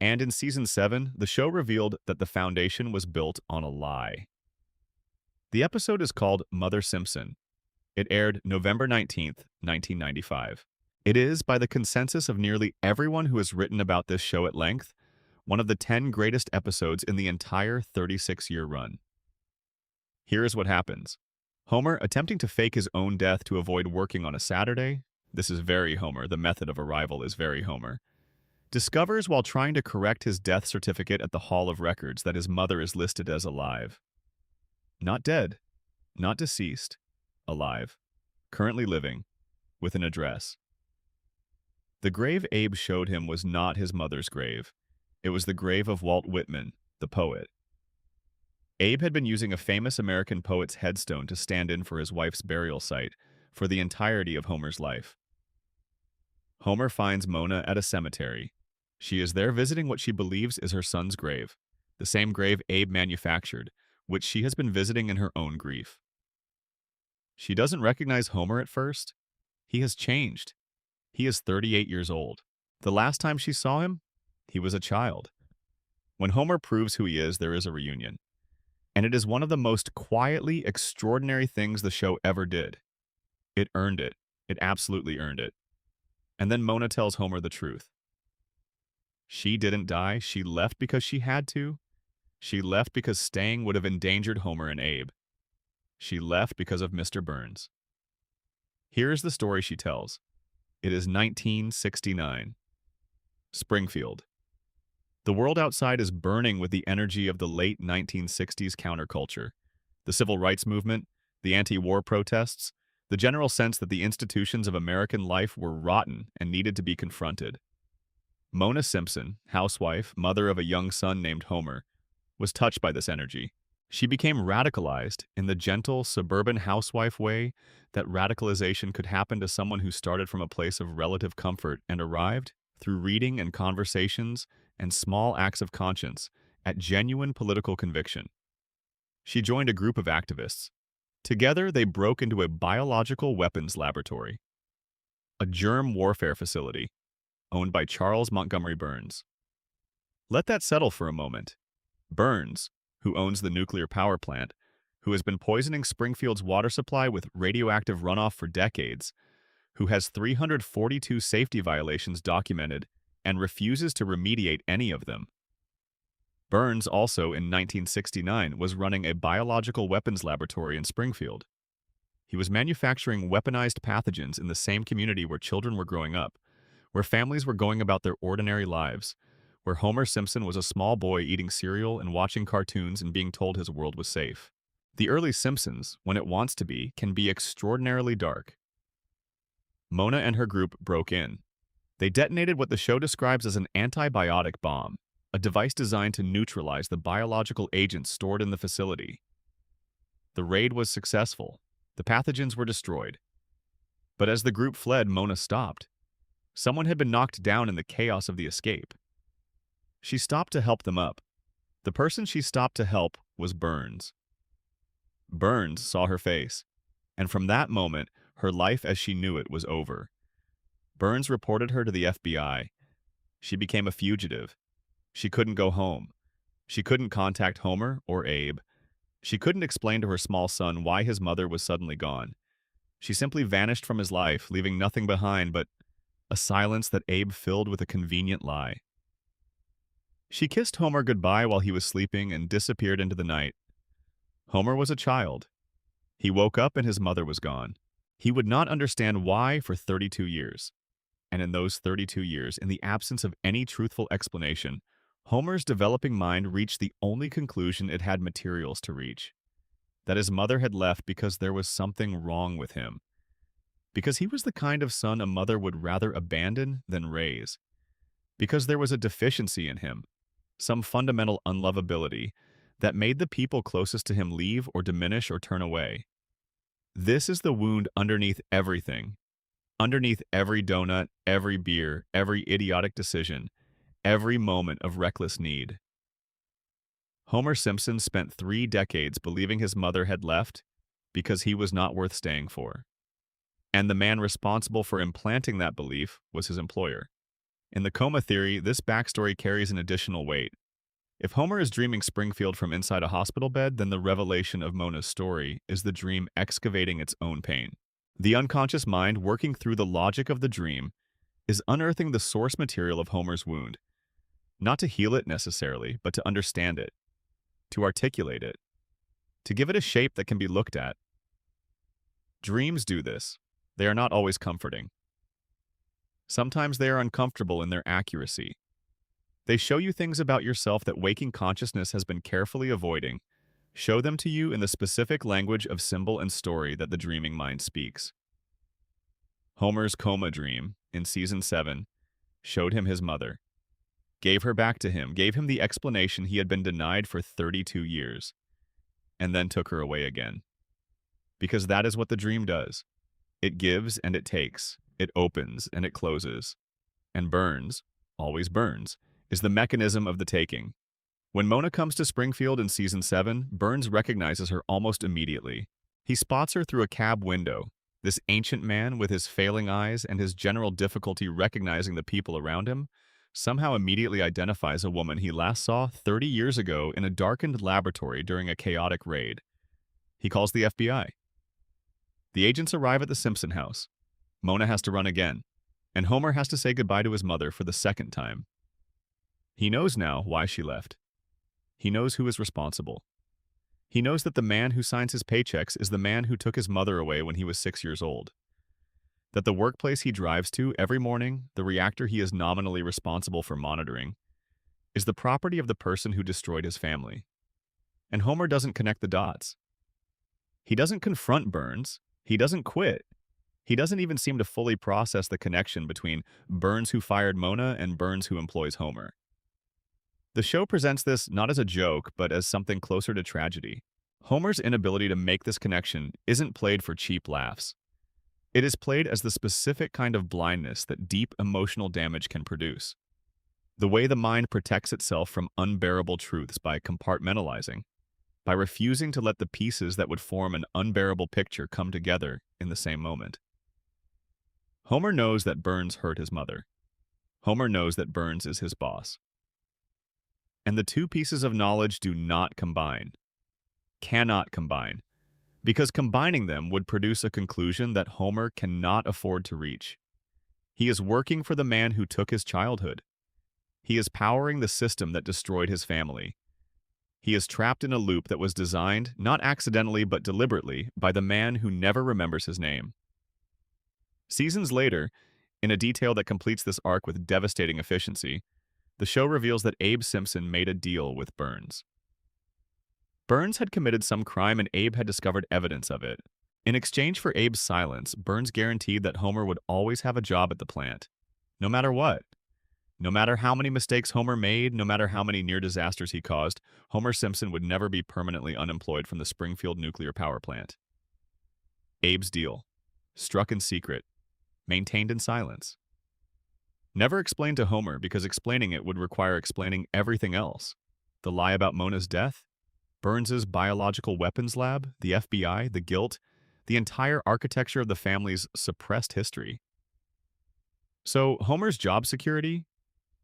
And in Season 7, the show revealed that the foundation was built on a lie. The episode is called Mother Simpson. It aired November 19th, 1995. It is, by the consensus of nearly everyone who has written about this show at length, one of the 10 greatest episodes in the entire 36-year run. Here is what happens. Homer, attempting to fake his own death to avoid working on a Saturday, this is very Homer, the method of arrival is very Homer, discovers while trying to correct his death certificate at the Hall of Records that his mother is listed as alive. Not dead, not deceased, alive, currently living, with an address. The grave Abe showed him was not his mother's grave. It was the grave of Walt Whitman, the poet. Abe had been using a famous American poet's headstone to stand in for his wife's burial site for the entirety of Homer's life. Homer finds Mona at a cemetery. She is there visiting what she believes is her son's grave, the same grave Abe manufactured, which she has been visiting in her own grief. She doesn't recognize Homer at first. He has changed. He is 38 years old. The last time she saw him, he was a child. When Homer proves who he is, there is a reunion. And it is one of the most quietly extraordinary things the show ever did. It earned it. It absolutely earned it. And then Mona tells Homer the truth. She didn't die. She left because she had to. She left because staying would have endangered Homer and Abe. She left because of Mr. Burns. Here is the story she tells. It is 1969. Springfield. The world outside is burning with the energy of the late 1960s counterculture. The civil rights movement, the anti-war protests, the general sense that the institutions of American life were rotten and needed to be confronted. Mona Simpson, housewife, mother of a young son named Homer, was touched by this energy. She became radicalized in the gentle, suburban housewife way that radicalization could happen to someone who started from a place of relative comfort and arrived, through reading and conversations and small acts of conscience, at genuine political conviction. She joined a group of activists. Together, they broke into a biological weapons laboratory, a germ warfare facility, owned by Charles Montgomery Burns. Let that settle for a moment. Burns, who owns the nuclear power plant, who has been poisoning Springfield's water supply with radioactive runoff for decades, who has 342 safety violations documented and refuses to remediate any of them. Burns also, in 1969, was running a biological weapons laboratory in Springfield. He was manufacturing weaponized pathogens in the same community where children were growing up, where families were going about their ordinary lives, where Homer Simpson was a small boy eating cereal and watching cartoons and being told his world was safe. The early Simpsons, when it wants to be, can be extraordinarily dark. Mona and her group broke in. They detonated what the show describes as an antibiotic bomb, a device designed to neutralize the biological agents stored in the facility. The raid was successful. The pathogens were destroyed. But as the group fled, Mona stopped. Someone had been knocked down in the chaos of the escape. She stopped to help them up. The person she stopped to help was Burns. Burns saw her face, and from that moment, her life as she knew it was over. Burns reported her to the FBI. She became a fugitive. She couldn't go home. She couldn't contact Homer or Abe. She couldn't explain to her small son why his mother was suddenly gone. She simply vanished from his life, leaving nothing behind but a silence that Abe filled with a convenient lie. She kissed Homer goodbye while he was sleeping and disappeared into the night. Homer was a child. He woke up and his mother was gone. He would not understand why for 32 years. And in those 32 years, in the absence of any truthful explanation, Homer's developing mind reached the only conclusion it had materials to reach: that his mother had left because there was something wrong with him. Because he was the kind of son a mother would rather abandon than raise. Because there was a deficiency in him, some fundamental unlovability, that made the people closest to him leave or diminish or turn away. This is the wound underneath everything. Underneath every donut, every beer, every idiotic decision, every moment of reckless need. Homer Simpson spent 3 decades believing his mother had left because he was not worth staying for. And the man responsible for implanting that belief was his employer. In the coma theory, this backstory carries an additional weight. If Homer is dreaming Springfield from inside a hospital bed, then the revelation of Mona's story is the dream excavating its own pain. The unconscious mind, working through the logic of the dream, is unearthing the source material of Homer's wound. Not to heal it necessarily, but to understand it, to articulate it, to give it a shape that can be looked at. Dreams do this. They are not always comforting. Sometimes they are uncomfortable in their accuracy. They show you things about yourself that waking consciousness has been carefully avoiding, show them to you in the specific language of symbol and story that the dreaming mind speaks. Homer's coma dream, in Season 7, showed him his mother, gave her back to him, gave him the explanation he had been denied for 32 years, and then took her away again. Because that is what the dream does. It gives and it takes, it opens and it closes. And Burns, always Burns, is the mechanism of the taking. When Mona comes to Springfield in Season 7, Burns recognizes her almost immediately. He spots her through a cab window. This ancient man, with his failing eyes and his general difficulty recognizing the people around him, somehow immediately identifies a woman he last saw 30 years ago in a darkened laboratory during a chaotic raid. He calls the FBI. The agents arrive at the Simpson house. Mona has to run again, and Homer has to say goodbye to his mother for the 2nd time. He knows now why she left. He knows who is responsible. He knows that the man who signs his paychecks is the man who took his mother away when he was 6 years old. That the workplace he drives to every morning, the reactor he is nominally responsible for monitoring, is the property of the person who destroyed his family. And Homer doesn't connect the dots. He doesn't confront Burns. He doesn't quit. He doesn't even seem to fully process the connection between Burns who fired Mona and Burns who employs Homer. The show presents this not as a joke, but as something closer to tragedy. Homer's inability to make this connection isn't played for cheap laughs. It is played as the specific kind of blindness that deep emotional damage can produce. The way the mind protects itself from unbearable truths by compartmentalizing, by refusing to let the pieces that would form an unbearable picture come together in the same moment. Homer knows that Burns hurt his mother. Homer knows that Burns is his boss. And the two pieces of knowledge do not combine. Cannot combine. Because combining them would produce a conclusion that Homer cannot afford to reach. He is working for the man who took his childhood. He is powering the system that destroyed his family. He is trapped in a loop that was designed, not accidentally but deliberately, by the man who never remembers his name. Seasons later, in a detail that completes this arc with devastating efficiency, the show reveals that Abe Simpson made a deal with Burns. Burns had committed some crime and Abe had discovered evidence of it. In exchange for Abe's silence, Burns guaranteed that Homer would always have a job at the plant, no matter what. No matter how many mistakes Homer made, no matter how many near disasters he caused, Homer Simpson would never be permanently unemployed from the Springfield nuclear power plant. Abe's deal. Struck in secret. Maintained in silence. Never explained to Homer because explaining it would require explaining everything else. The lie about Mona's death, Burns's biological weapons lab, the FBI, the guilt, the entire architecture of the family's suppressed history. So Homer's job security,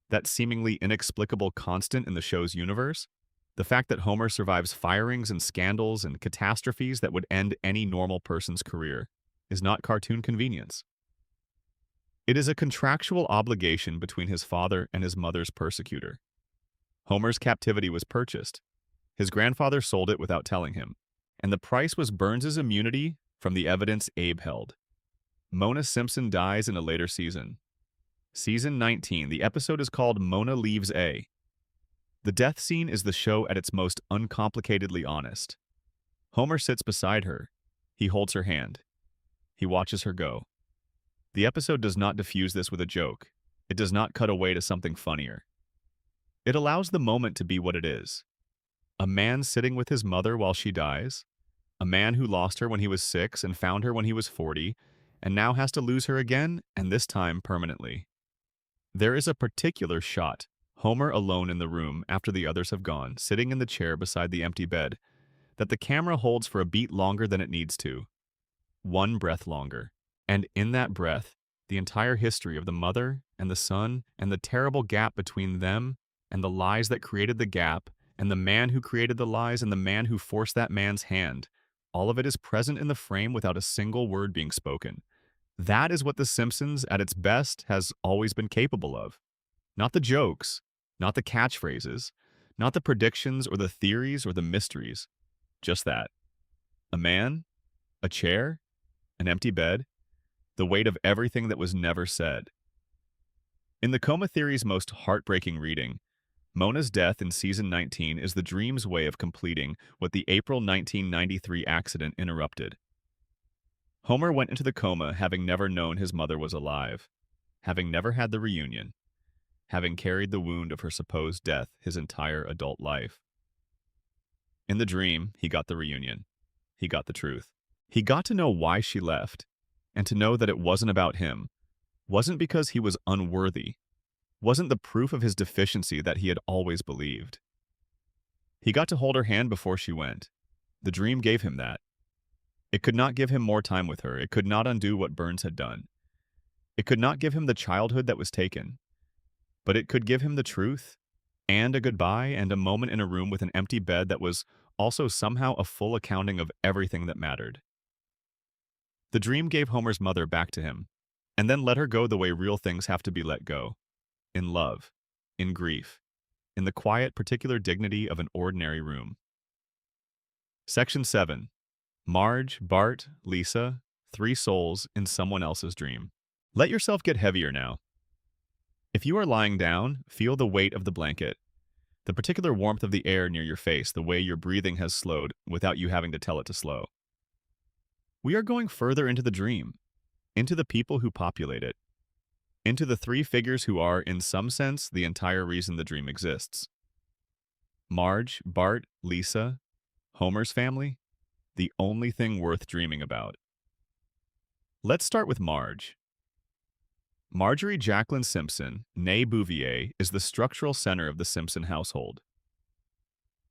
that seemingly inexplicable constant in the show's universe, the fact that Homer survives firings and scandals and catastrophes that would end any normal person's career, is not cartoon convenience. It is a contractual obligation between his father and his mother's persecutor. Homer's captivity was purchased. His grandfather sold it without telling him, and the price was Burns's immunity from the evidence Abe held. Mona Simpson dies in a later season. Season 19, the episode is called Mona Leaves A. The death scene is the show at its most uncomplicatedly honest. Homer sits beside her. He holds her hand. He watches her go. The episode does not diffuse this with a joke. It does not cut away to something funnier. It allows the moment to be what it is. A man sitting with his mother while she dies. A man who lost her when he was 6 and found her when he was 40, and now has to lose her again, and this time permanently. There is a particular shot, Homer alone in the room after the others have gone, sitting in the chair beside the empty bed, that the camera holds for a beat longer than it needs to. One breath longer. And in that breath, the entire history of the mother and the son and the terrible gap between them and the lies that created the gap and the man who created the lies and the man who forced that man's hand, all of it is present in the frame without a single word being spoken. That is what The Simpsons, at its best, has always been capable of. Not the jokes, not the catchphrases, not the predictions or the theories or the mysteries. Just that. A man, a chair, an empty bed, the weight of everything that was never said. In the Coma Theory's most heartbreaking reading, Mona's death in season 19 is the dream's way of completing what the April 1993 accident interrupted. Homer went into the coma having never known his mother was alive, having never had the reunion, having carried the wound of her supposed death his entire adult life. In the dream, he got the reunion. He got the truth. He got to know why she left, and to know that it wasn't about him, wasn't because he was unworthy, wasn't the proof of his deficiency that he had always believed. He got to hold her hand before she went. The dream gave him that. It could not give him more time with her. It could not undo what Burns had done. It could not give him the childhood that was taken. But it could give him the truth, and a goodbye, and a moment in a room with an empty bed that was also somehow a full accounting of everything that mattered. The dream gave Homer's mother back to him, and then let her go the way real things have to be let go. In love, in grief, in the quiet, particular dignity of an ordinary room. Section 7. Marge, Bart, Lisa, 3 souls in someone else's dream. Let yourself get heavier now. If you are lying down, feel the weight of the blanket, the particular warmth of the air near your face, the way your breathing has slowed without you having to tell it to slow. We are going further into the dream, into the people who populate it, into the three figures who are, in some sense, the entire reason the dream exists. Marge, Bart, Lisa, Homer's family, the only thing worth dreaming about. Let's start with Marge. Marjorie Jacqueline Simpson, née Bouvier, is the structural center of the Simpson household.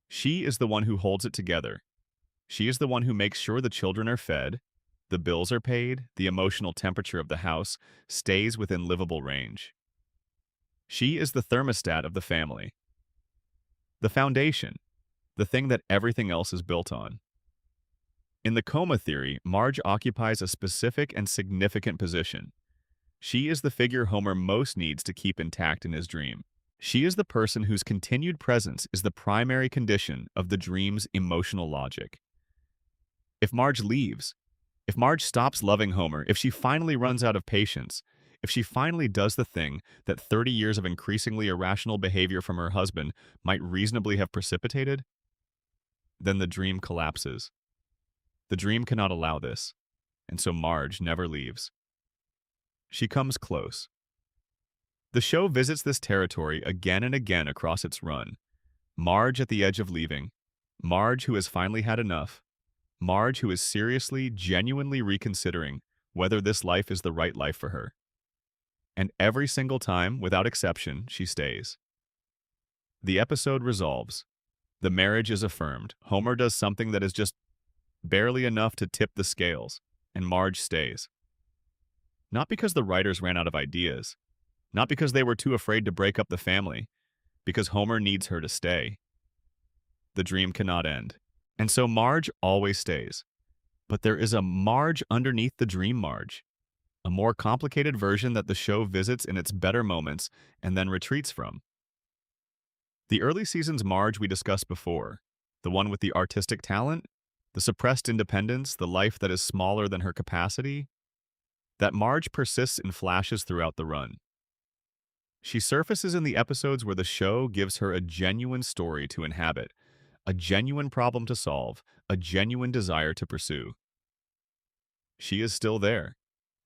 She is the one who holds it together. She is the one who makes sure the children are fed, the bills are paid, the emotional temperature of the house stays within livable range. She is the thermostat of the family. The foundation, the thing that everything else is built on. In the coma theory, Marge occupies a specific and significant position. She is the figure Homer most needs to keep intact in his dream. She is the person whose continued presence is the primary condition of the dream's emotional logic. If Marge leaves, if Marge stops loving Homer, if she finally runs out of patience, if she finally does the thing that 30 years of increasingly irrational behavior from her husband might reasonably have precipitated, then the dream collapses. The dream cannot allow this, and so Marge never leaves. She comes close. The show visits this territory again and again across its run. Marge at the edge of leaving, Marge who has finally had enough, Marge who is seriously, genuinely reconsidering whether this life is the right life for her. And every single time, without exception, she stays. The episode resolves. The marriage is affirmed. Homer does something that is just barely enough to tip the scales, and Marge stays. Not because the writers ran out of ideas, not because they were too afraid to break up the family, because Homer needs her to stay. The dream cannot end, and so Marge always stays. But there is a Marge underneath the dream Marge, a more complicated version that the show visits in its better moments and then retreats from. The early seasons Marge we discussed before, the one with the artistic talent, the suppressed independence, the life that is smaller than her capacity, that Marge persists in flashes throughout the run. She surfaces in the episodes where the show gives her a genuine story to inhabit, a genuine problem to solve, a genuine desire to pursue. She is still there.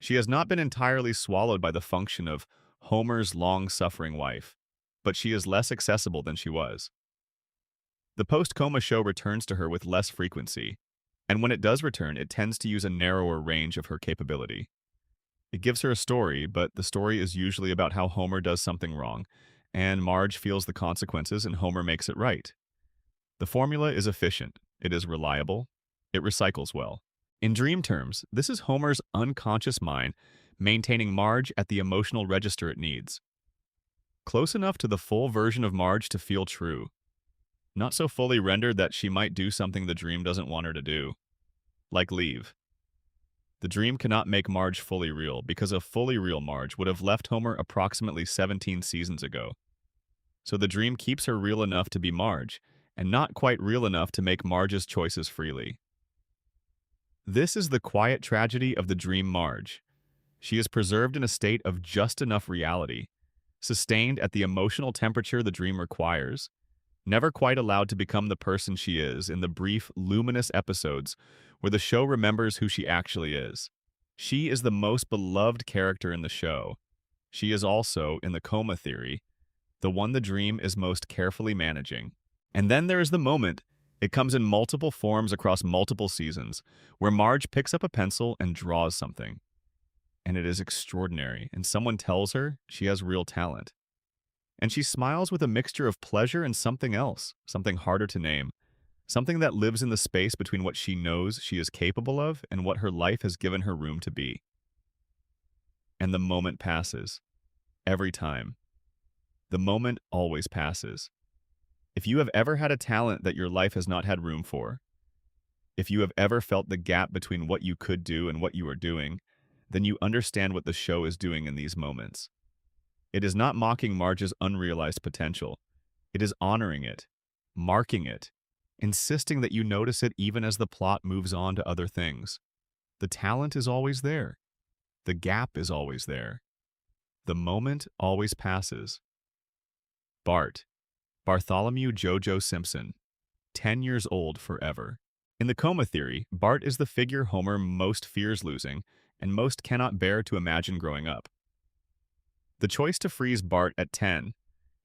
She has not been entirely swallowed by the function of Homer's long-suffering wife, but she is less accessible than she was. The post-coma show returns to her with less frequency, and when it does return, it tends to use a narrower range of her capability. It gives her a story, but the story is usually about how Homer does something wrong, and Marge feels the consequences and Homer makes it right. The formula is efficient, it is reliable, it recycles well. In dream terms, this is Homer's unconscious mind maintaining Marge at the emotional register it needs. Close enough to the full version of Marge to feel true. Not so fully rendered that she might do something the dream doesn't want her to do. Like leave. The dream cannot make Marge fully real because a fully real Marge would have left Homer approximately 17 seasons ago. So the dream keeps her real enough to be Marge, and not quite real enough to make Marge's choices freely. This is the quiet tragedy of the dream Marge. She is preserved in a state of just enough reality, sustained at the emotional temperature the dream requires, never quite allowed to become the person she is in the brief, luminous episodes where the show remembers who she actually is. She is the most beloved character in the show. She is also, in the coma theory, the one the dream is most carefully managing. And then there is the moment, it comes in multiple forms across multiple seasons, where Marge picks up a pencil and draws something. And it is extraordinary, and someone tells her she has real talent. And she smiles with a mixture of pleasure and something else, something harder to name, something that lives in the space between what she knows she is capable of and what her life has given her room to be. And the moment passes. Every time. The moment always passes. If you have ever had a talent that your life has not had room for, if you have ever felt the gap between what you could do and what you are doing, then you understand what the show is doing in these moments. It is not mocking Marge's unrealized potential. It is honoring it, marking it, insisting that you notice it even as the plot moves on to other things. The talent is always there. The gap is always there. The moment always passes. Bart, Bartholomew Jojo Simpson, 10 years old forever. In the coma theory, Bart is the figure Homer most fears losing and most cannot bear to imagine growing up. The choice to freeze Bart at 10,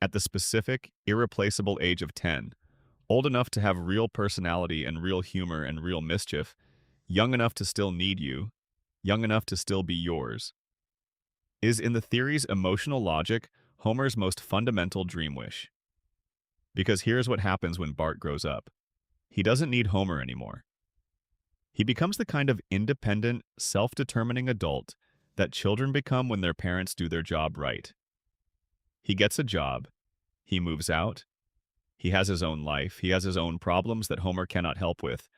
at the specific, irreplaceable age of 10, old enough to have real personality and real humor and real mischief, young enough to still need you, young enough to still be yours, is in the theory's emotional logic Homer's most fundamental dream wish. Because here's what happens when Bart grows up. He doesn't need Homer anymore. He becomes the kind of independent, self-determining adult that children become when their parents do their job right. He gets a job. He moves out. He has his own life. He has his own problems that Homer cannot help with,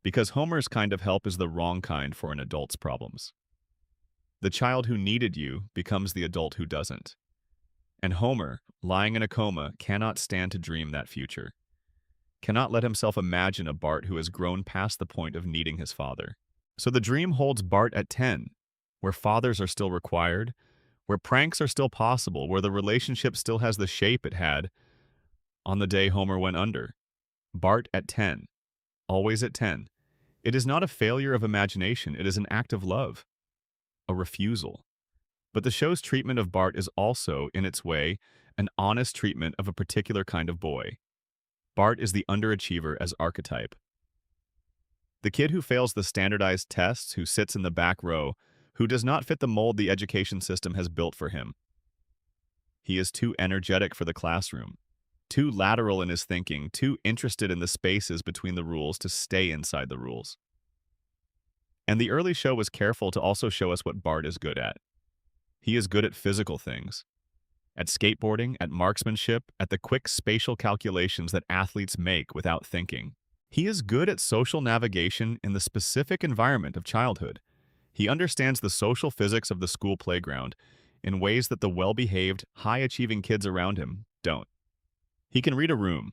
because Homer's kind of help is the wrong kind for an adult's problems. The child who needed you becomes the adult who doesn't. And Homer, lying in a coma, cannot stand to dream that future. Cannot let himself imagine a Bart who has grown past the point of needing his father. So the dream holds Bart at 10, where fathers are still required, where pranks are still possible, where the relationship still has the shape it had on the day Homer went under. Bart at 10, always at 10. It is not a failure of imagination, it is an act of love, a refusal. But the show's treatment of Bart is also, in its way, an honest treatment of a particular kind of boy. Bart is the underachiever as archetype. The kid who fails the standardized tests, who sits in the back row, who does not fit the mold the education system has built for him. He is too energetic for the classroom, too lateral in his thinking, too interested in the spaces between the rules to stay inside the rules. And the early show was careful to also show us what Bart is good at. He is good at physical things. At skateboarding, at marksmanship, at the quick spatial calculations that athletes make without thinking. He is good at social navigation in the specific environment of childhood. He understands the social physics of the school playground in ways that the well-behaved, high-achieving kids around him don't. He can read a room.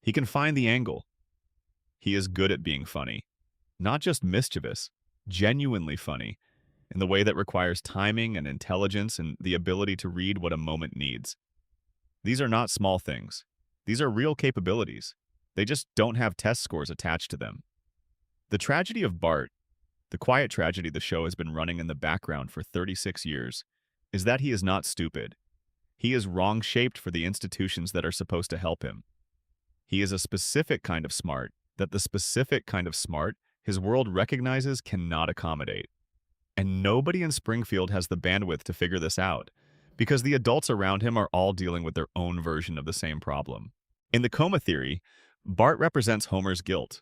He can find the angle. He is good at being funny. Not just mischievous, genuinely funny, in the way that requires timing and intelligence and the ability to read what a moment needs. These are not small things. These are real capabilities. They just don't have test scores attached to them. The tragedy of Bart, the quiet tragedy the show has been running in the background for 36 years, is that he is not stupid. He is wrong-shaped for the institutions that are supposed to help him. He is a specific kind of smart that the specific kind of smart his world recognizes cannot accommodate. And nobody in Springfield has the bandwidth to figure this out, because the adults around him are all dealing with their own version of the same problem. In the coma theory, Bart represents Homer's guilt.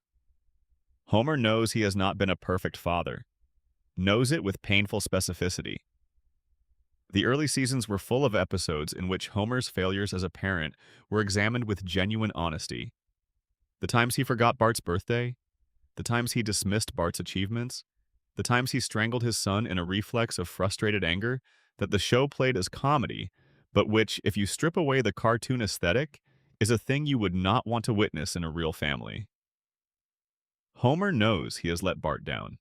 Homer knows he has not been a perfect father, knows it with painful specificity. The early seasons were full of episodes in which Homer's failures as a parent were examined with genuine honesty. The times he forgot Bart's birthday, the times he dismissed Bart's achievements, the times he strangled his son in a reflex of frustrated anger that the show played as comedy, but which, if you strip away the cartoon aesthetic, is a thing you would not want to witness in a real family. Homer knows he has let Bart down.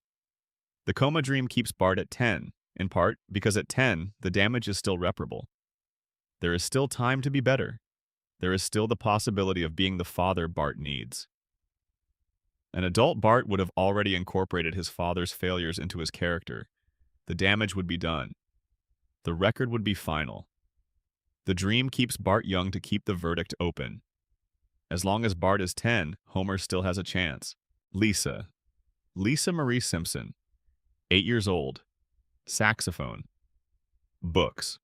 The coma dream keeps Bart at 10, in part because at 10, the damage is still reparable. There is still time to be better. There is still the possibility of being the father Bart needs. An adult Bart would have already incorporated his father's failures into his character. The damage would be done. The record would be final. The dream keeps Bart young to keep the verdict open. As long as Bart is 10, Homer still has a chance. Lisa Marie Simpson, 8 years old, saxophone, books,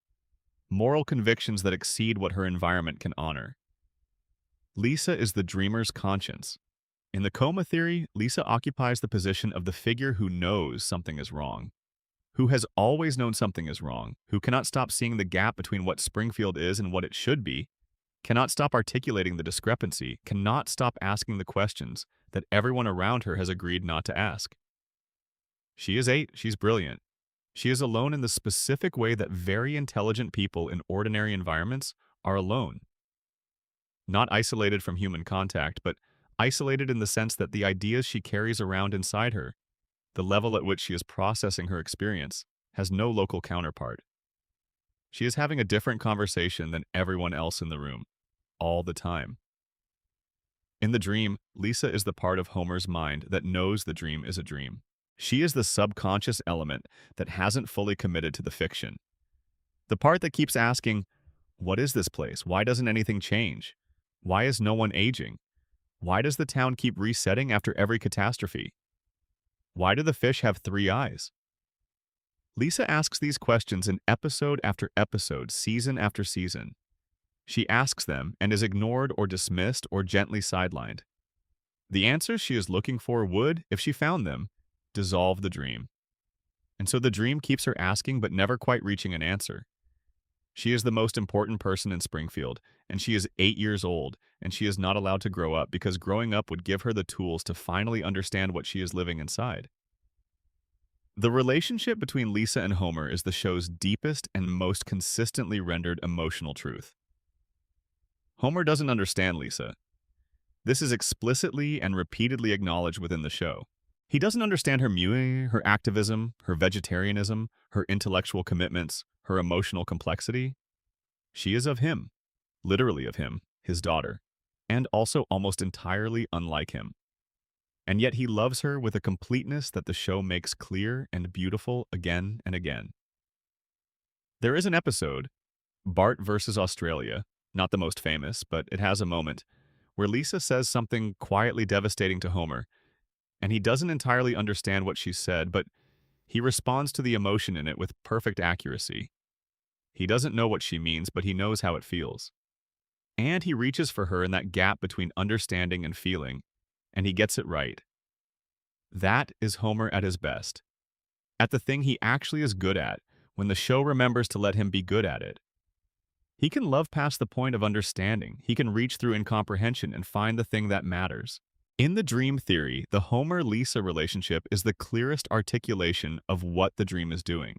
moral convictions that exceed what her environment can honor. Lisa is the dreamer's conscience. In the coma theory, Lisa occupies the position of the figure who knows something is wrong, who has always known something is wrong, who cannot stop seeing the gap between what Springfield is and what it should be, cannot stop articulating the discrepancy, cannot stop asking the questions that everyone around her has agreed not to ask. She is 8, she's brilliant. She is alone in the specific way that very intelligent people in ordinary environments are alone. Not isolated from human contact, but isolated in the sense that the ideas she carries around inside her, the level at which she is processing her experience, has no local counterpart. She is having a different conversation than everyone else in the room, all the time. In the dream, Lisa is the part of Homer's mind that knows the dream is a dream. She is the subconscious element that hasn't fully committed to the fiction. The part that keeps asking, what is this place? Why doesn't anything change? Why is no one aging? Why does the town keep resetting after every catastrophe? Why do the fish have three eyes? Lisa asks these questions in episode after episode, season after season. She asks them and is ignored or dismissed or gently sidelined. The answers she is looking for would, if she found them, dissolve the dream. And so the dream keeps her asking but never quite reaching an answer. She is the most important person in Springfield, and she is 8 years old, and she is not allowed to grow up because growing up would give her the tools to finally understand what she is living inside. The relationship between Lisa and Homer is the show's deepest and most consistently rendered emotional truth. Homer doesn't understand Lisa. This is explicitly and repeatedly acknowledged within the show. He doesn't understand her mewing, her activism, her vegetarianism, her intellectual commitments, her emotional complexity. She is of him, literally of him, his daughter, and also almost entirely unlike him. And yet he loves her with a completeness that the show makes clear and beautiful again and again. There is an episode, Bart versus Australia, not the most famous, but it has a moment, where Lisa says something quietly devastating to Homer, and he doesn't entirely understand what she said, but he responds to the emotion in it with perfect accuracy. He doesn't know what she means, but he knows how it feels. And he reaches for her in that gap between understanding and feeling, and he gets it right. That is Homer at his best. At the thing he actually is good at, when the show remembers to let him be good at it. He can love past the point of understanding. He can reach through incomprehension and find the thing that matters. In the dream theory, the Homer-Lisa relationship is the clearest articulation of what the dream is doing.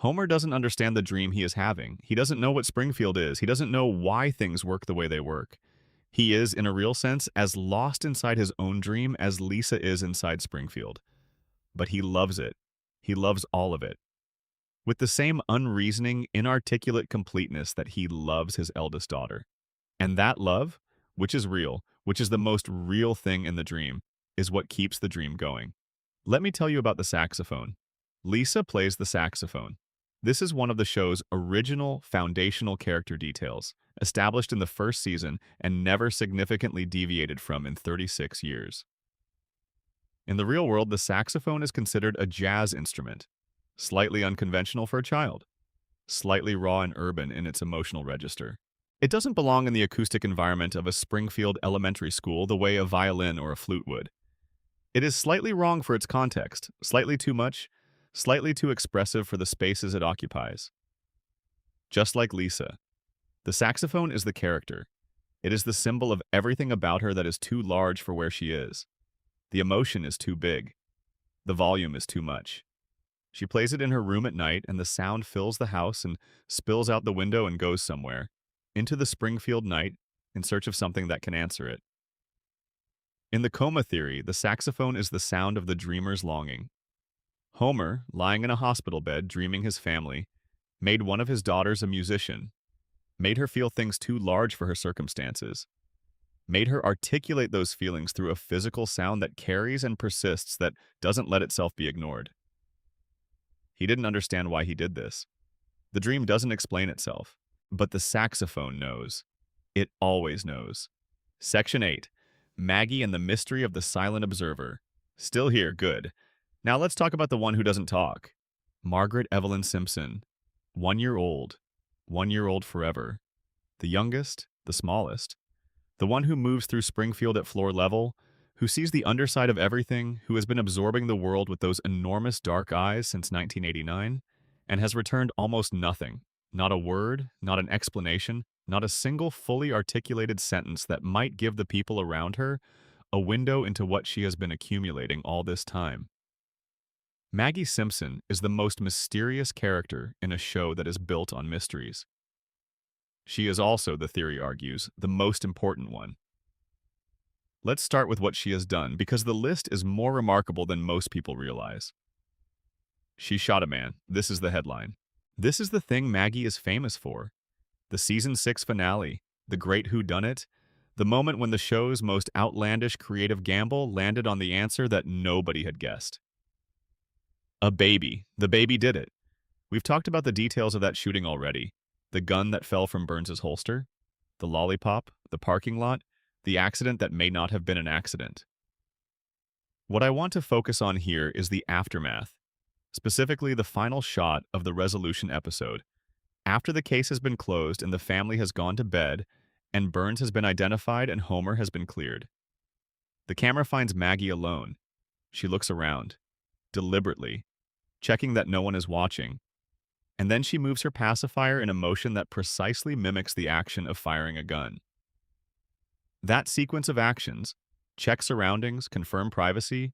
Homer doesn't understand the dream he is having. He doesn't know what Springfield is. He doesn't know why things work the way they work. He is, in a real sense, as lost inside his own dream as Lisa is inside Springfield. But he loves it. He loves all of it. With the same unreasoning, inarticulate completeness that he loves his eldest daughter. And that love, which is real, which is the most real thing in the dream, is what keeps the dream going. Let me tell you about the saxophone. Lisa plays the saxophone. This is one of the show's original foundational character details, established in the first season and never significantly deviated from in 36 years. In the real world, the saxophone is considered a jazz instrument, slightly unconventional for a child, slightly raw and urban in its emotional register. It doesn't belong in the acoustic environment of a Springfield elementary school the way a violin or a flute would. It is slightly wrong for its context, slightly too much, slightly too expressive for the spaces it occupies. Just like Lisa, the saxophone is the character. It is the symbol of everything about her that is too large for where she is. The emotion is too big. The volume is too much. She plays it in her room at night, and the sound fills the house and spills out the window and goes somewhere, into the Springfield night, in search of something that can answer it. In the coma theory, the saxophone is the sound of the dreamer's longing. Homer, lying in a hospital bed dreaming his family, made one of his daughters a musician, made her feel things too large for her circumstances, made her articulate those feelings through a physical sound that carries and persists, that doesn't let itself be ignored. He didn't understand why he did this. The dream doesn't explain itself, but the saxophone knows. It always knows. Section 8. Maggie and the Mystery of the Silent Observer. Still here, good. Now let's talk about the one who doesn't talk. Margaret Evelyn Simpson. 1 year old. 1 year old forever. The youngest, the smallest. The one who moves through Springfield at floor level, who sees the underside of everything, who has been absorbing the world with those enormous dark eyes since 1989, and has returned almost nothing. Not a word, not an explanation, not a single fully articulated sentence that might give the people around her a window into what she has been accumulating all this time. Maggie Simpson is the most mysterious character in a show that is built on mysteries. She is also, the theory argues, the most important one. Let's start with what she has done, because the list is more remarkable than most people realize. She shot a man. This is the headline. This is the thing Maggie is famous for. The season 6 finale, the great whodunit, The moment when the show's most outlandish creative gamble landed on the answer that nobody had guessed. A baby. The baby did it. We've talked about the details of that shooting already. The gun that fell from Burns's holster, the lollipop, the parking lot, the accident that may not have been an accident. What I want to focus on here is the aftermath, specifically the final shot of the resolution episode. After the case has been closed and the family has gone to bed, and Burns has been identified and Homer has been cleared. The camera finds Maggie alone. She looks around, deliberately, checking that no one is watching, and then she moves her pacifier in a motion that precisely mimics the action of firing a gun. That sequence of actions, check surroundings, confirm privacy,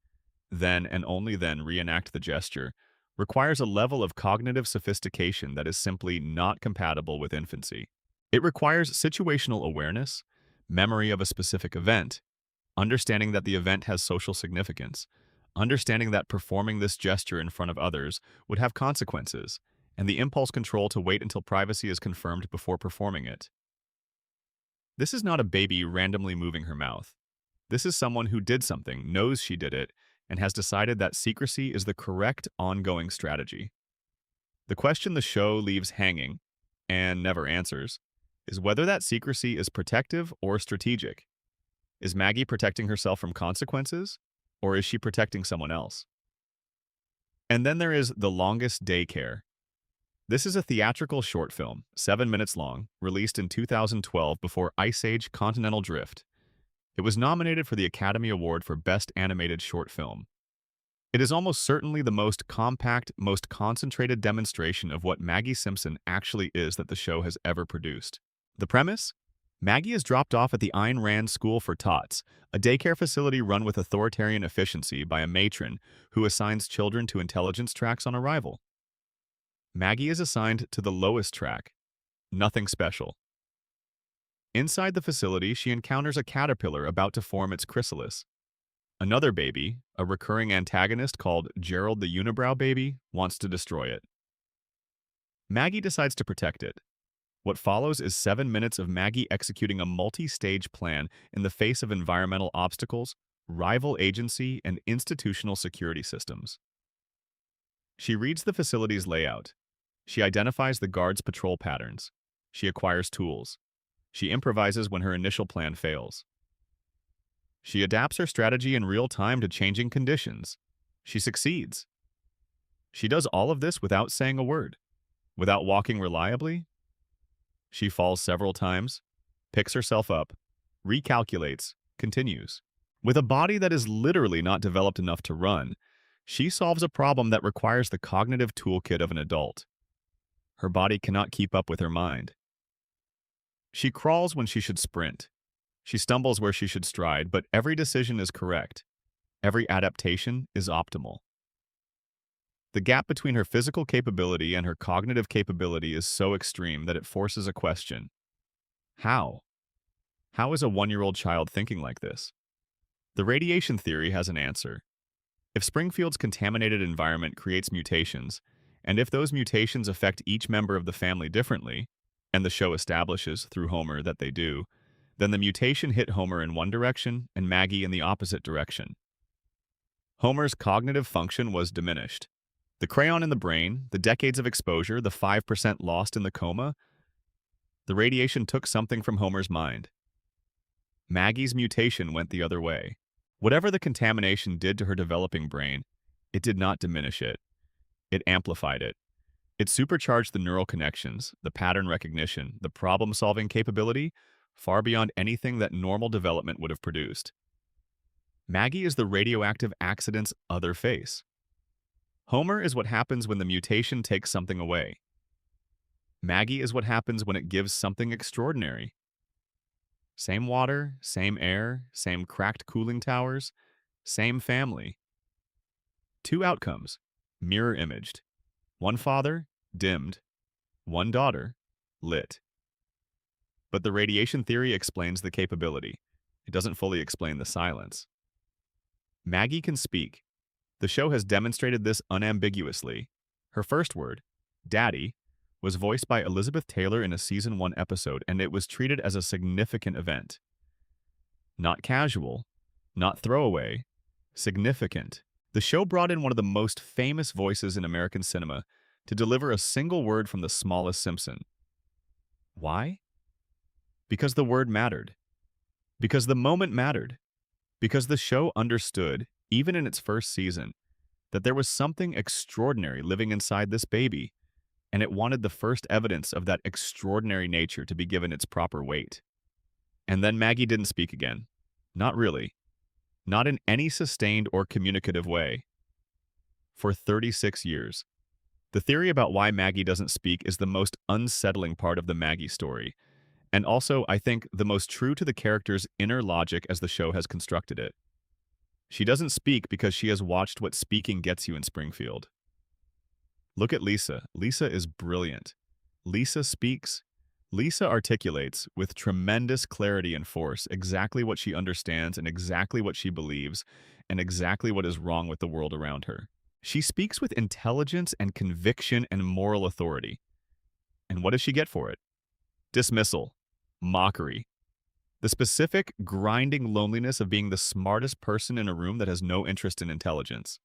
then and only then reenact the gesture, requires a level of cognitive sophistication that is simply not compatible with infancy. It requires situational awareness, memory of a specific event, understanding that the event has social significance, understanding that performing this gesture in front of others would have consequences, and the impulse control to wait until privacy is confirmed before performing it. This is not a baby randomly moving her mouth. This is someone who did something, knows she did it, and has decided that secrecy is the correct ongoing strategy. The question the show leaves hanging, and never answers, is whether that secrecy is protective or strategic. Is Maggie protecting herself from consequences, or is she protecting someone else? And then there is The Longest Daycare. This is a theatrical short film, 7 minutes long, released in 2012 before Ice Age Continental Drift. It was nominated for the Academy Award for Best Animated Short Film. It is almost certainly the most compact, most concentrated demonstration of what Maggie Simpson actually is that the show has ever produced. The premise? Maggie is dropped off at the Ayn Rand School for Tots, a daycare facility run with authoritarian efficiency by a matron who assigns children to intelligence tracks on arrival. Maggie is assigned to the lowest track, nothing special. Inside the facility, she encounters a caterpillar about to form its chrysalis. Another baby, a recurring antagonist called Gerald the Unibrow Baby, wants to destroy it. Maggie decides to protect it. What follows is 7 minutes of Maggie executing a multi-stage plan in the face of environmental obstacles, rival agency, and institutional security systems. She reads the facility's layout. She identifies the guards' patrol patterns. She acquires tools. She improvises when her initial plan fails. She adapts her strategy in real time to changing conditions. She succeeds. She does all of this without saying a word, without walking reliably. She falls several times, picks herself up, recalculates, continues. With a body that is literally not developed enough to run, she solves a problem that requires the cognitive toolkit of an adult. Her body cannot keep up with her mind. She crawls when she should sprint. She stumbles where she should stride, but every decision is correct. Every adaptation is optimal. The gap between her physical capability and her cognitive capability is so extreme that it forces a question. How? How is a 1-year-old child thinking like this? The radiation theory has an answer. If Springfield's contaminated environment creates mutations, and if those mutations affect each member of the family differently, and the show establishes through Homer that they do, then the mutation hit Homer in one direction and Maggie in the opposite direction. Homer's cognitive function was diminished. The crayon in the brain, the decades of exposure, the 5% lost in the coma, the radiation took something from Homer's mind. Maggie's mutation went the other way. Whatever the contamination did to her developing brain, it did not diminish it. It amplified it. It supercharged the neural connections, the pattern recognition, the problem-solving capability, far beyond anything that normal development would have produced. Maggie is the radioactive accident's other face. Homer is what happens when the mutation takes something away. Maggie is what happens when it gives something extraordinary. Same water, same air, same cracked cooling towers, same family. Two outcomes, mirror-imaged. One father, dimmed. One daughter, lit. But the radiation theory explains the capability. It doesn't fully explain the silence. Maggie can speak. The show has demonstrated this unambiguously. Her first word, Daddy, was voiced by Elizabeth Taylor in a Season 1 episode, and it was treated as a significant event. Not casual, not throwaway, significant. The show brought in one of the most famous voices in American cinema to deliver a single word from the smallest Simpson. Why? Because the word mattered. Because the moment mattered. Because the show understood, even in its first season, that there was something extraordinary living inside this baby, and it wanted the first evidence of that extraordinary nature to be given its proper weight. And then Maggie didn't speak again. Not really. Not in any sustained or communicative way. For 36 years. The theory about why Maggie doesn't speak is the most unsettling part of the Maggie story, and also, I think, the most true to the character's inner logic as the show has constructed it. She doesn't speak because she has watched what speaking gets you in Springfield. Look at Lisa. Lisa is brilliant. Lisa speaks. Lisa articulates, with tremendous clarity and force, exactly what she understands and exactly what she believes and exactly what is wrong with the world around her. She speaks with intelligence and conviction and moral authority. And what does she get for it? Dismissal. Mockery. The specific, grinding loneliness of being the smartest person in a room that has no interest in intelligence.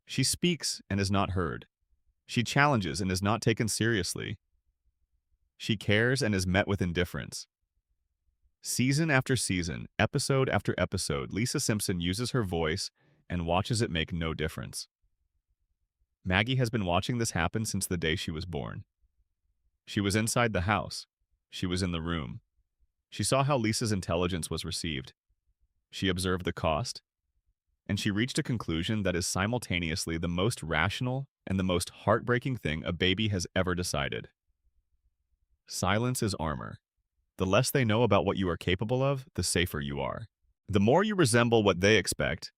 She speaks and is not heard. She challenges and is not taken seriously. She cares and is met with indifference. Season after season, episode after episode, Lisa Simpson uses her voice and watches it make no difference. Maggie has been watching this happen since the day she was born. She was inside the house. She was in the room. She saw how Lisa's intelligence was received. She observed the cost, and she reached a conclusion that is simultaneously the most rational and the most heartbreaking thing a baby has ever decided. Silence is armor. The less they know about what you are capable of, the safer you are. The more you resemble what they expect,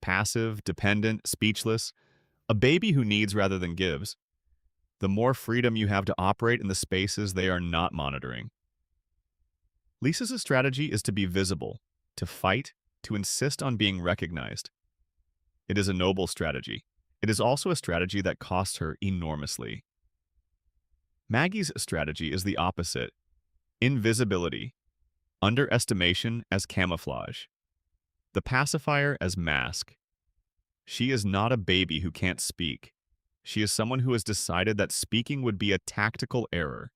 passive, dependent, speechless, a baby who needs rather than gives, the more freedom you have to operate in the spaces they are not monitoring. Lisa's strategy is to be visible, to fight, to insist on being recognized. It is a noble strategy. It is also a strategy that costs her enormously. Maggie's strategy is the opposite. Invisibility, underestimation as camouflage, the pacifier as mask. She is not a baby who can't speak. She is someone who has decided that speaking would be a tactical error.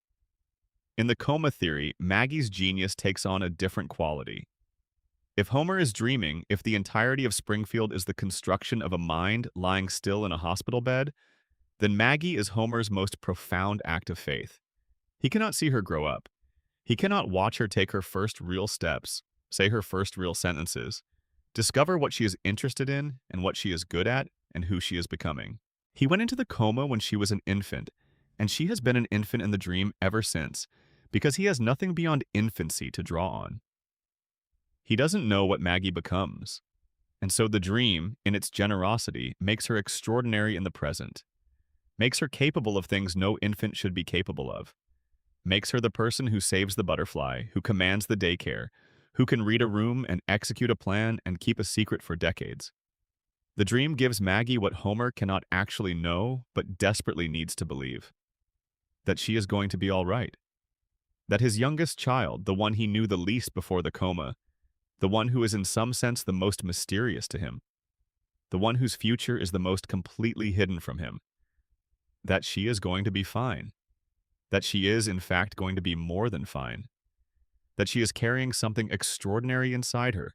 In the coma theory, Maggie's genius takes on a different quality. If Homer is dreaming, if the entirety of Springfield is the construction of a mind lying still in a hospital bed, then Maggie is Homer's most profound act of faith. He cannot see her grow up. He cannot watch her take her first real steps, say her first real sentences, discover what she is interested in and what she is good at and who she is becoming. He went into the coma when she was an infant, and she has been an infant in the dream ever since, because he has nothing beyond infancy to draw on. He doesn't know what Maggie becomes, and so the dream, in its generosity, makes her extraordinary in the present, makes her capable of things no infant should be capable of, makes her the person who saves the butterfly, who commands the daycare, who can read a room and execute a plan and keep a secret for decades. The dream gives Maggie what Homer cannot actually know but desperately needs to believe, that she is going to be all right. That his youngest child, the one he knew the least before the coma, the one who is in some sense the most mysterious to him, the one whose future is the most completely hidden from him, that she is going to be fine, that she is in fact going to be more than fine, that she is carrying something extraordinary inside her,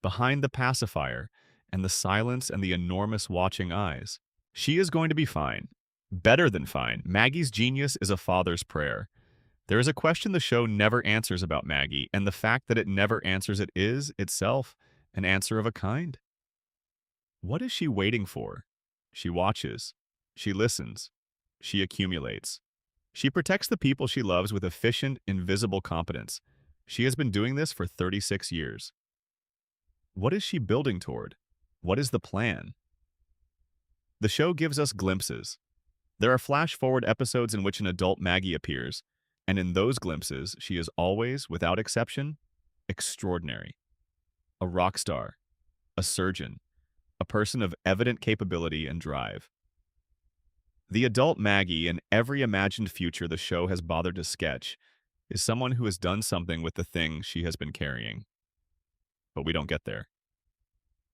behind the pacifier and the silence and the enormous watching eyes. She is going to be fine, better than fine. Maggie's genius is a father's prayer. There is a question the show never answers about Maggie, and the fact that it never answers it is, itself, an answer of a kind. What is she waiting for? She watches. She listens. She accumulates. She protects the people she loves with efficient, invisible competence. She has been doing this for 36 years. What is she building toward? What is the plan? The show gives us glimpses. There are flash-forward episodes in which an adult Maggie appears, and in those glimpses, she is always, without exception, extraordinary. A rock star, a surgeon, a person of evident capability and drive. The adult Maggie in every imagined future the show has bothered to sketch is someone who has done something with the thing she has been carrying. but we don't get there.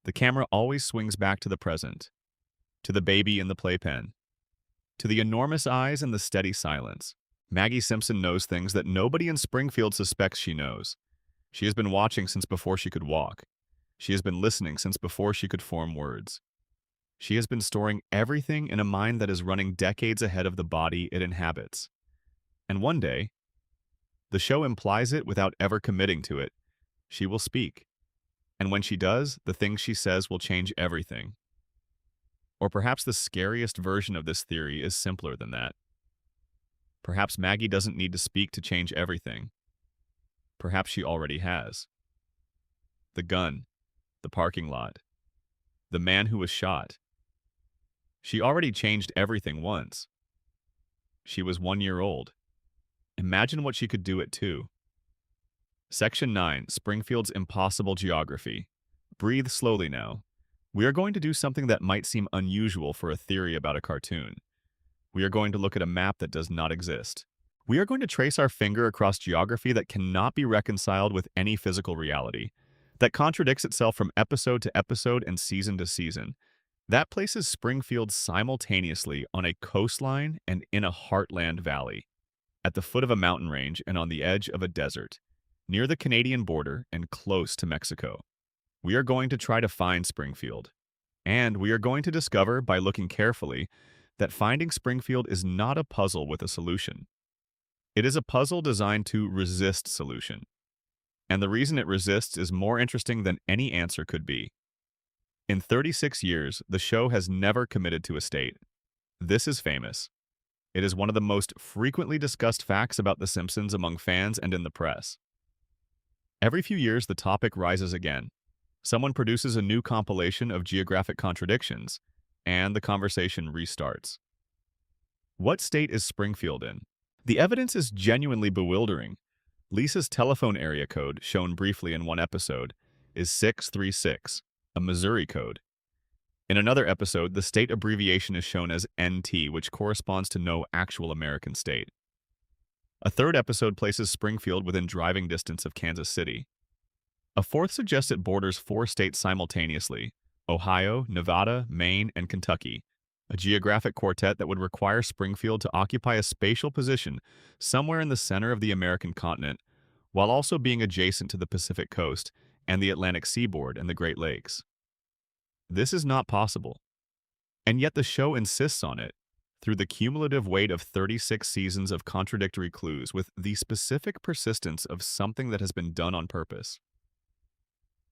The camera always swings back to the present, to the baby in the playpen, to the enormous eyes and the steady silence. Maggie Simpson knows things that nobody in Springfield suspects she knows. She has been watching since before she could walk. She has been listening since before she could form words. She has been storing everything in a mind that is running decades ahead of the body it inhabits. And one day, the show implies it without ever committing to it, she will speak. And when she does, the things she says will change everything. Or perhaps the scariest version of this theory is simpler than that. Perhaps Maggie doesn't need to speak to change everything. Perhaps she already has. The gun, the parking lot, the man who was shot. She already changed everything once. She was 1 year old. Imagine what she could do at 2. Section 9, Springfield's Impossible Geography. Breathe slowly now. We are going to do something that might seem unusual for a theory about a cartoon. We are going to look at a map that does not exist. We are going to trace our finger across geography that cannot be reconciled with any physical reality, that contradicts itself from episode to episode and season to season. That places Springfield simultaneously on a coastline and in a heartland valley, at the foot of a mountain range and on the edge of a desert, near the Canadian border and close to Mexico. We are going to try to find Springfield. And we are going to discover, by looking carefully, that finding Springfield is not a puzzle with a solution. It is a puzzle designed to resist solution. And the reason it resists is more interesting than any answer could be. In 36 years, the show has never committed to a state. This is famous. It is one of the most frequently discussed facts about The Simpsons among fans and in the press. Every few years, the topic rises again. Someone produces a new compilation of geographic contradictions, and the conversation restarts. What state is Springfield in? The evidence is genuinely bewildering. Lisa's telephone area code, shown briefly in one episode, is 636, a Missouri code. In another episode, the state abbreviation is shown as NT, which corresponds to no actual American state. A third episode places Springfield within driving distance of Kansas City. A fourth suggests it borders 4 states simultaneously: Ohio, Nevada, Maine, and Kentucky, a geographic quartet that would require Springfield to occupy a spatial position somewhere in the center of the American continent, while also being adjacent to the Pacific coast and the Atlantic seaboard and the Great Lakes. This is not possible. And yet the show insists on it, through the cumulative weight of 36 seasons of contradictory clues, with the specific persistence of something that has been done on purpose.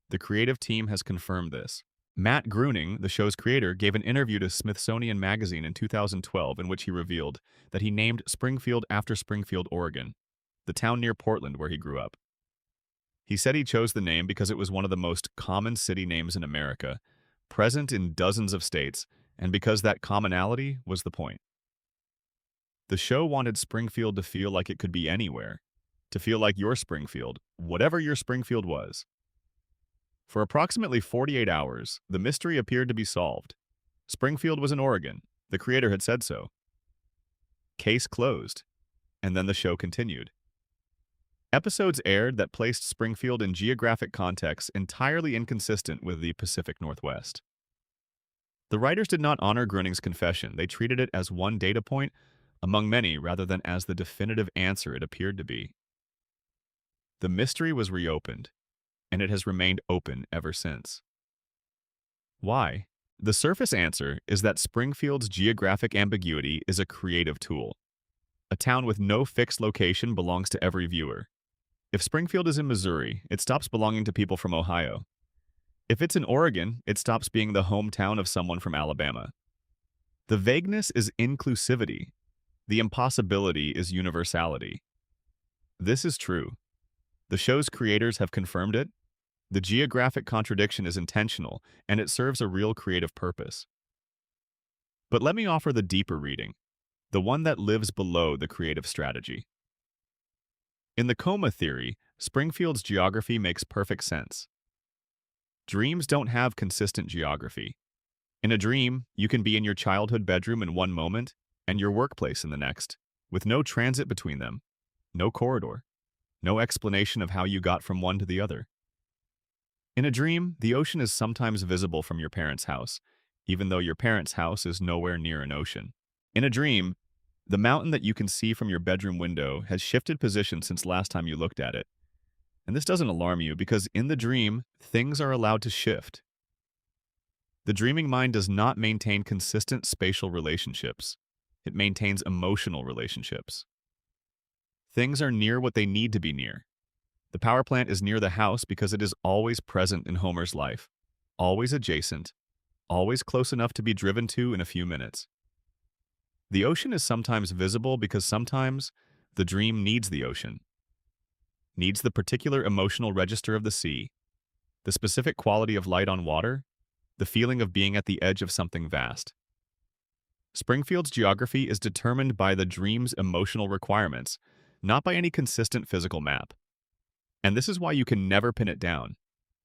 The creative team has confirmed this. Matt Groening, the show's creator, gave an interview to Smithsonian Magazine in 2012 in which he revealed that he named Springfield after Springfield, Oregon, the town near Portland where he grew up. He said he chose the name because it was one of the most common city names in America, present in dozens of states, and because that commonality was the point. The show wanted Springfield to feel like it could be anywhere, to feel like your Springfield, whatever your Springfield was. For approximately 48 hours, the mystery appeared to be solved. Springfield was in Oregon. The creator had said so. Case closed. And then the show continued. Episodes aired that placed Springfield in geographic contexts entirely inconsistent with the Pacific Northwest. The writers did not honor Groening's confession. They treated it as one data point among many rather than as the definitive answer it appeared to be. The mystery was reopened, and it has remained open ever since. Why? The surface answer is that Springfield's geographic ambiguity is a creative tool. A town with no fixed location belongs to every viewer. If Springfield is in Missouri, it stops belonging to people from Ohio. If it's in Oregon, it stops being the hometown of someone from Alabama. The vagueness is inclusivity. The impossibility is universality. This is true. The show's creators have confirmed it. The geographic contradiction is intentional, and it serves a real creative purpose. But let me offer the deeper reading, the one that lives below the creative strategy. In the coma theory, Springfield's geography makes perfect sense. Dreams don't have consistent geography. In a dream, you can be in your childhood bedroom in one moment and your workplace in the next, with no transit between them, no corridor, no explanation of how you got from one to the other. In a dream, the ocean is sometimes visible from your parents' house, even though your parents' house is nowhere near an ocean. In a dream, the mountain that you can see from your bedroom window has shifted position since last time you looked at it. And this doesn't alarm you because in the dream, things are allowed to shift. The dreaming mind does not maintain consistent spatial relationships. It maintains emotional relationships. Things are near what they need to be near. The power plant is near the house because it is always present in Homer's life, always adjacent, always close enough to be driven to in a few minutes. The ocean is sometimes visible because sometimes the dream needs the ocean, needs the particular emotional register of the sea, the specific quality of light on water, the feeling of being at the edge of something vast. Springfield's geography is determined by the dream's emotional requirements, not by any consistent physical map. And this is why you can never pin it down,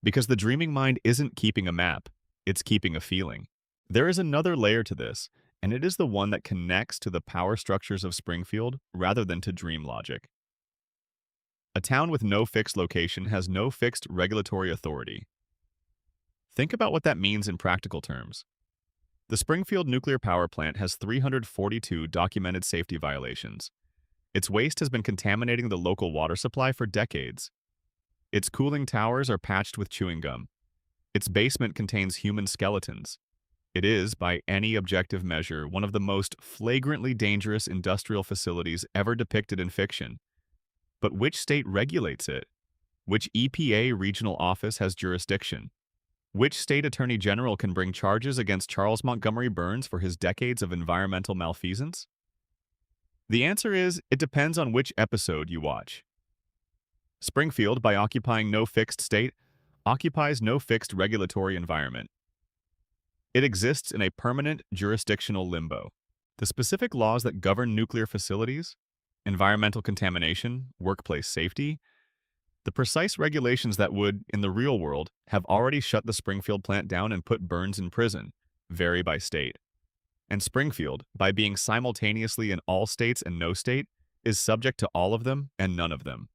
because the dreaming mind isn't keeping a map, it's keeping a feeling. There is another layer to this, and it is the one that connects to the power structures of Springfield rather than to dream logic. A town with no fixed location has no fixed regulatory authority. Think about what that means in practical terms. The Springfield nuclear power plant has 342 documented safety violations. Its waste has been contaminating the local water supply for decades. Its cooling towers are patched with chewing gum. Its basement contains human skeletons. It is, by any objective measure, one of the most flagrantly dangerous industrial facilities ever depicted in fiction. But which state regulates it? Which EPA regional office has jurisdiction? Which state attorney general can bring charges against Charles Montgomery Burns for his decades of environmental malfeasance? The answer is, it depends on which episode you watch. Springfield, by occupying no fixed state, occupies no fixed regulatory environment. It exists in a permanent jurisdictional limbo. The specific laws that govern nuclear facilities, environmental contamination, workplace safety, the precise regulations that would, in the real world, have already shut the Springfield plant down and put Burns in prison, vary by state. And Springfield, by being simultaneously in all states and no state, is subject to all of them and none of them.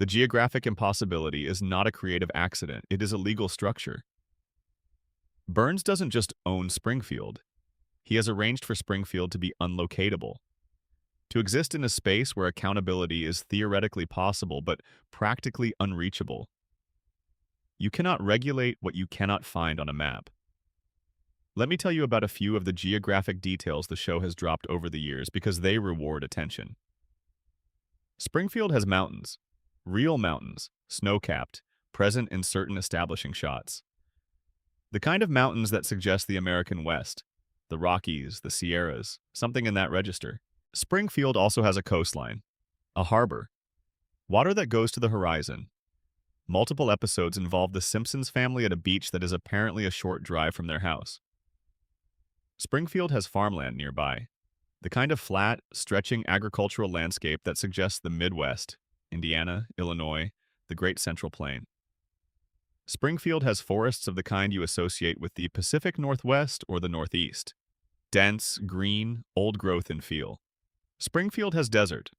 The geographic impossibility is not a creative accident, it is a legal structure. Burns doesn't just own Springfield. He has arranged for Springfield to be unlocatable, to exist in a space where accountability is theoretically possible but practically unreachable. You cannot regulate what you cannot find on a map. Let me tell you about a few of the geographic details the show has dropped over the years because they reward attention. Springfield has mountains, real mountains, snow-capped, present in certain establishing shots. The kind of mountains that suggest the American West, the Rockies, the Sierras, something in that register. Springfield also has a coastline, a harbor, water that goes to the horizon. Multiple episodes involve the Simpsons family at a beach that is apparently a short drive from their house. Springfield has farmland nearby, the kind of flat, stretching agricultural landscape that suggests the Midwest, Indiana, Illinois, the Great Central Plain. Springfield has forests of the kind you associate with the Pacific Northwest or the Northeast. Dense, green, old growth in feel. Springfield has desert.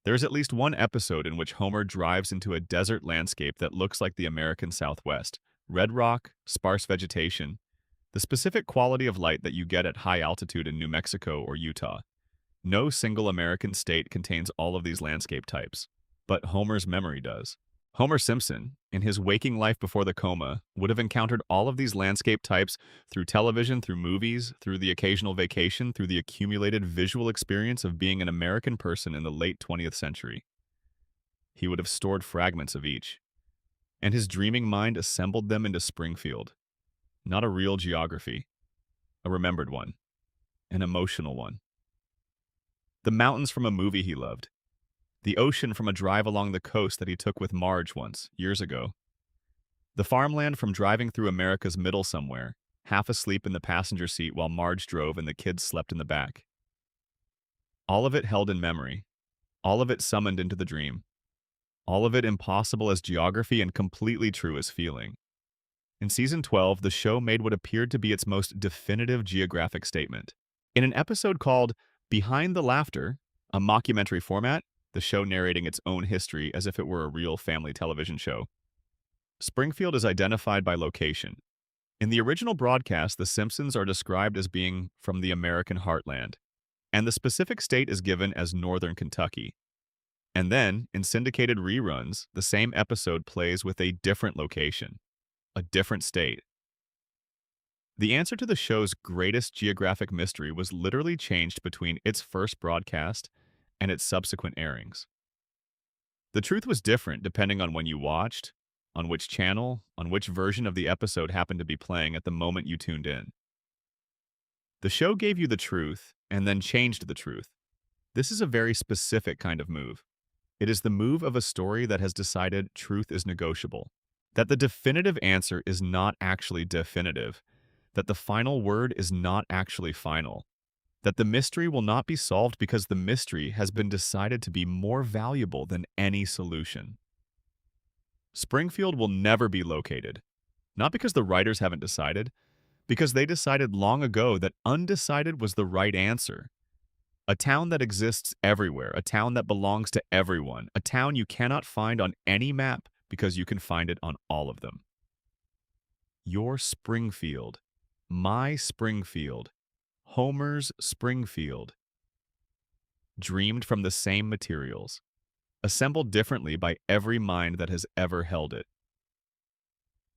There is at least one episode in which Homer drives into a desert landscape that looks like the American Southwest. Red rock, sparse vegetation, the specific quality of light that you get at high altitude in New Mexico or Utah. No single American state contains all of these landscape types, but Homer's memory does. Homer Simpson, in his waking life before the coma, would have encountered all of these landscape types through television, through movies, through the occasional vacation, through the accumulated visual experience of being an American person in the late 20th century. He would have stored fragments of each, and his dreaming mind assembled them into Springfield. Not a real geography, a remembered one, an emotional one. The mountains from a movie he loved. The ocean from a drive along the coast that he took with Marge once, years ago. The farmland from driving through America's middle somewhere, half asleep in the passenger seat while Marge drove and the kids slept in the back. All of it held in memory. All of it summoned into the dream. All of it impossible as geography and completely true as feeling. In Season 12, the show made what appeared to be its most definitive geographic statement. In an episode called Behind the Laughter, a mockumentary format, the show narrating its own history as if it were a real family television show, Springfield is identified by location. In the original broadcast, the Simpsons are described as being from the American heartland, and the specific state is given as Northern Kentucky. And then, in syndicated reruns, the same episode plays with a different location, a different state. The answer to the show's greatest geographic mystery was literally changed between its first broadcast and its subsequent airings. The truth was different depending on when you watched, on which channel, on which version of the episode happened to be playing at the moment you tuned in. The show gave you the truth and then changed the truth. This is a very specific kind of move. It is the move of a story that has decided truth is negotiable, that the definitive answer is not actually definitive, that the final word is not actually final, that the mystery will not be solved because the mystery has been decided to be more valuable than any solution. Springfield will never be located, not because the writers haven't decided, because they decided long ago that undecided was the right answer. A town that exists everywhere, a town that belongs to everyone, a town you cannot find on any map because you can find it on all of them. Your Springfield, my Springfield, Homer's Springfield, dreamed from the same materials, assembled differently by every mind that has ever held it.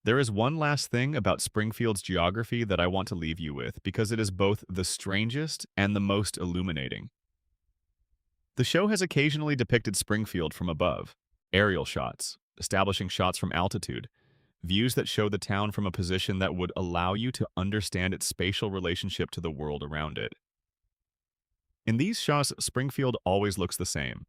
There is one last thing about Springfield's geography that I want to leave you with because it is both the strangest and the most illuminating. The show has occasionally depicted Springfield from above, aerial shots, establishing shots from altitude, views that show the town from a position that would allow you to understand its spatial relationship to the world around it. In these shots, Springfield always looks the same.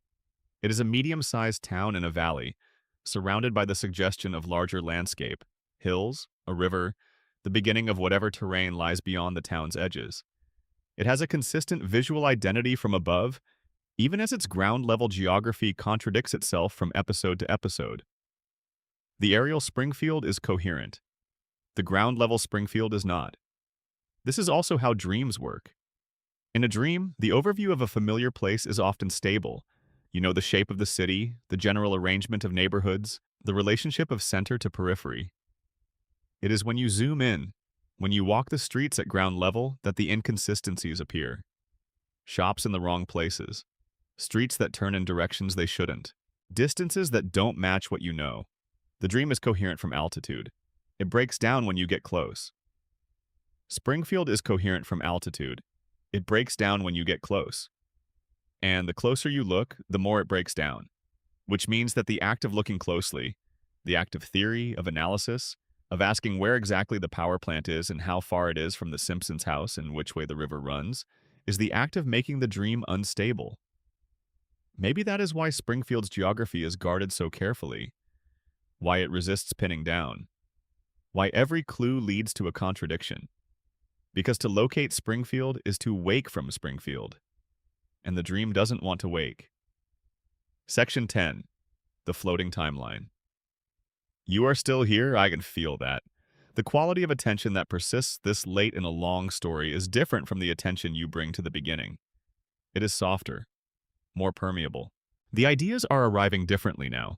It is a medium-sized town in a valley, surrounded by the suggestion of larger landscape, hills, a river, the beginning of whatever terrain lies beyond the town's edges. It has a consistent visual identity from above, even as its ground-level geography contradicts itself from episode to episode. The aerial Springfield is coherent. The ground-level Springfield is not. This is also how dreams work. In a dream, the overview of a familiar place is often stable. You know the shape of the city, the general arrangement of neighborhoods, the relationship of center to periphery. It is when you zoom in, when you walk the streets at ground level, that the inconsistencies appear. Shops in the wrong places, streets that turn in directions they shouldn't, distances that don't match what you know. The dream is coherent from altitude. It breaks down when you get close. Springfield is coherent from altitude. It breaks down when you get close. And the closer you look, the more it breaks down, which means that the act of looking closely, the act of theory, of analysis, of asking where exactly the power plant is and how far it is from the Simpsons' house and which way the river runs, is the act of making the dream unstable. Maybe that is why Springfield's geography is guarded so carefully, why it resists pinning down, why every clue leads to a contradiction. Because to locate Springfield is to wake from Springfield, and the dream doesn't want to wake. Section 10. The Floating Timeline. You are still here, I can feel that. The quality of attention that persists this late in a long story is different from the attention you bring to the beginning. It is softer, more permeable. The ideas are arriving differently now,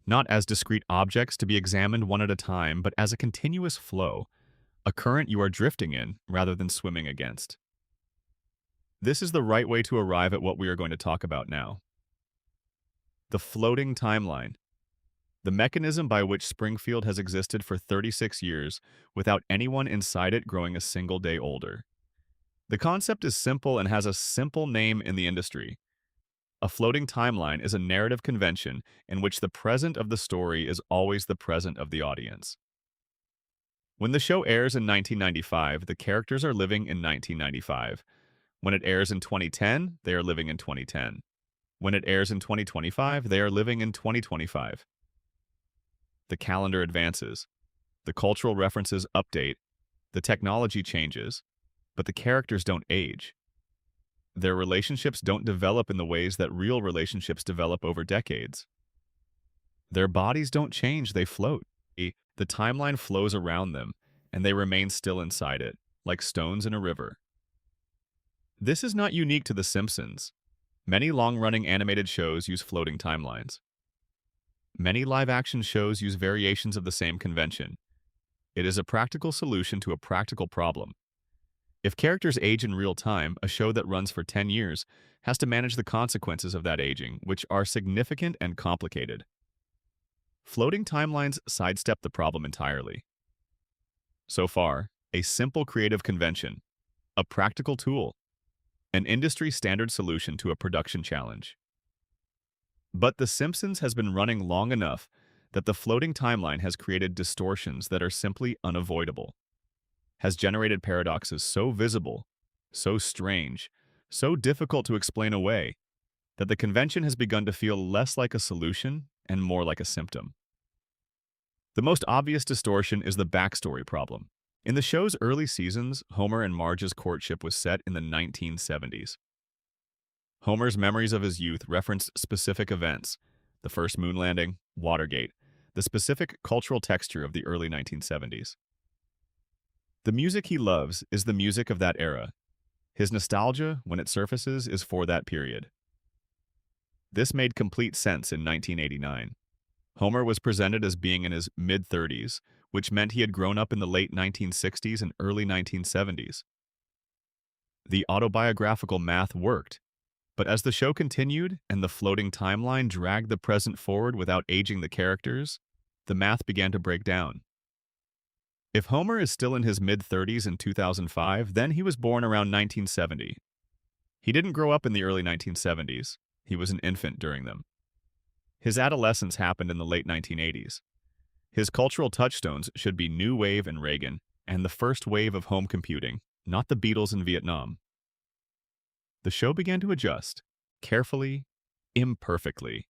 not as discrete objects to be examined one at a time, but as a continuous flow, a current you are drifting in rather than swimming against. This is the right way to arrive at what we are going to talk about now. The floating timeline. The mechanism by which Springfield has existed for 36 years without anyone inside it growing a single day older. The concept is simple and has a simple name in the industry. A floating timeline is a narrative convention in which the present of the story is always the present of the audience. When the show airs in 1995, the characters are living in 1995. When it airs in 2010, they are living in 2010. When it airs in 2025, they are living in 2025. The calendar advances. The cultural references update. The technology changes. But the characters don't age. Their relationships don't develop in the ways that real relationships develop over decades. Their bodies don't change, they float. The timeline flows around them, and they remain still inside it, like stones in a river. This is not unique to The Simpsons. Many long-running animated shows use floating timelines. Many live-action shows use variations of the same convention. It is a practical solution to a practical problem. If characters age in real time, a show that runs for 10 years has to manage the consequences of that aging, which are significant and complicated. Floating timelines sidestep the problem entirely. So far, a simple creative convention, a practical tool, an industry standard solution to a production challenge. But The Simpsons has been running long enough that the floating timeline has created distortions that are simply unavoidable, has generated paradoxes so visible, so strange, so difficult to explain away, that the convention has begun to feel less like a solution and more like a symptom. The most obvious distortion is the backstory problem. In the show's early seasons, Homer and Marge's courtship was set in the 1970s. Homer's memories of his youth referenced specific events, the first moon landing, Watergate, the specific cultural texture of the early 1970s. The music he loves is the music of that era. His nostalgia, when it surfaces, is for that period. This made complete sense in 1989. Homer was presented as being in his mid-30s, which meant he had grown up in the late 1960s and early 1970s. The autobiographical math worked, but as the show continued and the floating timeline dragged the present forward without aging the characters, the math began to break down. If Homer is still in his mid-30s in 2005, then he was born around 1970. He didn't grow up in the early 1970s. He was an infant during them. His adolescence happened in the late 1980s. His cultural touchstones should be New Wave and Reagan, and the first wave of home computing, not the Beatles in Vietnam. The show began to adjust, carefully, imperfectly.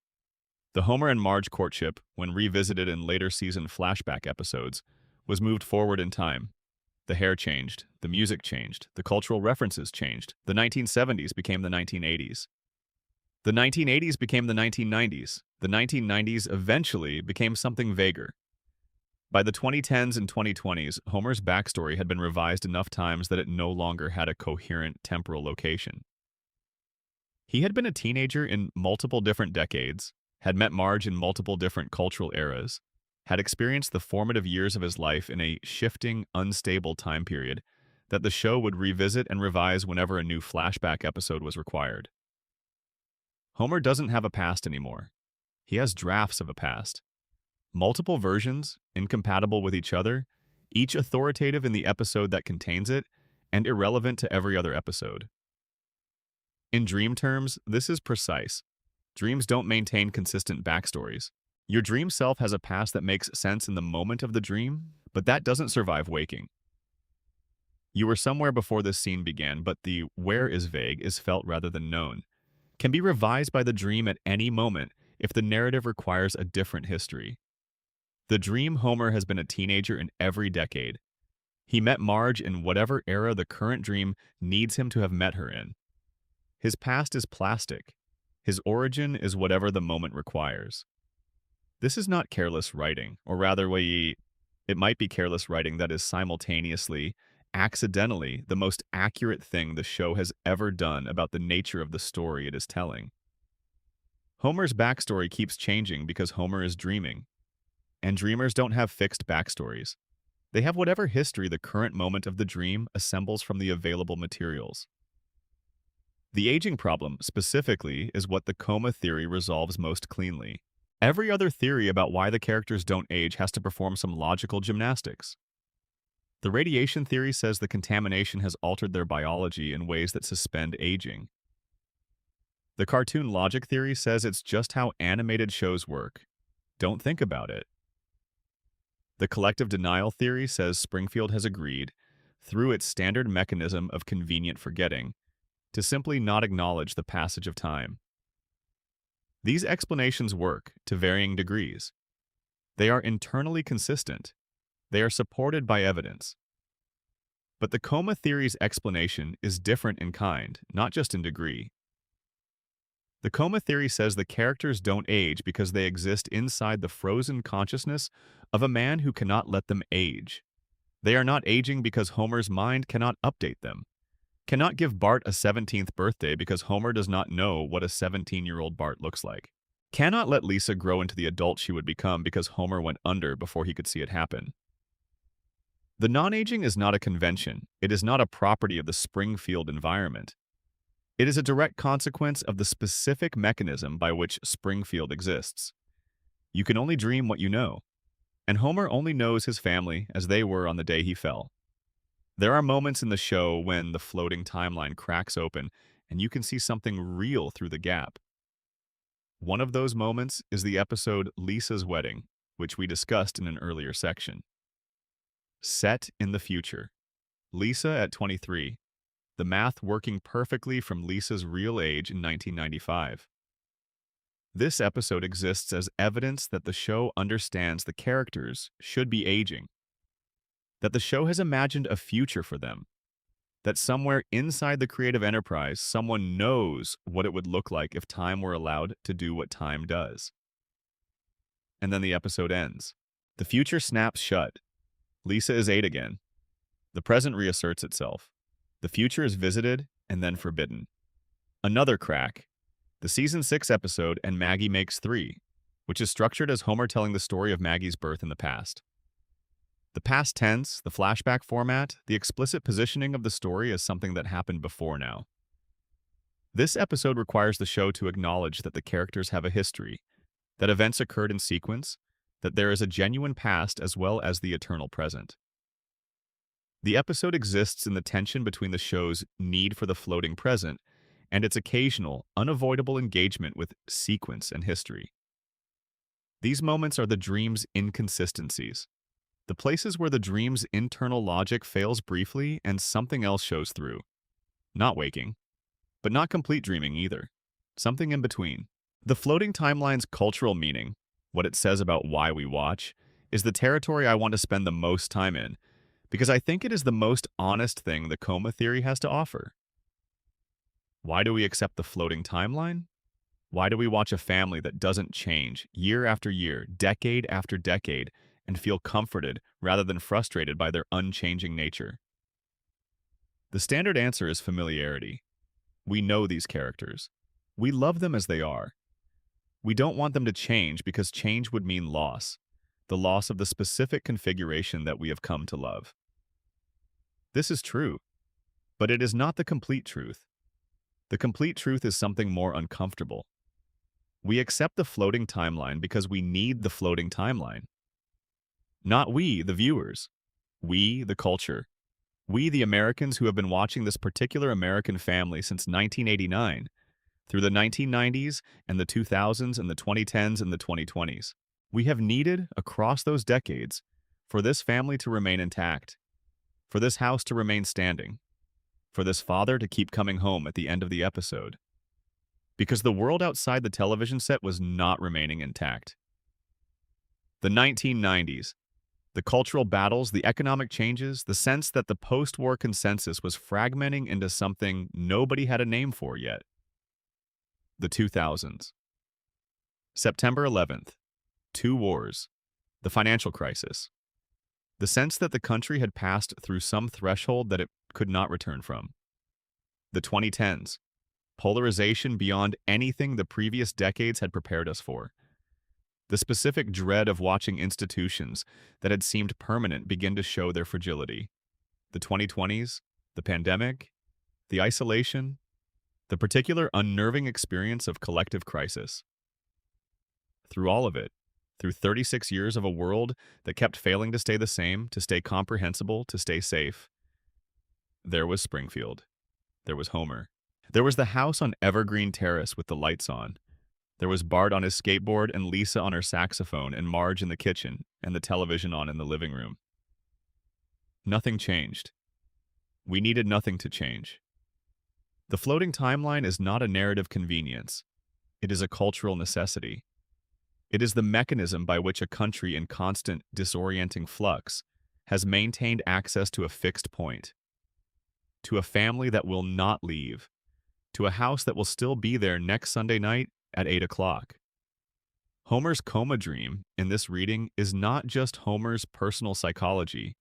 The Homer and Marge courtship, when revisited in later season flashback episodes, was moved forward in time. The hair changed, the music changed, the cultural references changed. The 1970s became the 1980s. The 1980s became the 1990s. The 1990s eventually became something vaguer. By the 2010s and 2020s, Homer's backstory had been revised enough times that it no longer had a coherent temporal location. He had been a teenager in multiple different decades, had met Marge in multiple different cultural eras, had experienced the formative years of his life in a shifting, unstable time period that the show would revisit and revise whenever a new flashback episode was required. Homer doesn't have a past anymore. He has drafts of a past. Multiple versions, incompatible with each other, each authoritative in the episode that contains it, and irrelevant to every other episode. In dream terms, this is precise. Dreams don't maintain consistent backstories. Your dream self has a past that makes sense in the moment of the dream, but that doesn't survive waking. You were somewhere before this scene began, but the where is vague is felt rather than known. Can be revised by the dream at any moment if the narrative requires a different history. The dream Homer has been a teenager in every decade. He met Marge in whatever era the current dream needs him to have met her in. His past is plastic. His origin is whatever the moment requires. This is not careless writing, or rather, it might be careless writing that is simultaneously, accidentally, the most accurate thing the show has ever done about the nature of the story it is telling. Homer's backstory keeps changing because Homer is dreaming. And dreamers don't have fixed backstories. They have whatever history the current moment of the dream assembles from the available materials. The aging problem, specifically, is what the coma theory resolves most cleanly. Every other theory about why the characters don't age has to perform some logical gymnastics. The radiation theory says the contamination has altered their biology in ways that suspend aging. The cartoon logic theory says it's just how animated shows work. Don't think about it. The collective denial theory says Springfield has agreed, through its standard mechanism of convenient forgetting, to simply not acknowledge the passage of time. These explanations work to varying degrees. They are internally consistent. They are supported by evidence. But the coma theory's explanation is different in kind, not just in degree. The coma theory says the characters don't age because they exist inside the frozen consciousness of a man who cannot let them age. They are not aging because Homer's mind cannot update them, cannot give Bart a 17th birthday because Homer does not know what a 17-year-old Bart looks like, cannot let Lisa grow into the adult she would become because Homer went under before he could see it happen. The non-aging is not a convention. It is not a property of the Springfield environment. It is a direct consequence of the specific mechanism by which Springfield exists. You can only dream what you know, and Homer only knows his family as they were on the day he fell. There are moments in the show when the floating timeline cracks open and you can see something real through the gap. One of those moments is the episode Lisa's Wedding, which we discussed in an earlier section. Set in the future. Lisa at 23. The math working perfectly from Lisa's real age in 1995. This episode exists as evidence that the show understands the characters should be aging, that the show has imagined a future for them, that somewhere inside the creative enterprise, someone knows what it would look like if time were allowed to do what time does. And then the episode ends. The future snaps shut. Lisa is 8 again. The present reasserts itself. The future is visited and then forbidden. Another crack. The season 6 episode And Maggie Makes 3, which is structured as Homer telling the story of Maggie's birth in the past. The past tense, the flashback format, the explicit positioning of the story as something that happened before now. This episode requires the show to acknowledge that the characters have a history, that events occurred in sequence, that there is a genuine past as well as the eternal present. The episode exists in the tension between the show's need for the floating present and its occasional, unavoidable engagement with sequence and history. These moments are the dream's inconsistencies, the places where the dream's internal logic fails briefly and something else shows through. Not waking, but not complete dreaming either. Something in between. The floating timeline's cultural meaning, what it says about why we watch, is the territory I want to spend the most time in, because I think it is the most honest thing the coma theory has to offer. Why do we accept the floating timeline? Why do we watch a family that doesn't change year after year, decade after decade, and feel comforted rather than frustrated by their unchanging nature? The standard answer is familiarity. We know these characters. We love them as they are. We don't want them to change because change would mean loss, the loss of the specific configuration that we have come to love. This is true, but it is not the complete truth. The complete truth is something more uncomfortable. We accept the floating timeline because we need the floating timeline. Not we, the viewers. We, the culture. We, the Americans who have been watching this particular American family since 1989, through the 1990s and the 2000s and the 2010s and the 2020s. We have needed, across those decades, for this family to remain intact, for this house to remain standing, for this father to keep coming home at the end of the episode. Because the world outside the television set was not remaining intact. The 1990s. The cultural battles, the economic changes, the sense that the post-war consensus was fragmenting into something nobody had a name for yet. The 2000s. September 11th. 2 wars. The financial crisis. The sense that the country had passed through some threshold that it could not return from. The 2010s. Polarization beyond anything the previous decades had prepared us for. The specific dread of watching institutions that had seemed permanent begin to show their fragility. The 2020s, the pandemic, the isolation, the particular unnerving experience of collective crisis. Through all of it, through 36 years of a world that kept failing to stay the same, to stay comprehensible, to stay safe, there was Springfield. There was Homer. There was the house on Evergreen Terrace with the lights on. There was Bart on his skateboard and Lisa on her saxophone and Marge in the kitchen and the television on in the living room. Nothing changed. We needed nothing to change. The floating timeline is not a narrative convenience. It is a cultural necessity. It is the mechanism by which a country in constant, disorienting flux has maintained access to a fixed point, to a family that will not leave, to a house that will still be there next Sunday night at 8 o'clock. Homer's coma dream in this reading is not just Homer's personal psychology,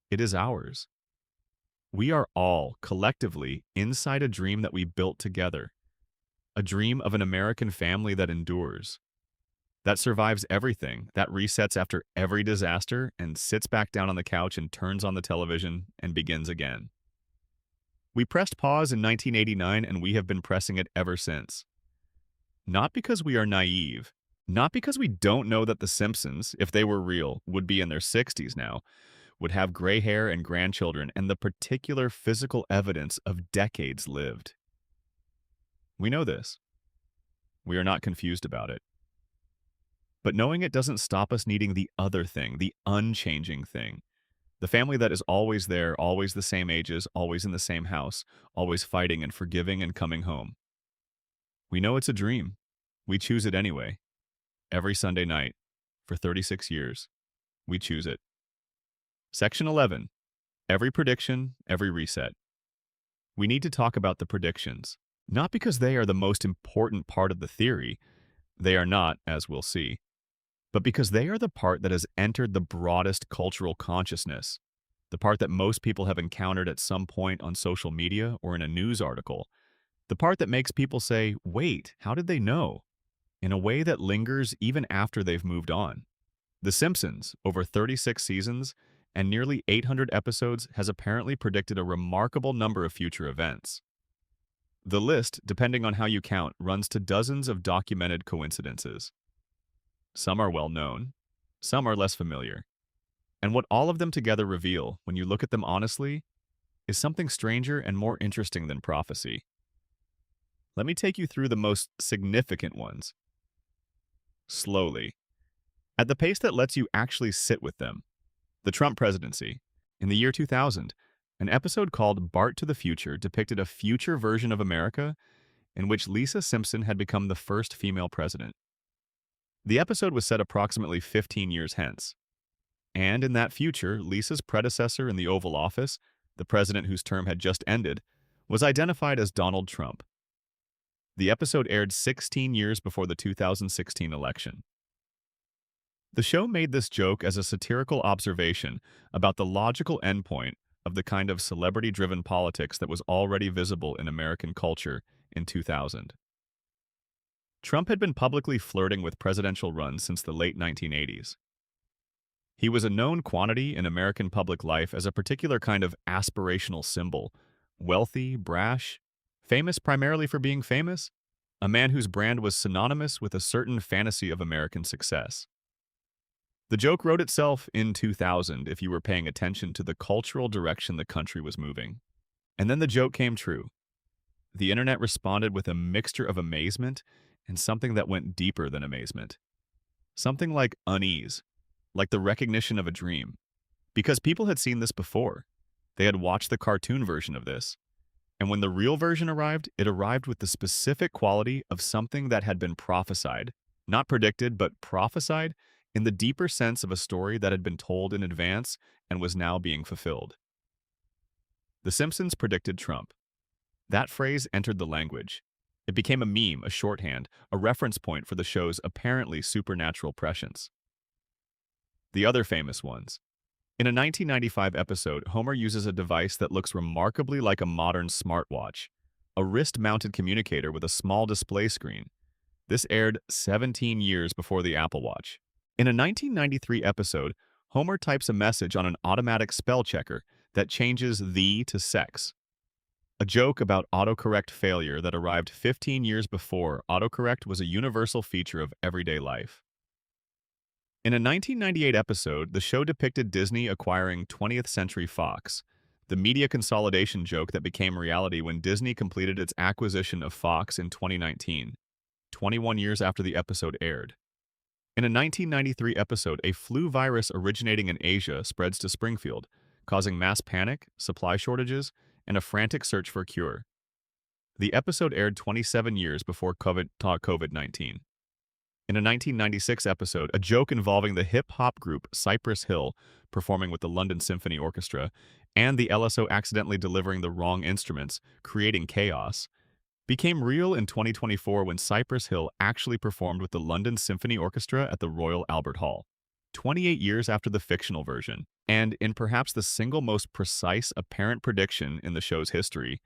it is ours. We are all, collectively, inside a dream that we built together, a dream of an American family that endures, that survives everything, that resets after every disaster and sits back down on the couch and turns on the television and begins again. We pressed pause in 1989 and we have been pressing it ever since. Not because we are naive, not because we don't know that the Simpsons, if they were real, would be in their 60s now, would have gray hair and grandchildren and the particular physical evidence of decades lived. We know this. We are not confused about it. But knowing it doesn't stop us needing the other thing, the unchanging thing. The family that is always there, always the same ages, always in the same house, always fighting and forgiving and coming home. We know it's a dream. We choose it anyway. Every Sunday night, for 36 years, we choose it. Section 11. Every prediction, every reset. We need to talk about the predictions. Not because they are the most important part of the theory. They are not, as we'll see. But because they are the part that has entered the broadest cultural consciousness. The part that most people have encountered at some point on social media or in a news article. The part that makes people say, wait, how did they know? In a way that lingers even after they've moved on. The Simpsons, over 36 seasons and nearly 800 episodes, has apparently predicted a remarkable number of future events. The list, depending on how you count, runs to dozens of documented coincidences. Some are well known, some are less familiar. And what all of them together reveal, when you look at them honestly, is something stranger and more interesting than prophecy. Let me take you through the most significant ones. Slowly. At the pace that lets you actually sit with them. The Trump presidency. In the year 2000, an episode called Bart to the Future depicted a future version of America in which Lisa Simpson had become the first female president. The episode was set approximately 15 years hence. And in that future, Lisa's predecessor in the Oval Office, the president whose term had just ended, was identified as Donald Trump. The episode aired 16 years before the 2016 election. The show made this joke as a satirical observation about the logical endpoint of the kind of celebrity-driven politics that was already visible in American culture in 2000. Trump had been publicly flirting with presidential runs since the late 1980s. He was a known quantity in American public life as a particular kind of aspirational symbol, wealthy, brash, famous primarily for being famous, a man whose brand was synonymous with a certain fantasy of American success. The joke wrote itself in 2000 if you were paying attention to the cultural direction the country was moving. And then the joke came true. The internet responded with a mixture of amazement and something that went deeper than amazement. Something like unease, like the recognition of a dream. Because people had seen this before. They had watched the cartoon version of this. And when the real version arrived, it arrived with the specific quality of something that had been prophesied. Not predicted, but prophesied in the deeper sense of a story that had been told in advance and was now being fulfilled. The Simpsons predicted Trump. That phrase entered the language. It became a meme, a shorthand, a reference point for the show's apparently supernatural prescience. The other famous ones. In a 1995 episode, Homer uses a device that looks remarkably like a modern smartwatch, a wrist-mounted communicator with a small display screen. This aired 17 years before the Apple Watch. In a 1993 episode, Homer types a message on an automatic spell checker that changes the to sex. A joke about autocorrect failure that arrived 15 years before autocorrect was a universal feature of everyday life. In a 1998 episode, the show depicted Disney acquiring 20th Century Fox, the media consolidation joke that became reality when Disney completed its acquisition of Fox in 2019, 21 years after the episode aired. In a 1993 episode, a flu virus originating in Asia spreads to Springfield, causing mass panic, supply shortages, and a frantic search for a cure. The episode aired 27 years before COVID-19. In a 1996 episode, a joke involving the hip-hop group Cypress Hill performing with the London Symphony Orchestra and the LSO accidentally delivering the wrong instruments, creating chaos, became real in 2024 when Cypress Hill actually performed with the London Symphony Orchestra at the Royal Albert Hall, 28 years after the fictional version, and in perhaps the single most precise apparent prediction in the show's history,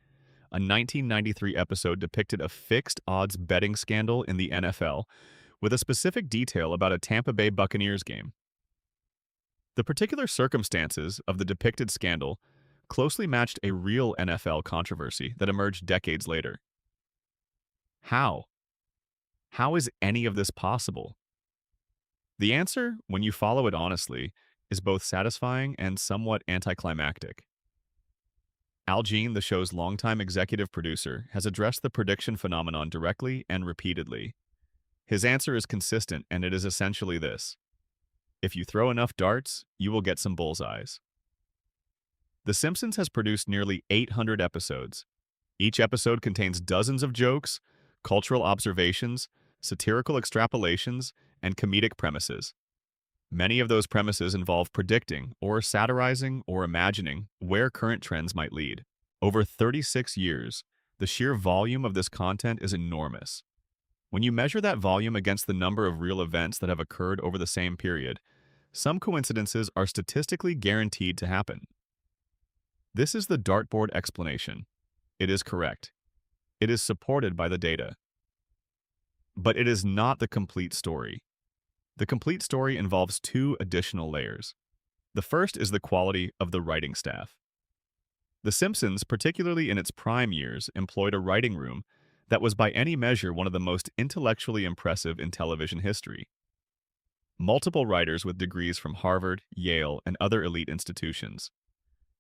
a 1993 episode depicted a fixed odds betting scandal in the NFL with a specific detail about a Tampa Bay Buccaneers game. The particular circumstances of the depicted scandal closely matched a real NFL controversy that emerged decades later. How? How is any of this possible? The answer, when you follow it honestly, is both satisfying and somewhat anticlimactic. Al Jean, the show's longtime executive producer, has addressed the prediction phenomenon directly and repeatedly. His answer is consistent, and it is essentially this: if you throw enough darts, you will get some bullseyes. The Simpsons has produced nearly 800 episodes. Each episode contains dozens of jokes, cultural observations, satirical extrapolations, and comedic premises. Many of those premises involve predicting, or satirizing, or imagining where current trends might lead. Over 36 years, the sheer volume of this content is enormous. When you measure that volume against the number of real events that have occurred over the same period, some coincidences are statistically guaranteed to happen. This is the dartboard explanation. It is correct. It is supported by the data. But it is not the complete story. The complete story involves two additional layers. The first is the quality of the writing staff. The Simpsons, particularly in its prime years, employed a writing room that was by any measure one of the most intellectually impressive in television history. Multiple writers with degrees from Harvard, Yale, and other elite institutions.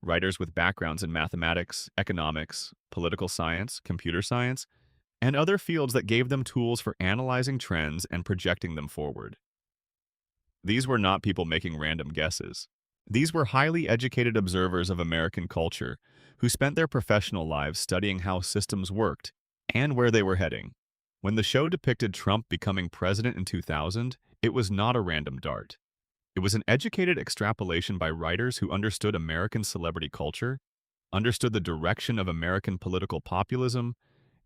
Writers with backgrounds in mathematics, economics, political science, computer science, and other fields that gave them tools for analyzing trends and projecting them forward. These were not people making random guesses. These were highly educated observers of American culture who spent their professional lives studying how systems worked and where they were heading. When the show depicted Trump becoming president in 2000, it was not a random dart. It was an educated extrapolation by writers who understood American celebrity culture, understood the direction of American political populism,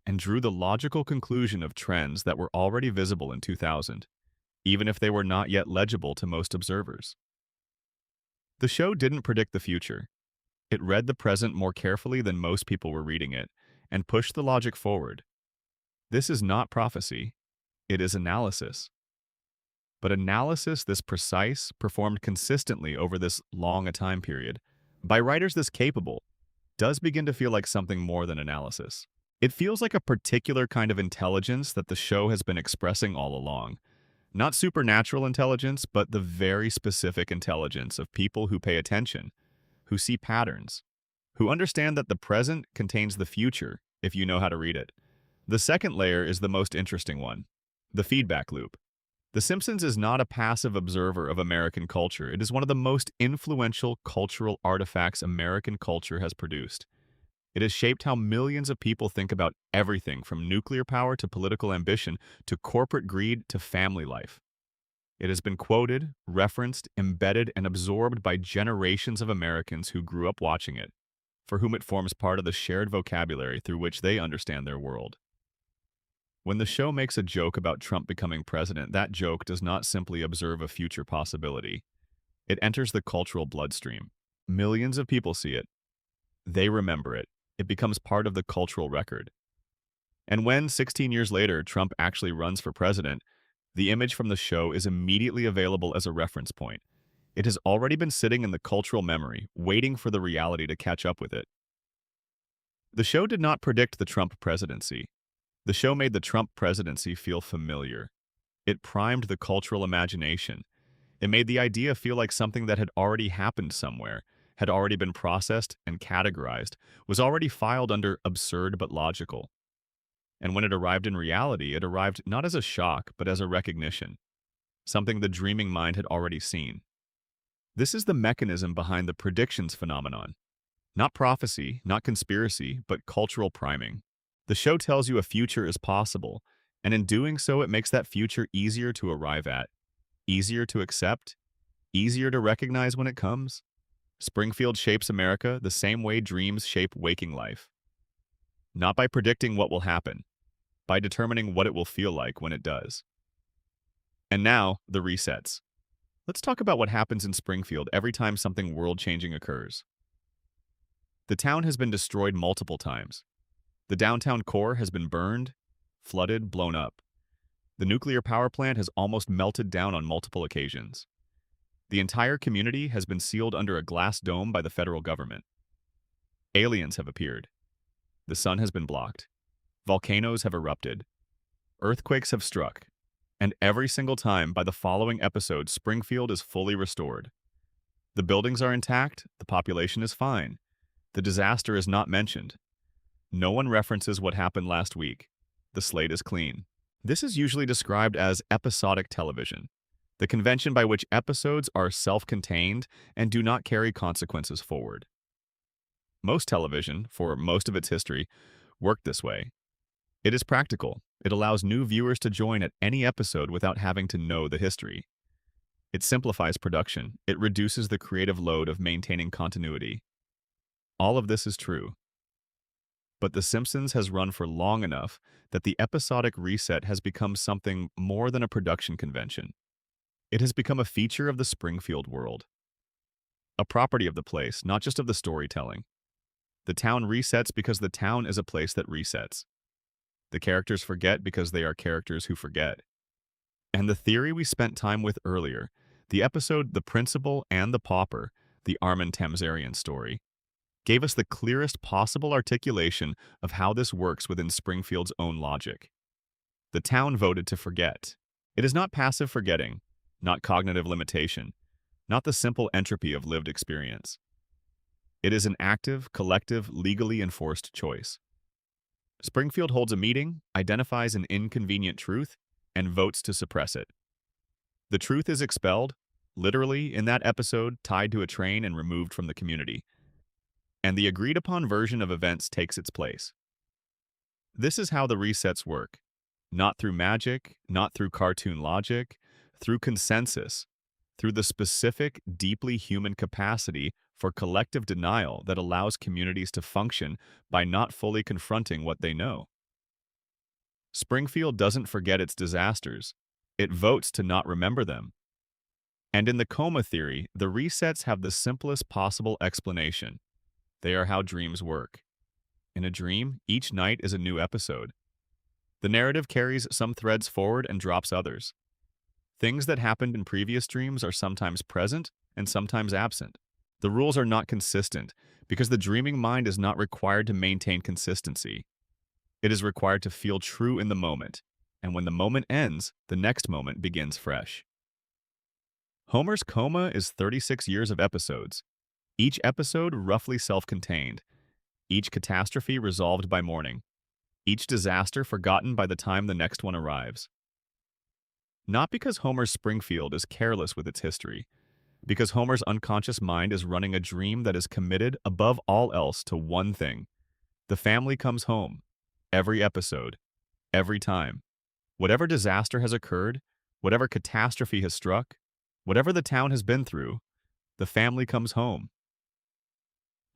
and drew the logical conclusion of trends that were already visible in 2000, even if they were not yet legible to most observers. The show didn't predict the future. It read the present more carefully than most people were reading it, and pushed the logic forward. This is not prophecy. It is analysis. But analysis this precise, performed consistently over this long a time period, by writers this capable, does begin to feel like something more than analysis. It feels like a particular kind of intelligence that the show has been expressing all along. Not supernatural intelligence, but the very specific intelligence of people who pay attention, who see patterns, who understand that the present contains the future if you know how to read it. The second layer is the most interesting one, the feedback loop. The Simpsons is not a passive observer of American culture. It is one of the most influential cultural artifacts American culture has produced. It has shaped how millions of people think about everything from nuclear power to political ambition to corporate greed to family life. It has been quoted, referenced, embedded, and absorbed by generations of Americans who grew up watching it, for whom it forms part of the shared vocabulary through which they understand their world. When the show makes a joke about Trump becoming president, that joke does not simply observe a future possibility. It enters the cultural bloodstream. Millions of people see it. They remember it. It becomes part of the cultural record. And when, 16 years later, Trump actually runs for president, the image from the show is immediately available as a reference point. It has already been sitting in the cultural memory, waiting for the reality to catch up with it. The show did not predict the Trump presidency. The show made the Trump presidency feel familiar. It primed the cultural imagination. It made the idea feel like something that had already happened somewhere, had already been processed and categorized, was already filed under absurd but logical. And when it arrived in reality, it arrived not as a shock, but as a recognition, something the dreaming mind had already seen. This is the mechanism behind the predictions phenomenon. Not prophecy, not conspiracy, but cultural priming. The show tells you a future is possible, and in doing so, it makes that future easier to arrive at, easier to accept, easier to recognize when it comes. Springfield shapes America the same way dreams shape waking life. Not by predicting what will happen, by determining what it will feel like when it does. And now, the resets. Let's talk about what happens in Springfield every time something world-changing occurs. The town has been destroyed multiple times. The downtown core has been burned, flooded, blown up. The nuclear power plant has almost melted down on multiple occasions. The entire community has been sealed under a glass dome by the federal government. Aliens have appeared. The sun has been blocked. Volcanoes have erupted. Earthquakes have struck. And every single time by the following episode, Springfield is fully restored. The buildings are intact, the population is fine. The disaster is not mentioned. No one references what happened last week. The slate is clean. This is usually described as episodic television, the convention by which episodes are self-contained and do not carry consequences forward. Most television, for most of its history, worked this way. It is practical. It allows new viewers to join at any episode without having to know the history. It simplifies production. It reduces the creative load of maintaining continuity. All of this is true. But The Simpsons has run for long enough that the episodic reset has become something more than a production convention. It has become a feature of the Springfield world. A property of the place, not just of the storytelling. The town resets because the town is a place that resets. The characters forget because they are characters who forget. And the theory we spent time with earlier, the episode The Principal and the Pauper, the Armin Tamzarian story, gave us the clearest possible articulation of how this works within Springfield's own logic. The town voted to forget. It is not passive forgetting, not cognitive limitation, not the simple entropy of lived experience. It is an active, collective, legally enforced choice. Springfield holds a meeting, identifies an inconvenient truth, and votes to suppress it. The truth is expelled, literally in that episode, tied to a train and removed from the community. And the agreed-upon version of events takes its place. This is how the resets work. Not through magic, not through cartoon logic, through consensus, through the specific, deeply human capacity for collective denial that allows communities to function by not fully confronting what they know. Springfield doesn't forget its disasters. It votes to not remember them. And in the coma theory, the resets have the simplest possible explanation. They are how dreams work. In a dream, each night is a new episode. The narrative carries some threads forward and drops others. Things that happened in previous dreams are sometimes present and sometimes absent. The rules are not consistent because the dreaming mind is not required to maintain consistency. It is required to feel true in the moment, and when the moment ends, the next moment begins fresh. Homer's coma is 36 years of episodes, each episode roughly self-contained, each catastrophe resolved by morning, each disaster forgotten by the time the next one arrives. Not because Homer's Springfield is careless with its history, because Homer's unconscious mind is running a dream that is committed above all else to one thing. The family comes home. Every episode. Every time. Whatever disaster has occurred, whatever catastrophe has struck, whatever the town has been through, the family comes home.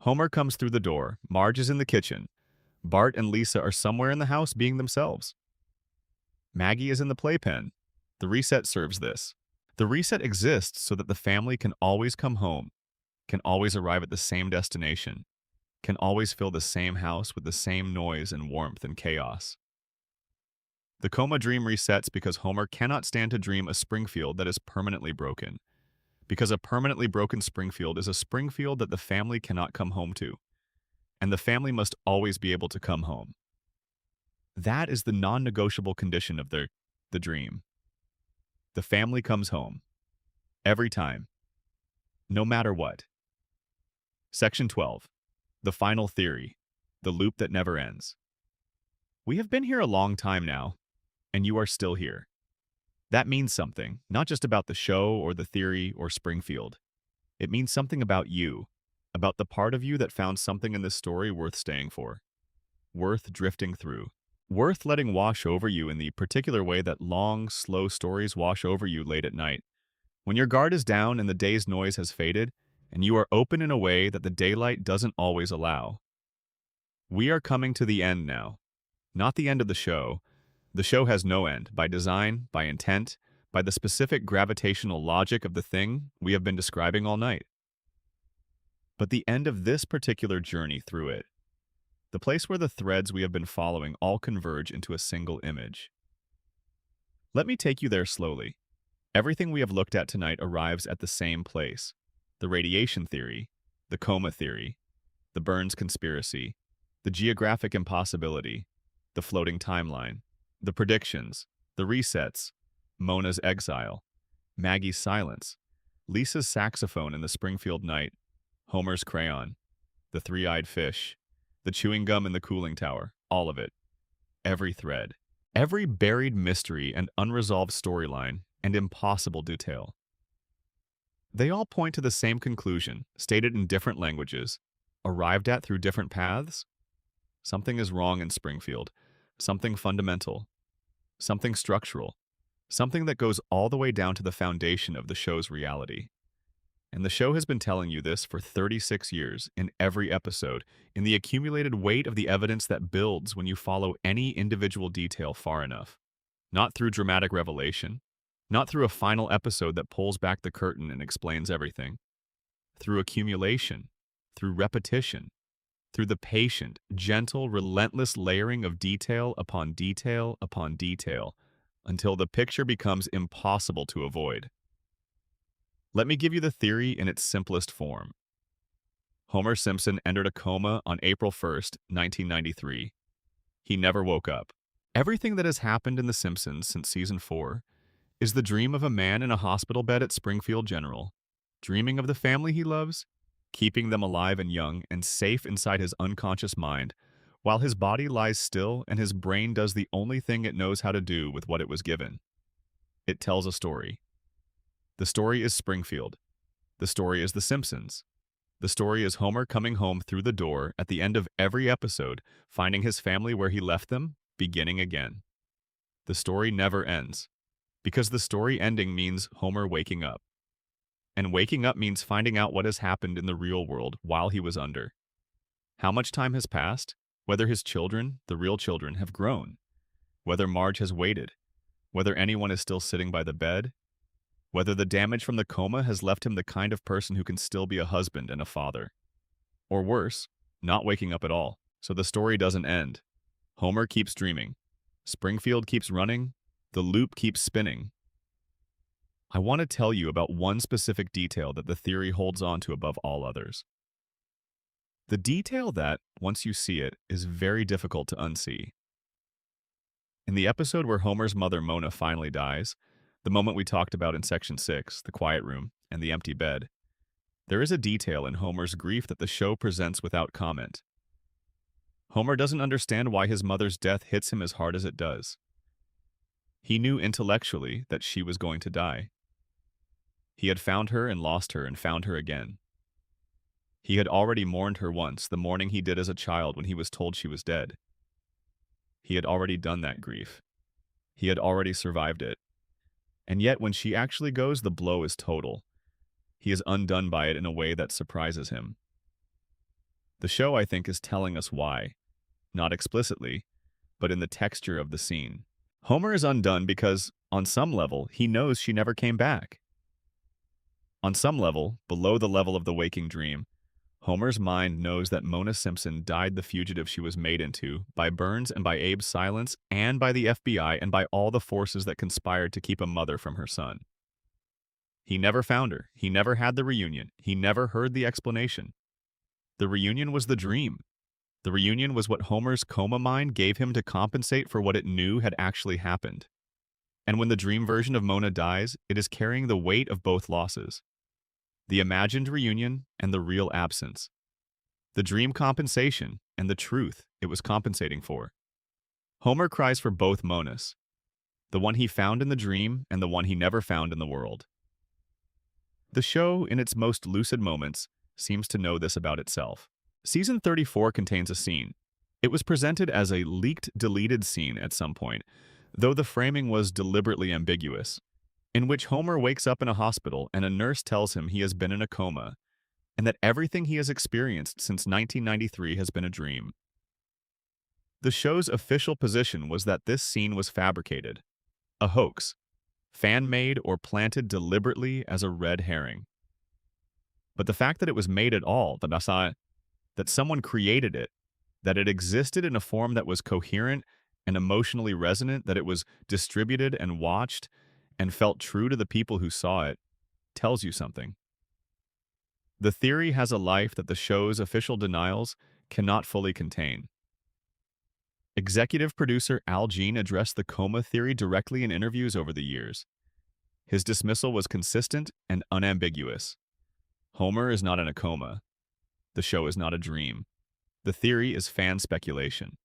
Homer comes through the door, Marge is in the kitchen, Bart and Lisa are somewhere in the house being themselves. Maggie is in the playpen. The reset serves this. The reset exists so that the family can always come home, can always arrive at the same destination, can always fill the same house with the same noise and warmth and chaos. The coma dream resets because Homer cannot stand to dream a Springfield that is permanently broken, because a permanently broken Springfield is a Springfield that the family cannot come home to, and the family must always be able to come home. That is the non-negotiable condition of the dream. The family comes home. Every time. No matter what. Section 12. The final theory. The loop that never ends. We have been here a long time now, and you are still here. That means something, not just about the show or the theory or Springfield. It means something about you, about the part of you that found something in this story worth staying for, worth drifting through, worth letting wash over you in the particular way that long, slow stories wash over you late at night, when your guard is down and the day's noise has faded, and you are open in a way that the daylight doesn't always allow. We are coming to the end now. Not the end of the show. The show has no end, by design, by intent, by the specific gravitational logic of the thing we have been describing all night. But the end of this particular journey through it, the place where the threads we have been following all converge into a single image. Let me take you there slowly. Everything we have looked at tonight arrives at the same place. The radiation theory, the coma theory, the Burns conspiracy, the geographic impossibility, the floating timeline, the predictions, the resets, Mona's exile, Maggie's silence, Lisa's saxophone in the Springfield night, Homer's crayon, the three-eyed fish, the chewing gum in the cooling tower, all of it. Every thread. Every buried mystery and unresolved storyline and impossible detail. They all point to the same conclusion, stated in different languages, arrived at through different paths. Something is wrong in Springfield. Something fundamental. Something structural. Something that goes all the way down to the foundation of the show's reality. And the show has been telling you this for 36 years, in every episode, in the accumulated weight of the evidence that builds when you follow any individual detail far enough. Not through dramatic revelation, not through a final episode that pulls back the curtain and explains everything. Through accumulation, through repetition, through the patient, gentle, relentless layering of detail upon detail upon detail, until the picture becomes impossible to avoid. Let me give you the theory in its simplest form. Homer Simpson entered a coma on April 1st, 1993. He never woke up. Everything that has happened in The Simpsons since season 4 is the dream of a man in a hospital bed at Springfield General, dreaming of the family he loves, keeping them alive and young and safe inside his unconscious mind, while his body lies still and his brain does the only thing it knows how to do with what it was given. It tells a story. The story is Springfield. The story is The Simpsons. The story is Homer coming home through the door at the end of every episode, finding his family where he left them, beginning again. The story never ends, because the story ending means Homer waking up. And waking up means finding out what has happened in the real world while he was under. How much time has passed, whether his children, the real children, have grown, whether Marge has waited, whether anyone is still sitting by the bed, whether the damage from the coma has left him the kind of person who can still be a husband and a father. Or worse, not waking up at all, so the story doesn't end. Homer keeps dreaming. Springfield keeps running. The loop keeps spinning. I want to tell you about one specific detail that the theory holds on to above all others. The detail that, once you see it, is very difficult to unsee. In the episode where Homer's mother Mona finally dies, the moment we talked about in Section 6, the quiet room, and the empty bed, there is a detail in Homer's grief that the show presents without comment. Homer doesn't understand why his mother's death hits him as hard as it does. He knew intellectually that she was going to die. He had found her and lost her and found her again. He had already mourned her once, the mourning he did as a child when he was told she was dead. He had already done that grief. He had already survived it. And yet, when she actually goes, the blow is total. He is undone by it in a way that surprises him. The show, I think, is telling us why. Not explicitly, but in the texture of the scene. Homer is undone because, on some level, he knows she never came back. On some level, below the level of the waking dream, Homer's mind knows that Mona Simpson died the fugitive she was made into by Burns and by Abe's silence and by the FBI and by all the forces that conspired to keep a mother from her son. He never found her. He never had the reunion. He never heard the explanation. The reunion was the dream. The reunion was what Homer's coma mind gave him to compensate for what it knew had actually happened. And when the dream version of Mona dies, it is carrying the weight of both losses. The imagined reunion and the real absence. The dream compensation and the truth it was compensating for. Homer cries for both Monas, the one he found in the dream and the one he never found in the world. The show, in its most lucid moments, seems to know this about itself. Season 34 contains a scene. It was presented as a leaked, deleted scene at some point, though the framing was deliberately ambiguous, in which Homer wakes up in a hospital and a nurse tells him he has been in a coma, and that everything he has experienced since 1993 has been a dream. The show's official position was that this scene was fabricated, a hoax, fan-made or planted deliberately as a red herring. But the fact that it was made at all, that someone created it, that it existed in a form that was coherent and emotionally resonant that it was distributed and watched and felt true to the people who saw it tells you something. The theory has a life that the show's official denials cannot fully contain. Executive producer Al Jean addressed the coma theory directly in interviews over the years. His dismissal was consistent and unambiguous. Homer is not in a coma. The show is not a dream. The theory is fan speculation.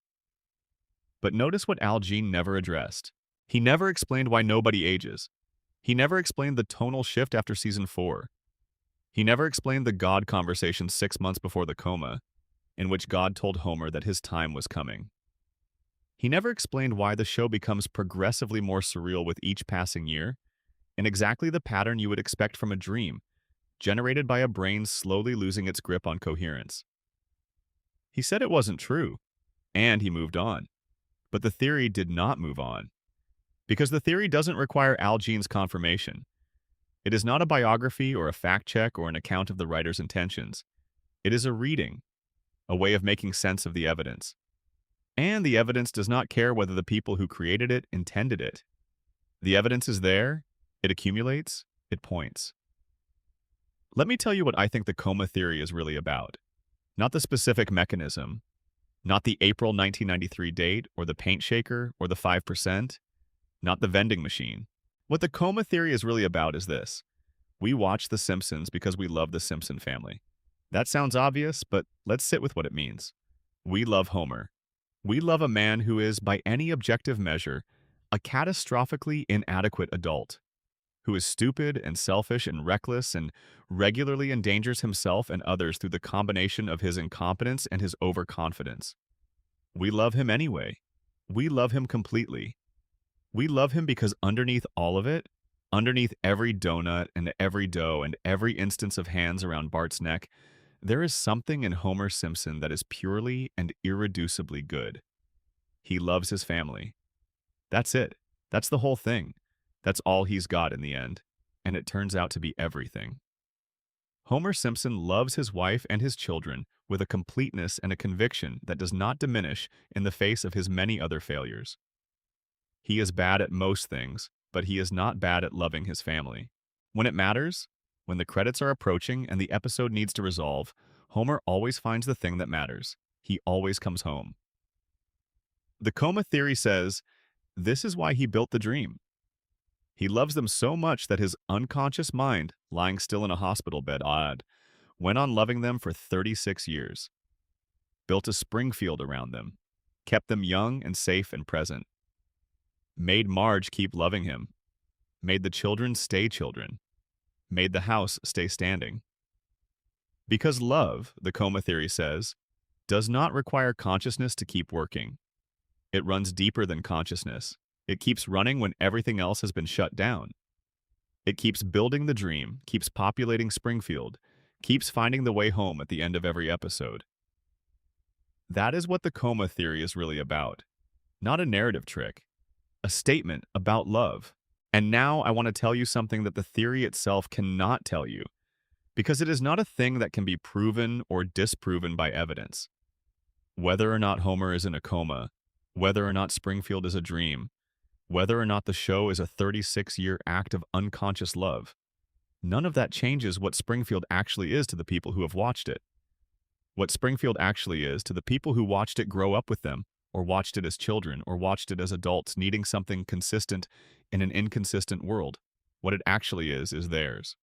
But notice what Al Jean never addressed. He never explained why nobody ages. He never explained the tonal shift after season 4. He never explained the God conversation 6 months before the coma, in which God told Homer that his time was coming. He never explained why the show becomes progressively more surreal with each passing year, in exactly the pattern you would expect from a dream, generated by a brain slowly losing its grip on coherence. He said it wasn't true, and he moved on. But the theory did not move on, because the theory doesn't require Al Jean's confirmation. It is not a biography or a fact check or an account of the writer's intentions. It is a reading, a way of making sense of the evidence. And the evidence does not care whether the people who created it intended it. The evidence is there, it accumulates, it points. Let me tell you what I think the coma theory is really about. Not the specific mechanism, not the April 1993 date or the paint shaker or the 5%, not the vending machine. What the coma theory is really about is this. We watch The Simpsons because we love the Simpson family. That sounds obvious, but let's sit with what it means. We love Homer. We love a man who is, by any objective measure, a catastrophically inadequate adult, who is stupid and selfish and reckless and regularly endangers himself and others through the combination of his incompetence and his overconfidence. We love him anyway. We love him completely. We love him because underneath all of it, underneath every donut and every dough and every instance of hands around Bart's neck, there is something in Homer Simpson that is purely and irreducibly good. He loves his family. That's it. That's the whole thing. That's all he's got in the end. And it turns out to be everything. Homer Simpson loves his wife and his children with a completeness and a conviction that does not diminish in the face of his many other failures. He is bad at most things, but he is not bad at loving his family. When it matters, when the credits are approaching and the episode needs to resolve, Homer always finds the thing that matters. He always comes home. The coma theory says, this is why he built the dream. He loves them so much that his unconscious mind, lying still in a hospital bed, went on loving them for 36 years. Built a Springfield around them. Kept them young and safe and present. Made Marge keep loving him. Made the children stay children. Made the house stay standing. Because love, the coma theory says, does not require consciousness to keep working. It runs deeper than consciousness. It keeps running when everything else has been shut down. It keeps building the dream, keeps populating Springfield, keeps finding the way home at the end of every episode. That is what the coma theory is really about. Not a narrative trick. A statement about love. And now I want to tell you something that the theory itself cannot tell you, because it is not a thing that can be proven or disproven by evidence. Whether or not Homer is in a coma, whether or not Springfield is a dream, whether or not the show is a 36-year act of unconscious love, none of that changes what Springfield actually is to the people who have watched it. What Springfield actually is to the people who watched it grow up with them, or watched it as children, or watched it as adults needing something consistent in an inconsistent world. What it actually is theirs.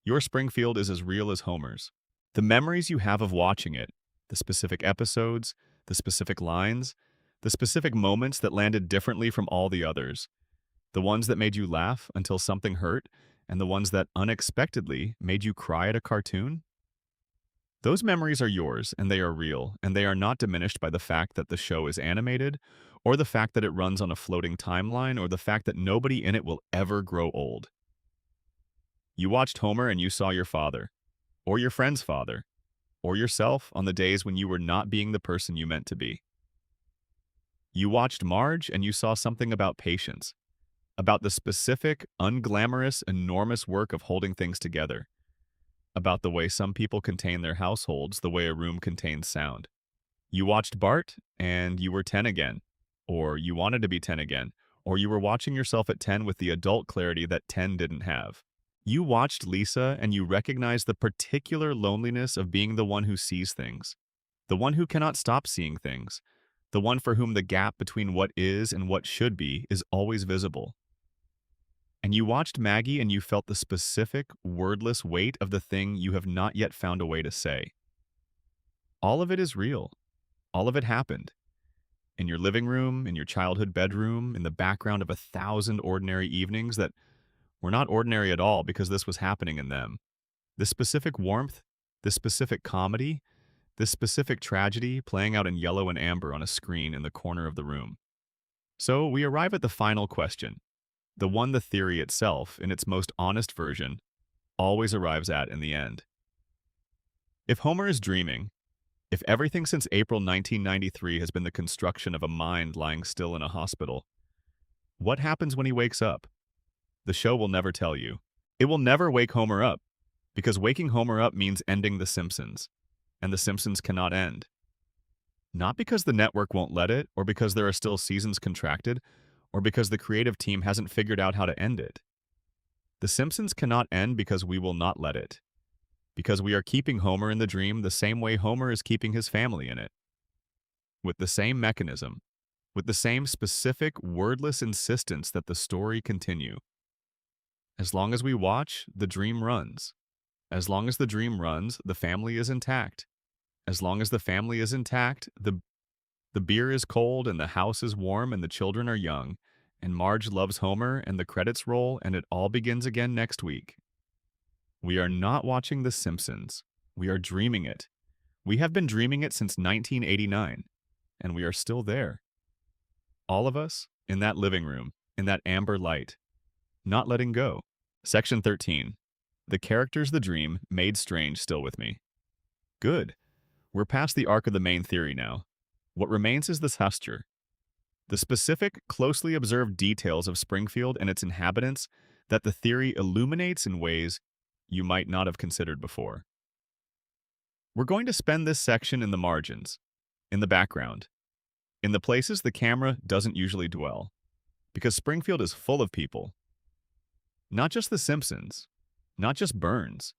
Your Springfield is as real as Homer's. The memories you have of watching it, the specific episodes, the specific lines, the specific moments that landed differently from all the others, the ones that made you laugh until something hurt, and the ones that unexpectedly made you cry at a cartoon? Those memories are yours, and they are real, and they are not diminished by the fact that the show is animated, or the fact that it runs on a floating timeline, or the fact that nobody in it will ever grow old. You watched Homer and you saw your father, or your friend's father, or yourself on the days when you were not being the person you meant to be. You watched Marge and you saw something about patience, about the specific, unglamorous, enormous work of holding things together, about the way some people contain their households the way a room contains sound. You watched Bart and you were 10 again, or you wanted to be 10 again, or you were watching yourself at 10 with the adult clarity that 10 didn't have. You watched Lisa and you recognized the particular loneliness of being the one who sees things, the one who cannot stop seeing things, the one for whom the gap between what is and what should be is always visible. And you watched Maggie and you felt the specific, wordless weight of the thing you have not yet found a way to say. All of it is real. All of it happened. In your living room, in your childhood bedroom, in the background of 1,000 ordinary evenings that were not ordinary at all because this was happening in them. This specific warmth, this specific comedy, this specific tragedy playing out in yellow and amber on a screen in the corner of the room. So we arrive at the final question, the one the theory itself, in its most honest version, always arrives at in the end. If Homer is dreaming, if everything since April 1993 has been the construction of a mind lying still in a hospital, what happens when he wakes up? The show will never tell you. It will never wake Homer up, because waking Homer up means ending The Simpsons, and The Simpsons cannot end. Not because the network won't let it, or because there are still seasons contracted, or because the creative team hasn't figured out how to end it. The Simpsons cannot end because we will not let it. Because we are keeping Homer in the dream the same way Homer is keeping his family in it. With the same mechanism, with the same specific, wordless insistence that the story continue. As long as we watch, the dream runs. As long as the dream runs, the family is intact. As long as the family is intact, the beer is cold and the house is warm and the children are young, and Marge loves Homer and the credits roll and it all begins again next week. We are not watching The Simpsons. We are dreaming it. We have been dreaming it since 1989, and we are still there. All of us, in that living room, in that amber light, not letting go. Section 13. The characters the dream made strange still with me. Good. We're past the arc of the main theory now. What remains is the texture. The specific, closely observed details of Springfield and its inhabitants that the theory illuminates in ways you might not have considered before. We're going to spend this section in the margins, in the background, in the places the camera doesn't usually dwell, because Springfield is full of people. Not just the Simpsons, not just Burns.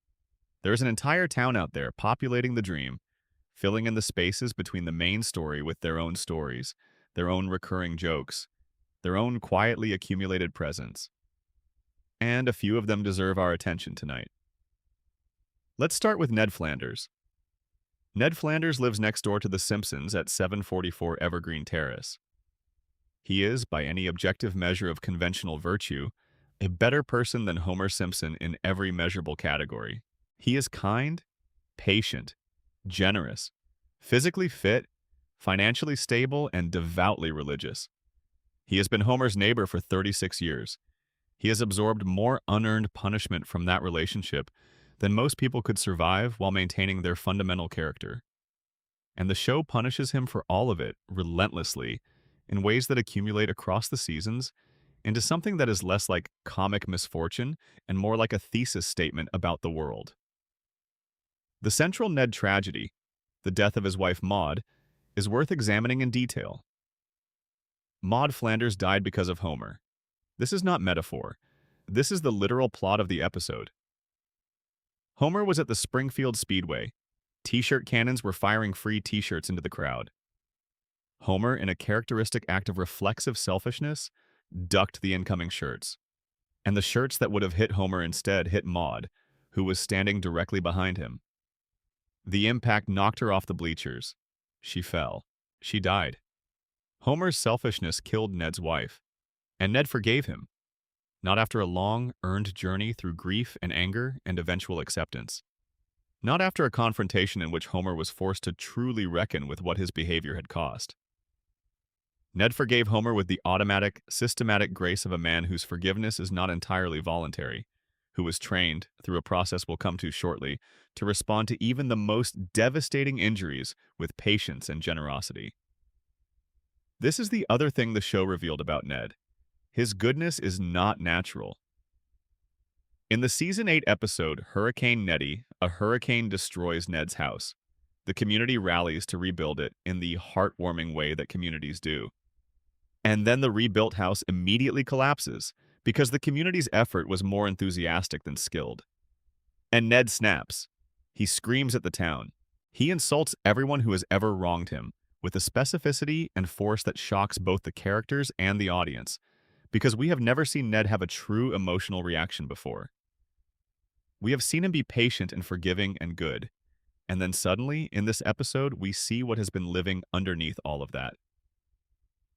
There's an entire town out there populating the dream, filling in the spaces between the main story with their own stories, their own recurring jokes, their own quietly accumulated presence. And a few of them deserve our attention tonight. Let's start with Ned Flanders. Ned Flanders lives next door to the Simpsons at 744 Evergreen Terrace. He is, by any objective measure of conventional virtue, a better person than Homer Simpson in every measurable category. He is kind, patient, generous, physically fit, financially stable, and devoutly religious. He has been Homer's neighbor for 36 years. He has absorbed more unearned punishment from that relationship than most people could survive while maintaining their fundamental character. And the show punishes him for all of it, relentlessly, in ways that accumulate across the seasons into something that is less like comic misfortune and more like a thesis statement about the world. The central Ned tragedy, the death of his wife Maude, is worth examining in detail. Maude Flanders died because of Homer. This is not metaphor. This is the literal plot of the episode. Homer was at the Springfield Speedway. T-shirt cannons were firing free T-shirts into the crowd. Homer, in a characteristic act of reflexive selfishness, ducked the incoming shirts. And the shirts that would have hit Homer instead hit Maude, who was standing directly behind him. The impact knocked her off the bleachers. She fell. She died. Homer's selfishness killed Ned's wife, and Ned forgave him, not after a long, earned journey through grief and anger and eventual acceptance. Not after a confrontation in which Homer was forced to truly reckon with what his behavior had cost. Ned forgave Homer with the automatic, systematic grace of a man whose forgiveness is not entirely voluntary, who was trained, through a process we'll come to shortly, to respond to even the most devastating injuries with patience and generosity. This is the other thing the show revealed about Ned. His goodness is not natural. In the Season 8 episode, Hurricane Nettie, a hurricane destroys Ned's house. The community rallies to rebuild it in the heartwarming way that communities do. And then the rebuilt house immediately collapses because the community's effort was more enthusiastic than skilled. And Ned snaps. He screams at the town. He insults everyone who has ever wronged him with a specificity and force that shocks both the characters and the audience, because we have never seen Ned have a true emotional reaction before. We have seen him be patient and forgiving and good, and then suddenly, in this episode, we see what has been living underneath all of that.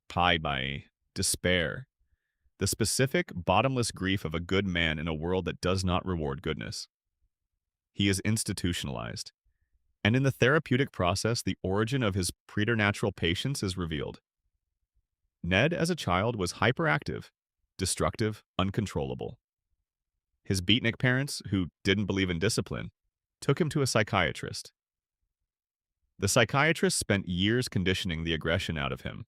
Pie by despair, the specific, bottomless grief of a good man in a world that does not reward goodness. He is institutionalized, and in the therapeutic process, the origin of his preternatural patience is revealed. Ned, as a child, was hyperactive, destructive, uncontrollable. His beatnik parents, who didn't believe in discipline, took him to a psychiatrist. The psychiatrist spent years conditioning the aggression out of him,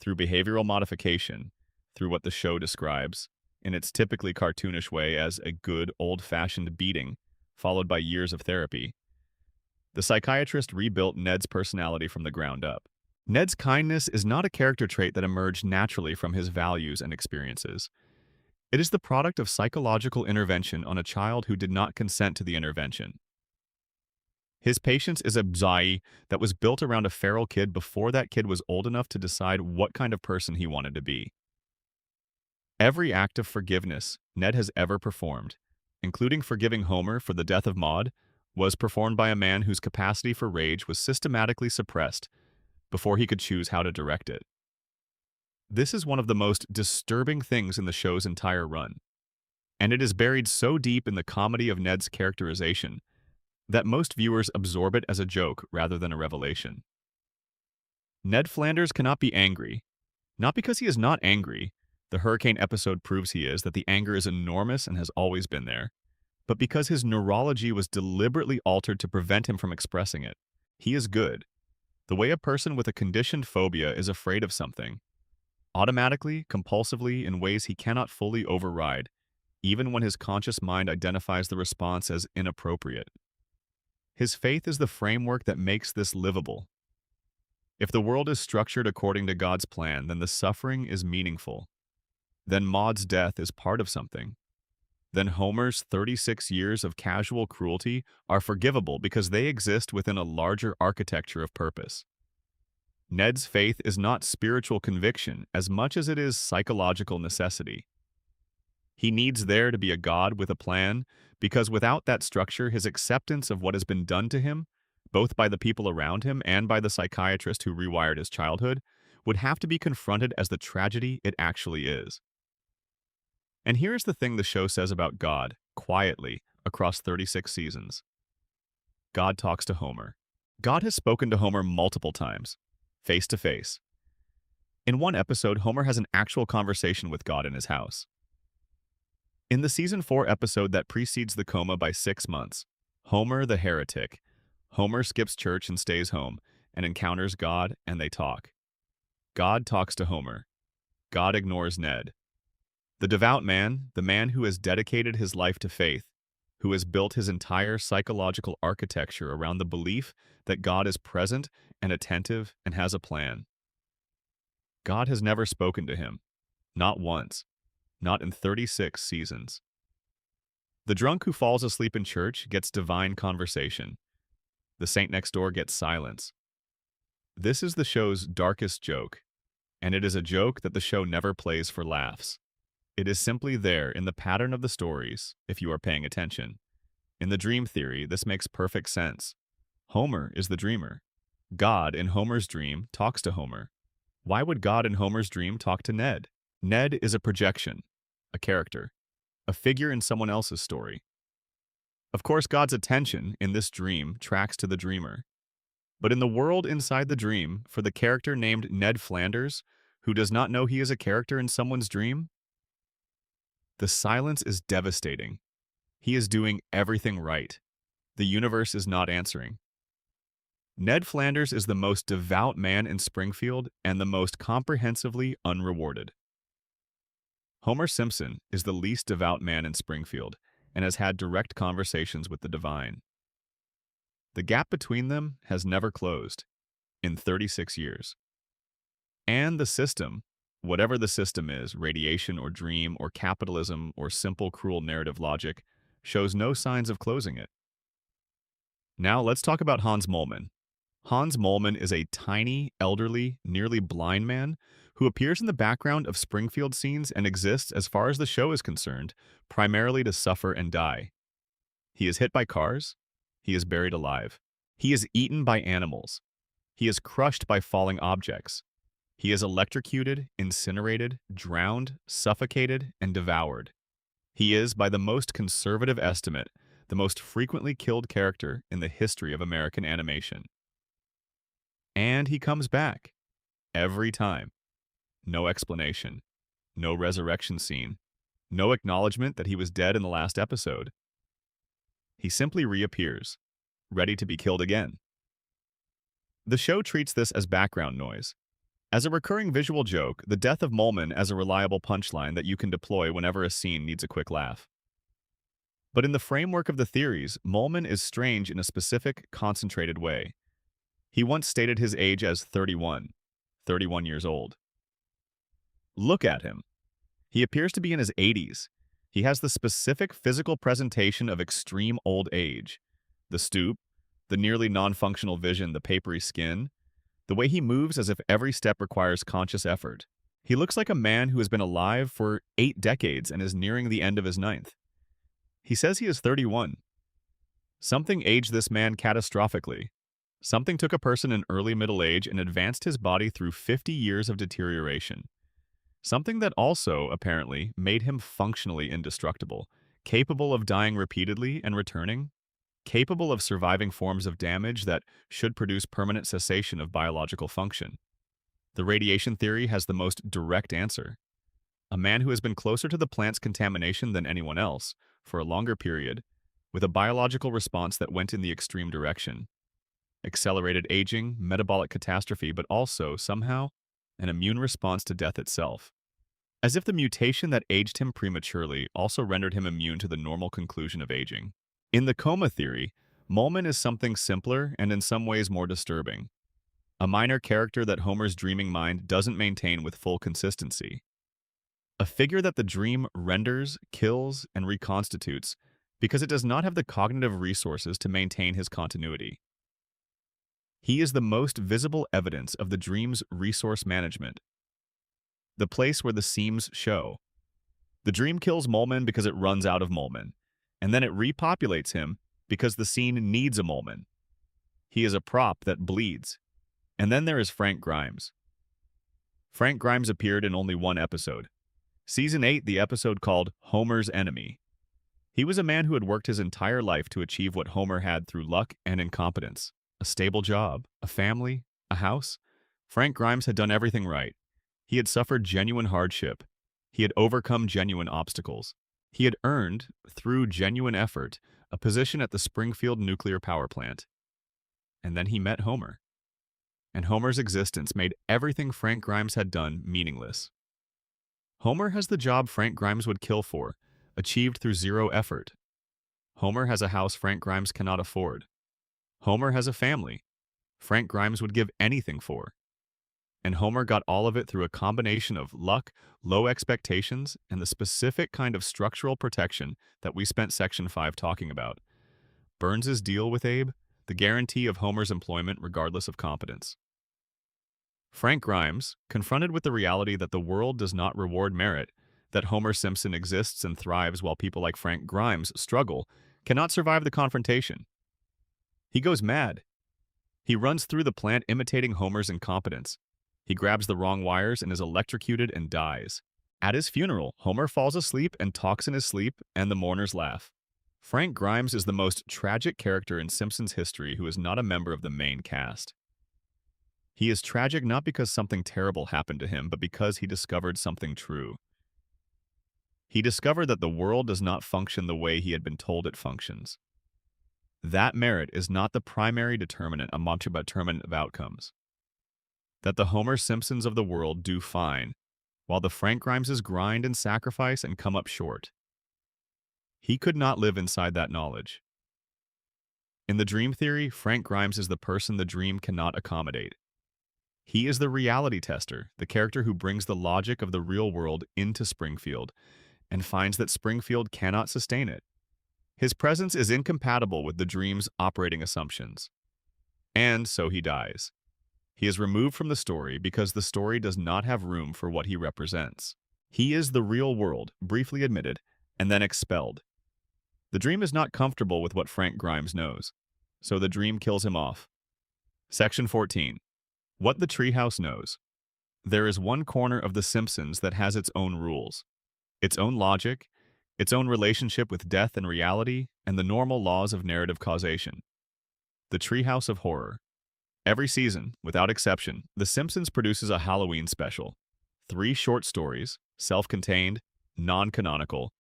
through behavioral modification, through what the show describes, in its typically cartoonish way, as a good, old-fashioned beating, followed by years of therapy. The psychiatrist rebuilt Ned's personality from the ground up. Ned's kindness is not a character trait that emerged naturally from his values and experiences. It is the product of psychological intervention on a child who did not consent to the intervention. His patience is a bzai that was built around a feral kid before that kid was old enough to decide what kind of person he wanted to be. Every act of forgiveness Ned has ever performed, including forgiving Homer for the death of Maude, was performed by a man whose capacity for rage was systematically suppressed before he could choose how to direct it. This is one of the most disturbing things in the show's entire run, and it is buried so deep in the comedy of Ned's characterization that most viewers absorb it as a joke rather than a revelation. Ned Flanders cannot be angry, not because he is not angry, the hurricane episode proves he is, that the anger is enormous and has always been there, but because his neurology was deliberately altered to prevent him from expressing it. He is good, the way a person with a conditioned phobia is afraid of something, automatically, compulsively, in ways he cannot fully override, even when his conscious mind identifies the response as inappropriate. His faith is the framework that makes this livable. If the world is structured according to God's plan, then the suffering is meaningful. Then Maude's death is part of something. Then Homer's 36 years of casual cruelty are forgivable because they exist within a larger architecture of purpose. Ned's faith is not spiritual conviction as much as it is psychological necessity. He needs there to be a God with a plan, because without that structure, his acceptance of what has been done to him, both by the people around him and by the psychiatrist who rewired his childhood, would have to be confronted as the tragedy it actually is. And here's the thing the show says about God, quietly, across 36 seasons. God talks to Homer. God has spoken to Homer multiple times, face to face. In one episode, Homer has an actual conversation with God in his house. In the Season 4 episode that precedes the coma by 6 months, Homer the Heretic, Homer skips church and stays home, and encounters God, and they talk. God talks to Homer. God ignores Ned. The devout man, the man who has dedicated his life to faith, who has built his entire psychological architecture around the belief that God is present and attentive and has a plan. God has never spoken to him, not once, not in 36 seasons. The drunk who falls asleep in church gets divine conversation. The saint next door gets silence. This is the show's darkest joke, and it is a joke that the show never plays for laughs. It is simply there in the pattern of the stories, if you are paying attention. In the dream theory, this makes perfect sense. Homer is the dreamer. God, in Homer's dream, talks to Homer. Why would God in Homer's dream talk to Ned? Ned is a projection, a character, a figure in someone else's story. Of course, God's attention in this dream tracks to the dreamer. But in the world inside the dream, for the character named Ned Flanders, who does not know he is a character in someone's dream, the silence is devastating. He is doing everything right. The universe is not answering. Ned Flanders is the most devout man in Springfield and the most comprehensively unrewarded. Homer Simpson is the least devout man in Springfield and has had direct conversations with the divine. The gap between them has never closed in 36 years. And the system, Whatever the system is, radiation or dream or capitalism or simple cruel narrative logic, shows no signs of closing it. Now let's talk about Hans Moleman. Hans Moleman is a tiny, elderly, nearly blind man who appears in the background of Springfield scenes and exists, as far as the show is concerned, primarily to suffer and die. He is hit by cars. He is buried alive. He is eaten by animals. He is crushed by falling objects. He is electrocuted, incinerated, drowned, suffocated, and devoured. He is, by the most conservative estimate, the most frequently killed character in the history of American animation. And he comes back. Every time. No explanation. No resurrection scene. No acknowledgement that he was dead in the last episode. He simply reappears, ready to be killed again. The show treats this as background noise. As a recurring visual joke, the death of Moleman as a reliable punchline that you can deploy whenever a scene needs a quick laugh. But in the framework of the theories, Moleman is strange in a specific, concentrated way. He once stated his age as 31 years old. Look at him. He appears to be in his 80s. He has the specific physical presentation of extreme old age. The stoop, the nearly non-functional vision, the papery skin, the way he moves as if every step requires conscious effort. He looks like a man who has been alive for 8 decades and is nearing the end of his 9th. He says he is 31. Something aged this man catastrophically. Something took a person in early middle age and advanced his body through 50 years of deterioration. Something that also, apparently, made him functionally indestructible, capable of dying repeatedly and returning, capable of surviving forms of damage that should produce permanent cessation of biological function. The radiation theory has the most direct answer. A man who has been closer to the plant's contamination than anyone else, for a longer period, with a biological response that went in the extreme direction. Accelerated aging, metabolic catastrophe, but also, somehow, an immune response to death itself. As if the mutation that aged him prematurely also rendered him immune to the normal conclusion of aging. In the coma theory, Moleman is something simpler and in some ways more disturbing. A minor character that Homer's dreaming mind doesn't maintain with full consistency. A figure that the dream renders, kills, and reconstitutes because it does not have the cognitive resources to maintain his continuity. He is the most visible evidence of the dream's resource management. The place where the seams show. The dream kills Moleman because it runs out of Moleman, and then it repopulates him because the scene needs a Moleman. He is a prop that bleeds. And then there is Frank Grimes. Frank Grimes appeared in only one episode. Season 8, the episode called Homer's Enemy. He was a man who had worked his entire life to achieve what Homer had through luck and incompetence. A stable job, a family, a house. Frank Grimes had done everything right. He had suffered genuine hardship. He had overcome genuine obstacles. He had earned, through genuine effort, a position at the Springfield nuclear power plant. And then he met Homer. And Homer's existence made everything Frank Grimes had done meaningless. Homer has the job Frank Grimes would kill for, achieved through zero effort. Homer has a house Frank Grimes cannot afford. Homer has a family Frank Grimes would give anything for. And Homer got all of it through a combination of luck, low expectations, and the specific kind of structural protection that we spent Section 5 talking about. Burns' deal with Abe, the guarantee of Homer's employment regardless of competence. Frank Grimes, confronted with the reality that the world does not reward merit, that Homer Simpson exists and thrives while people like Frank Grimes struggle, cannot survive the confrontation. He goes mad. He runs through the plant imitating Homer's incompetence. He grabs the wrong wires and is electrocuted and dies. At his funeral, Homer falls asleep and talks in his sleep, and the mourners laugh. Frank Grimes is the most tragic character in Simpsons history who is not a member of the main cast. He is tragic not because something terrible happened to him, but because he discovered something true. He discovered that the world does not function the way he had been told it functions. That merit is not the primary determinant of outcomes. That the Homer Simpsons of the world do fine, while the Frank Grimeses grind and sacrifice and come up short. He could not live inside that knowledge. In the dream theory, Frank Grimes is the person the dream cannot accommodate. He is the reality tester, the character who brings the logic of the real world into Springfield and finds that Springfield cannot sustain it. His presence is incompatible with the dream's operating assumptions. And so he dies. He is removed from the story because the story does not have room for what he represents. He is the real world, briefly admitted, and then expelled. The dream is not comfortable with what Frank Grimes knows, so the dream kills him off. Section 14. What the treehouse knows. There is one corner of The Simpsons that has its own rules, its own logic, its own relationship with death and reality, and the normal laws of narrative causation. The Treehouse of Horror. Every season, without exception, The Simpsons produces a Halloween special. 3 short stories, self-contained, non-canonical,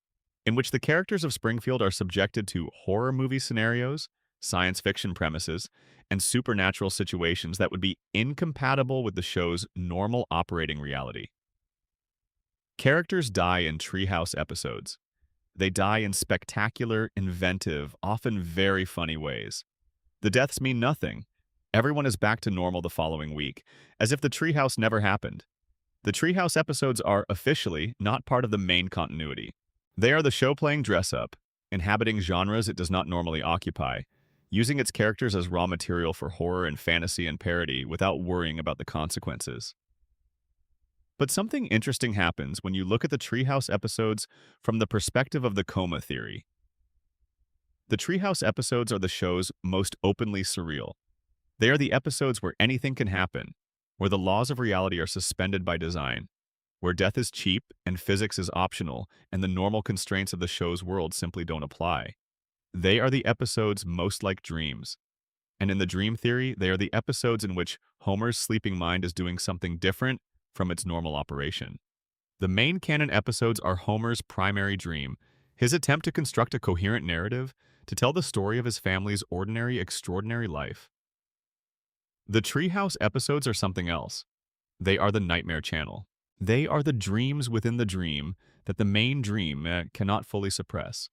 in which the characters of Springfield are subjected to horror movie scenarios, science fiction premises, and supernatural situations that would be incompatible with the show's normal operating reality. Characters die in Treehouse episodes. They die in spectacular, inventive, often very funny ways. The deaths mean nothing. Everyone is back to normal the following week, as if the treehouse never happened. The treehouse episodes are officially not part of the main continuity. They are the show playing dress-up, inhabiting genres it does not normally occupy, using its characters as raw material for horror and fantasy and parody without worrying about the consequences. But something interesting happens when you look at the treehouse episodes from the perspective of the coma theory. The treehouse episodes are the show's most openly surreal. They are the episodes where anything can happen, where the laws of reality are suspended by design, where death is cheap and physics is optional and the normal constraints of the show's world simply don't apply. They are the episodes most like dreams. And in the dream theory, they are the episodes in which Homer's sleeping mind is doing something different from its normal operation. The main canon episodes are Homer's primary dream, his attempt to construct a coherent narrative to tell the story of his family's ordinary, extraordinary life. The Treehouse episodes are something else. They are the nightmare channel. They are the dreams within the dream that the main dream cannot fully suppress.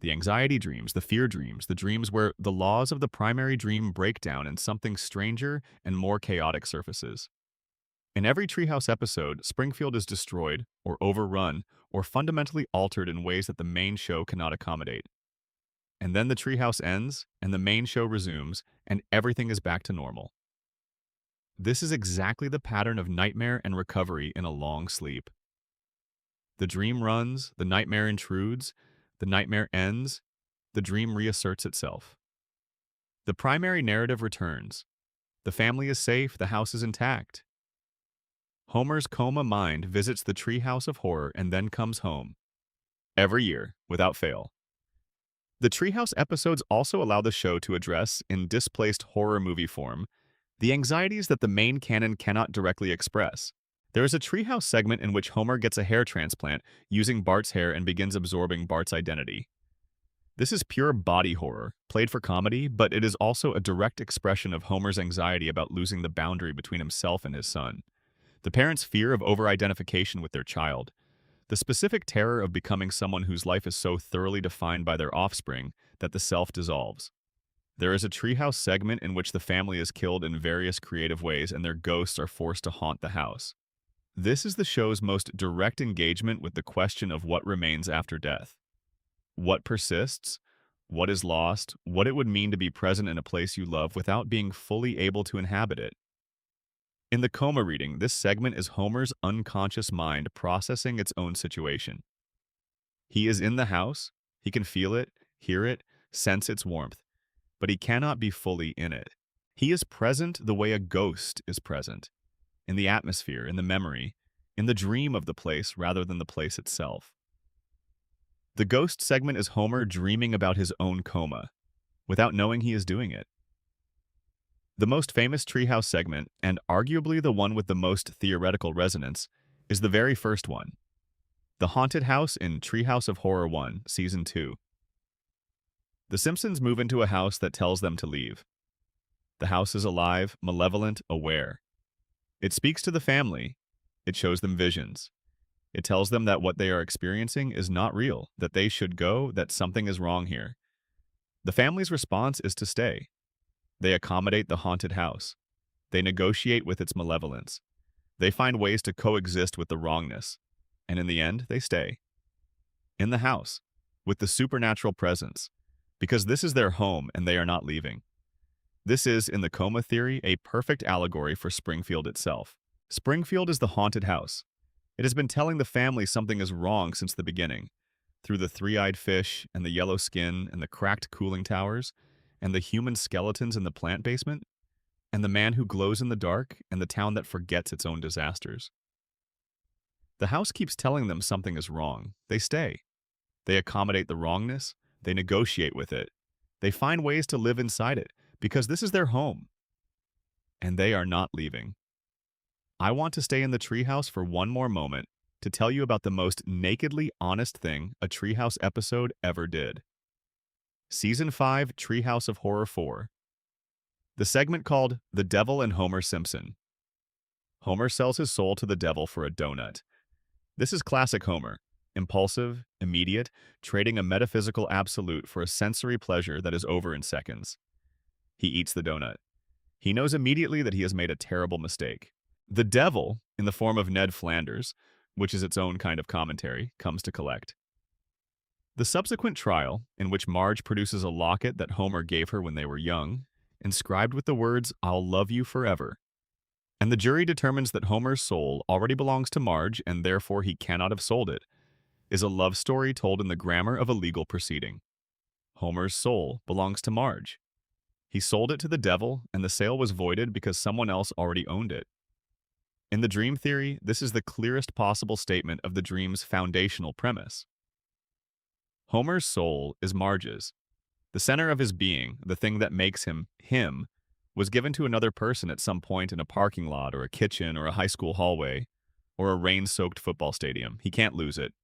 The anxiety dreams, the fear dreams, the dreams where the laws of the primary dream break down and something stranger and more chaotic surfaces. In every Treehouse episode, Springfield is destroyed, or overrun, or fundamentally altered in ways that the main show cannot accommodate. And then the Treehouse ends, and the main show resumes, and everything is back to normal. This is exactly the pattern of nightmare and recovery in a long sleep. The dream runs, the nightmare intrudes, the nightmare ends, the dream reasserts itself. The primary narrative returns. The family is safe, the house is intact. Homer's coma mind visits the Treehouse of Horror and then comes home. Every year, without fail. The Treehouse episodes also allow the show to address, in displaced horror movie form, the anxieties that the main canon cannot directly express. There is a Treehouse segment in which Homer gets a hair transplant using Bart's hair and begins absorbing Bart's identity. This is pure body horror, played for comedy, but it is also a direct expression of Homer's anxiety about losing the boundary between himself and his son. The parents' fear of over-identification with their child. The specific terror of becoming someone whose life is so thoroughly defined by their offspring that the self dissolves. There is a Treehouse segment in which the family is killed in various creative ways and their ghosts are forced to haunt the house. This is the show's most direct engagement with the question of what remains after death. What persists? What is lost? What it would mean to be present in a place you love without being fully able to inhabit it. In the coma reading, this segment is Homer's unconscious mind processing its own situation. He is in the house, he can feel it, hear it, sense its warmth, but he cannot be fully in it. He is present the way a ghost is present, in the atmosphere, in the memory, in the dream of the place rather than the place itself. The ghost segment is Homer dreaming about his own coma, without knowing he is doing it. The most famous Treehouse segment, and arguably the one with the most theoretical resonance, is the very first one. The haunted house in Treehouse of Horror 1, Season 2. The Simpsons move into a house that tells them to leave. The house is alive, malevolent, aware. It speaks to the family. It shows them visions. It tells them that what they are experiencing is not real, that they should go, that something is wrong here. The family's response is to stay. They accommodate the haunted house. They negotiate with its malevolence. They find ways to coexist with the wrongness. And in the end, they stay. In the house, with the supernatural presence, because this is their home and they are not leaving. This is, in the coma theory, a perfect allegory for Springfield itself. Springfield is the haunted house. It has been telling the family something is wrong since the beginning, through the three-eyed fish and the yellow skin and the cracked cooling towers and the human skeletons in the plant basement and the man who glows in the dark and the town that forgets its own disasters. The house keeps telling them something is wrong. They stay. They accommodate the wrongness. They negotiate with it. They find ways to live inside it because this is their home. And they are not leaving. I want to stay in the treehouse for one more moment to tell you about the most nakedly honest thing a treehouse episode ever did. Season 5, Treehouse of Horror 4. The segment called The Devil and Homer Simpson. Homer sells his soul to the devil for a donut. This is classic Homer. Impulsive, immediate, trading a metaphysical absolute for a sensory pleasure that is over in seconds. He eats the donut. He knows immediately that he has made a terrible mistake. The devil, in the form of Ned Flanders, which is its own kind of commentary, comes to collect. The subsequent trial, in which Marge produces a locket that Homer gave her when they were young, inscribed with the words, "I'll love you forever," and the jury determines that Homer's soul already belongs to Marge and therefore he cannot have sold it, is a love story told in the grammar of a legal proceeding. Homer's soul belongs to Marge. He sold it to the devil, and the sale was voided because someone else already owned it. In the dream theory, this is the clearest possible statement of the dream's foundational premise. Homer's soul is Marge's. The center of his being, the thing that makes him, him, was given to another person at some point in a parking lot or a kitchen or a high school hallway or a rain-soaked football stadium. He can't lose it.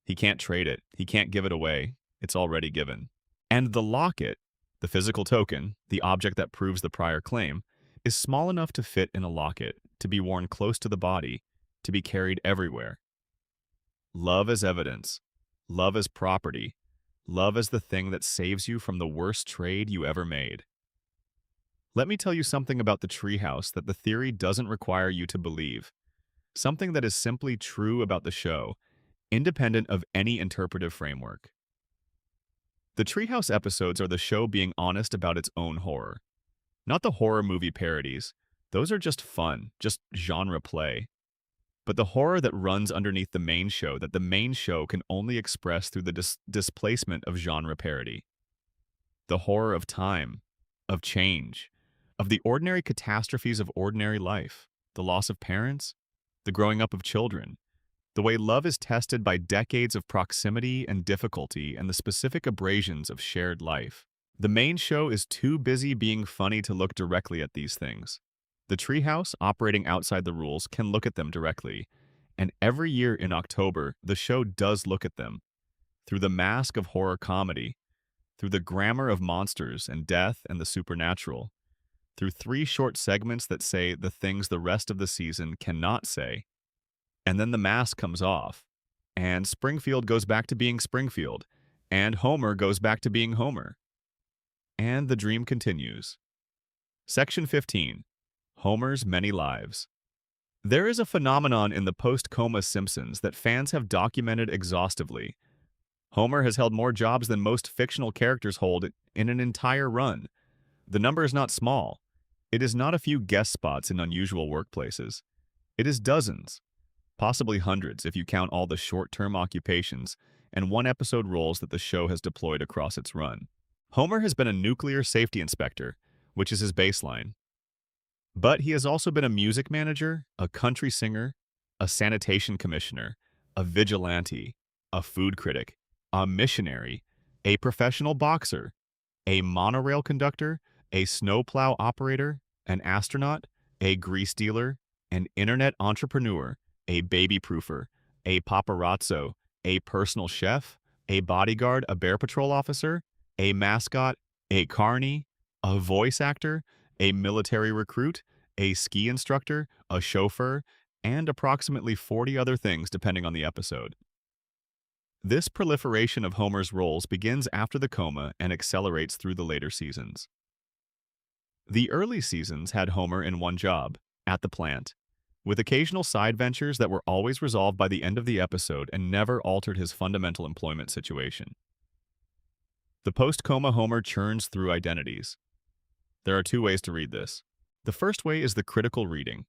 He can't trade it. He can't give it away. It's already given. And the locket, the physical token, the object that proves the prior claim, is small enough to fit in a locket, to be worn close to the body, to be carried everywhere. Love as evidence. Love as property. Love as the thing that saves you from the worst trade you ever made. Let me tell you something about the treehouse that the theory doesn't require you to believe. Something that is simply true about the show, independent of any interpretive framework. The treehouse episodes are the show being honest about its own horror. Not the horror movie parodies. Those are just fun, just genre play. But the horror that runs underneath the main show that the main show can only express through the displacement of genre parody. The horror of time, of change, of the ordinary catastrophes of ordinary life, the loss of parents, the growing up of children, the way love is tested by decades of proximity and difficulty and the specific abrasions of shared life. The main show is too busy being funny to look directly at these things. The treehouse, operating outside the rules, can look at them directly, and every year in October, the show does look at them. Through the mask of horror comedy, through the grammar of monsters and death and the supernatural, through 3 short segments that say the things the rest of the season cannot say. And then the mask comes off, and Springfield goes back to being Springfield, and Homer goes back to being Homer. And the dream continues. Section 15. Homer's Many Lives. There is a phenomenon in the post-coma Simpsons that fans have documented exhaustively. Homer has held more jobs than most fictional characters hold in an entire run. The number is not small. It is not a few guest spots in unusual workplaces. It is dozens, possibly hundreds if you count all the short-term occupations and one-episode roles that the show has deployed across its run. Homer has been a nuclear safety inspector, which is his baseline. But he has also been a music manager, a country singer, a sanitation commissioner, a vigilante, a food critic, a missionary, a professional boxer, a monorail conductor, a snowplow operator, an astronaut, a grease dealer, an internet entrepreneur, a baby proofer, a paparazzo, a personal chef, a bodyguard, a bear patrol officer, a mascot, a carny, a voice actor, a military recruit, a ski instructor, a chauffeur, and approximately 40 other things depending on the episode. This proliferation of Homer's roles begins after the coma and accelerates through the later seasons. The early seasons had Homer in one job, at the plant, with occasional side ventures that were always resolved by the end of the episode and never altered his fundamental employment situation. The post-coma Homer churns through identities. There are two ways to read this. The first way is the critical reading.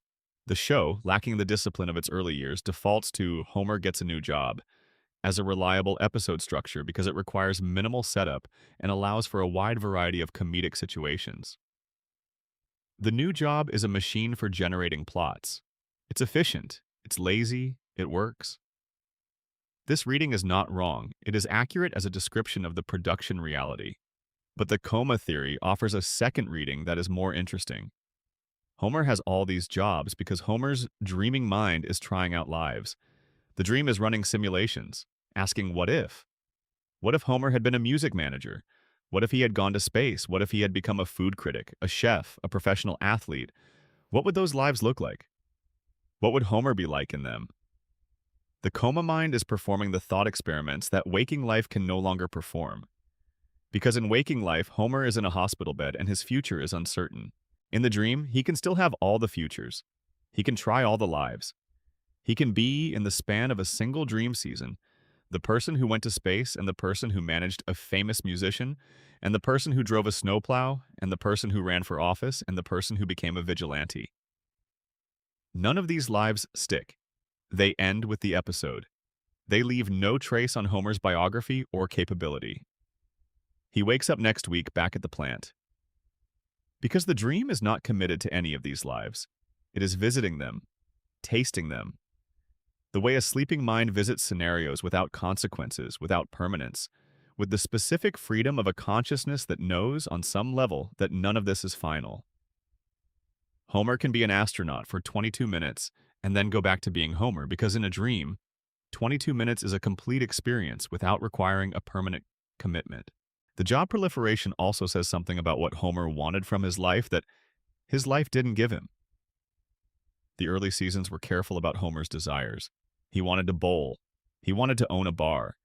The show, lacking the discipline of its early years, defaults to Homer gets a new job as a reliable episode structure because it requires minimal setup and allows for a wide variety of comedic situations. The new job is a machine for generating plots. It's efficient, it's lazy, it works. This reading is not wrong, it is accurate as a description of the production reality. But the coma theory offers a second reading that is more interesting. Homer has all these jobs because Homer's dreaming mind is trying out lives. The dream is running simulations, asking what if? What if Homer had been a music manager? What if he had gone to space? What if he had become a food critic, a chef, a professional athlete? What would those lives look like? What would Homer be like in them? The coma mind is performing the thought experiments that waking life can no longer perform. Because in waking life, Homer is in a hospital bed and his future is uncertain. In the dream, he can still have all the futures. He can try all the lives. He can be, in the span of a single dream season, the person who went to space and the person who managed a famous musician, and the person who drove a snowplow, and the person who ran for office, and the person who became a vigilante. None of these lives stick. They end with the episode. They leave no trace on Homer's biography or capability. He wakes up next week back at the plant. Because the dream is not committed to any of these lives. It is visiting them, tasting them. The way a sleeping mind visits scenarios without consequences, without permanence, with the specific freedom of a consciousness that knows on some level that none of this is final. Homer can be an astronaut for 22 minutes and then go back to being Homer because in a dream, 22 minutes is a complete experience without requiring a permanent commitment. The job proliferation also says something about what Homer wanted from his life that his life didn't give him. The early seasons were careful about Homer's desires. He wanted to bowl. He wanted to own a bar.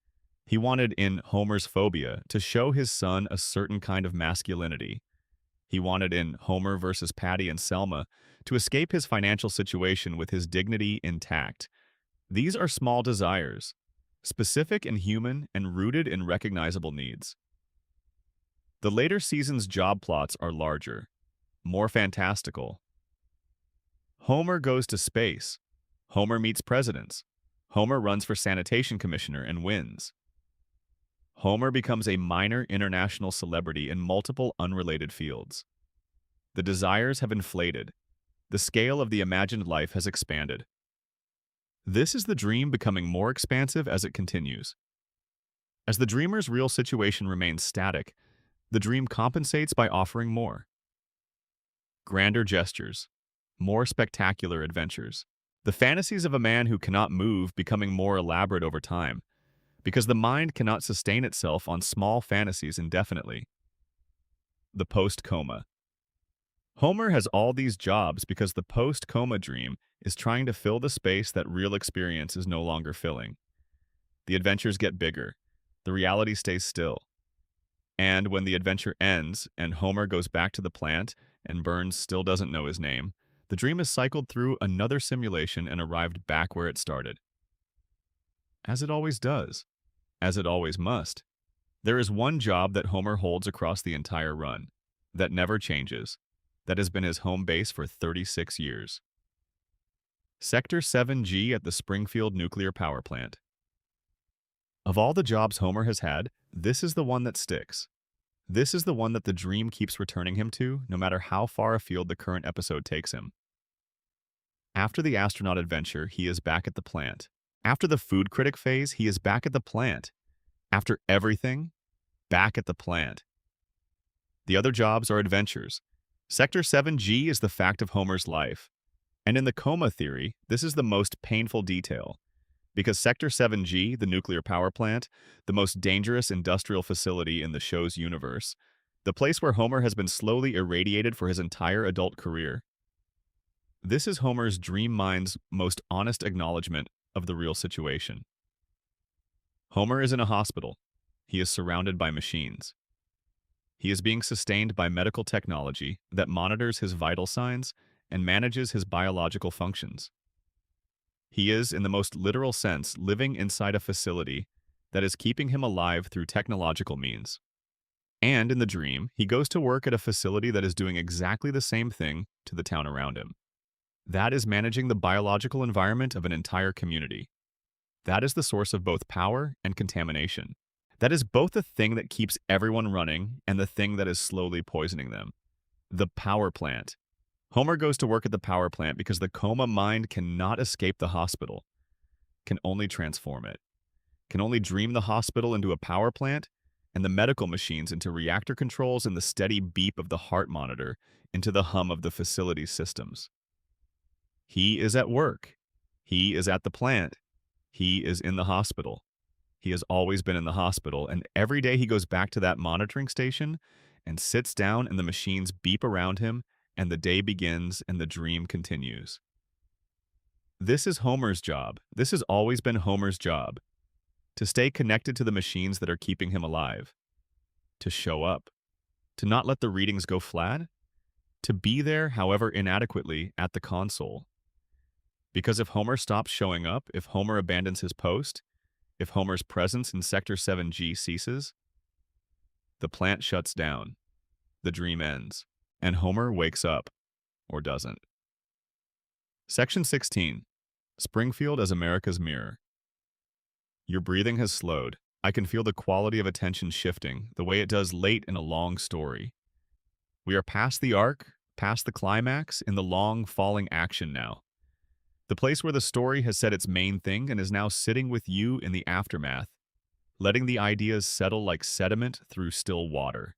He wanted, in Homer's Phobia, to show his son a certain kind of masculinity. He wanted, in Homer versus Patty and Selma, to escape his financial situation with his dignity intact. These are small desires, specific and human and rooted in recognizable needs. The later seasons' job plots are larger, more fantastical. Homer goes to space. Homer meets presidents. Homer runs for sanitation commissioner and wins. Homer becomes a minor international celebrity in multiple unrelated fields. The desires have inflated. The scale of the imagined life has expanded. This is the dream becoming more expansive as it continues. As the dreamer's real situation remains static, the dream compensates by offering more. Grander gestures, more spectacular adventures. The fantasies of a man who cannot move becoming more elaborate over time, because the mind cannot sustain itself on small fantasies indefinitely. The post-coma. Homer has all these jobs because the post-coma dream is trying to fill the space that real experience is no longer filling. The adventures get bigger. The reality stays still. And when the adventure ends and Homer goes back to the plant and Burns still doesn't know his name, the dream is cycled through another simulation and arrived back where it started. As it always does. As it always must. There is one job that Homer holds across the entire run, that never changes, that has been his home base for 36 years. Sector 7G at the Springfield nuclear power plant. Of all the jobs Homer has had, this is the one that sticks. This is the one that the dream keeps returning him to, no matter how far afield the current episode takes him. After the astronaut adventure, he is back at the plant. After the food critic phase, he is back at the plant. After everything, back at the plant. The other jobs are adventures. Sector 7G is the fact of Homer's life. And in the coma theory, this is the most painful detail. Because Sector 7G, the nuclear power plant, the most dangerous industrial facility in the show's universe, the place where Homer has been slowly irradiated for his entire adult career. This is Homer's dream mind's most honest acknowledgement of the real situation. Homer is in a hospital. He is surrounded by machines. He is being sustained by medical technology that monitors his vital signs and manages his biological functions. He is, in the most literal sense, living inside a facility that is keeping him alive through technological means. And in the dream, he goes to work at a facility that is doing exactly the same thing to the town around him. That is managing the biological environment of an entire community. That is the source of both power and contamination. That is both the thing that keeps everyone running and the thing that is slowly poisoning them. The power plant. Homer goes to work at the power plant because the coma mind cannot escape the hospital, can only transform it, can only dream the hospital into a power plant and the medical machines into reactor controls and the steady beep of the heart monitor into the hum of the facility's systems. He is at work. He is at the plant. He is in the hospital. He has always been in the hospital, and every day he goes back to that monitoring station and sits down and the machines beep around him and the day begins and the dream continues. This is Homer's job. This has always been Homer's job. To stay connected to the machines that are keeping him alive. To show up. To not let the readings go flat. To be there, however inadequately, at the console. Because if Homer stops showing up, if Homer abandons his post, if Homer's presence in Sector 7G ceases, the plant shuts down, the dream ends, and Homer wakes up, or doesn't. Section 16. Springfield as America's Mirror. Your breathing has slowed. I can feel the quality of attention shifting, the way it does late in a long story. We are past the arc, past the climax, in the long, falling action now. The place where the story has said its main thing and is now sitting with you in the aftermath, letting the ideas settle like sediment through still water.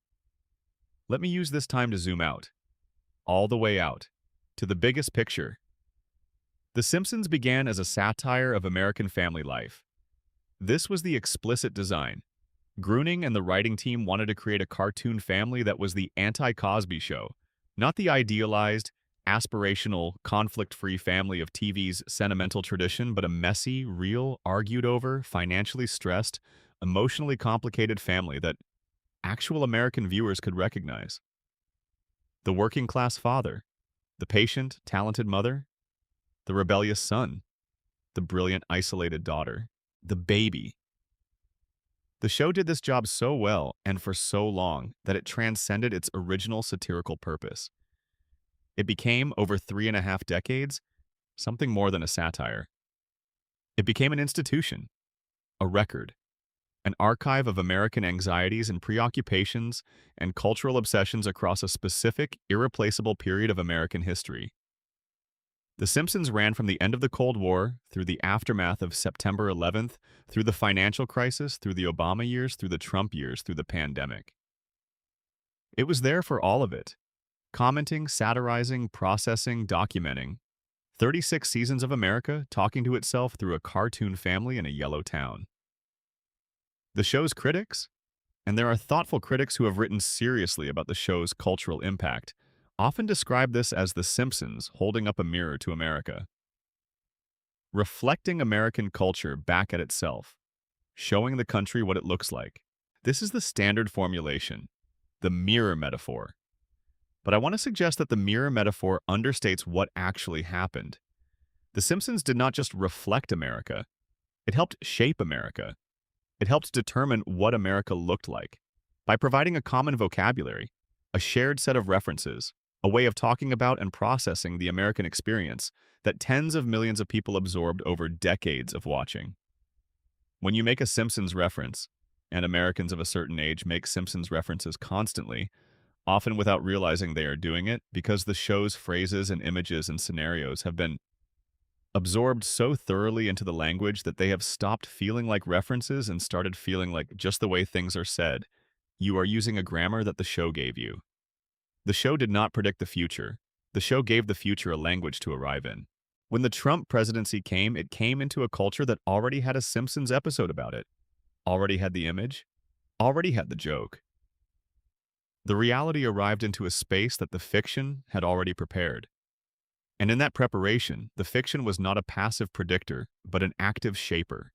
Let me use this time to zoom out, all the way out, to the biggest picture. The Simpsons began as a satire of American family life. This was the explicit design. Groening and the writing team wanted to create a cartoon family that was the anti-Cosby Show, not the idealized, aspirational, conflict-free family of TV's sentimental tradition, but a messy, real, argued-over, financially stressed, emotionally complicated family that actual American viewers could recognize. The working-class father, the patient, talented mother, the rebellious son, the brilliant, isolated daughter, the baby. The show did this job so well and for so long that it transcended its original satirical purpose. It became, over 3.5 decades, something more than a satire. It became an institution, a record, an archive of American anxieties and preoccupations and cultural obsessions across a specific, irreplaceable period of American history. The Simpsons ran from the end of the Cold War, through the aftermath of September 11th, through the financial crisis, through the Obama years, through the Trump years, through the pandemic. It was there for all of it. Commenting, satirizing, processing, documenting. 36 seasons of America talking to itself through a cartoon family in a yellow town. The show's critics? And there are thoughtful critics who have written seriously about the show's cultural impact, often describe this as The Simpsons holding up a mirror to America. Reflecting American culture back at itself, showing the country what it looks like. This is the standard formulation, the mirror metaphor. But I want to suggest that the mirror metaphor understates what actually happened. The Simpsons did not just reflect America, it helped shape America. It helped determine what America looked like by providing a common vocabulary, a shared set of references, a way of talking about and processing the American experience that tens of millions of people absorbed over decades of watching. When you make a Simpsons reference, and Americans of a certain age make Simpsons references constantly, often without realizing they are doing it, because the show's phrases and images and scenarios have been absorbed so thoroughly into the language that they have stopped feeling like references and started feeling like just the way things are said. You are using a grammar that the show gave you. The show did not predict the future. The show gave the future a language to arrive in. When the Trump presidency came, it came into a culture that already had a Simpsons episode about it, already had the image, already had the joke. The reality arrived into a space that the fiction had already prepared. And in that preparation, the fiction was not a passive predictor, but an active shaper.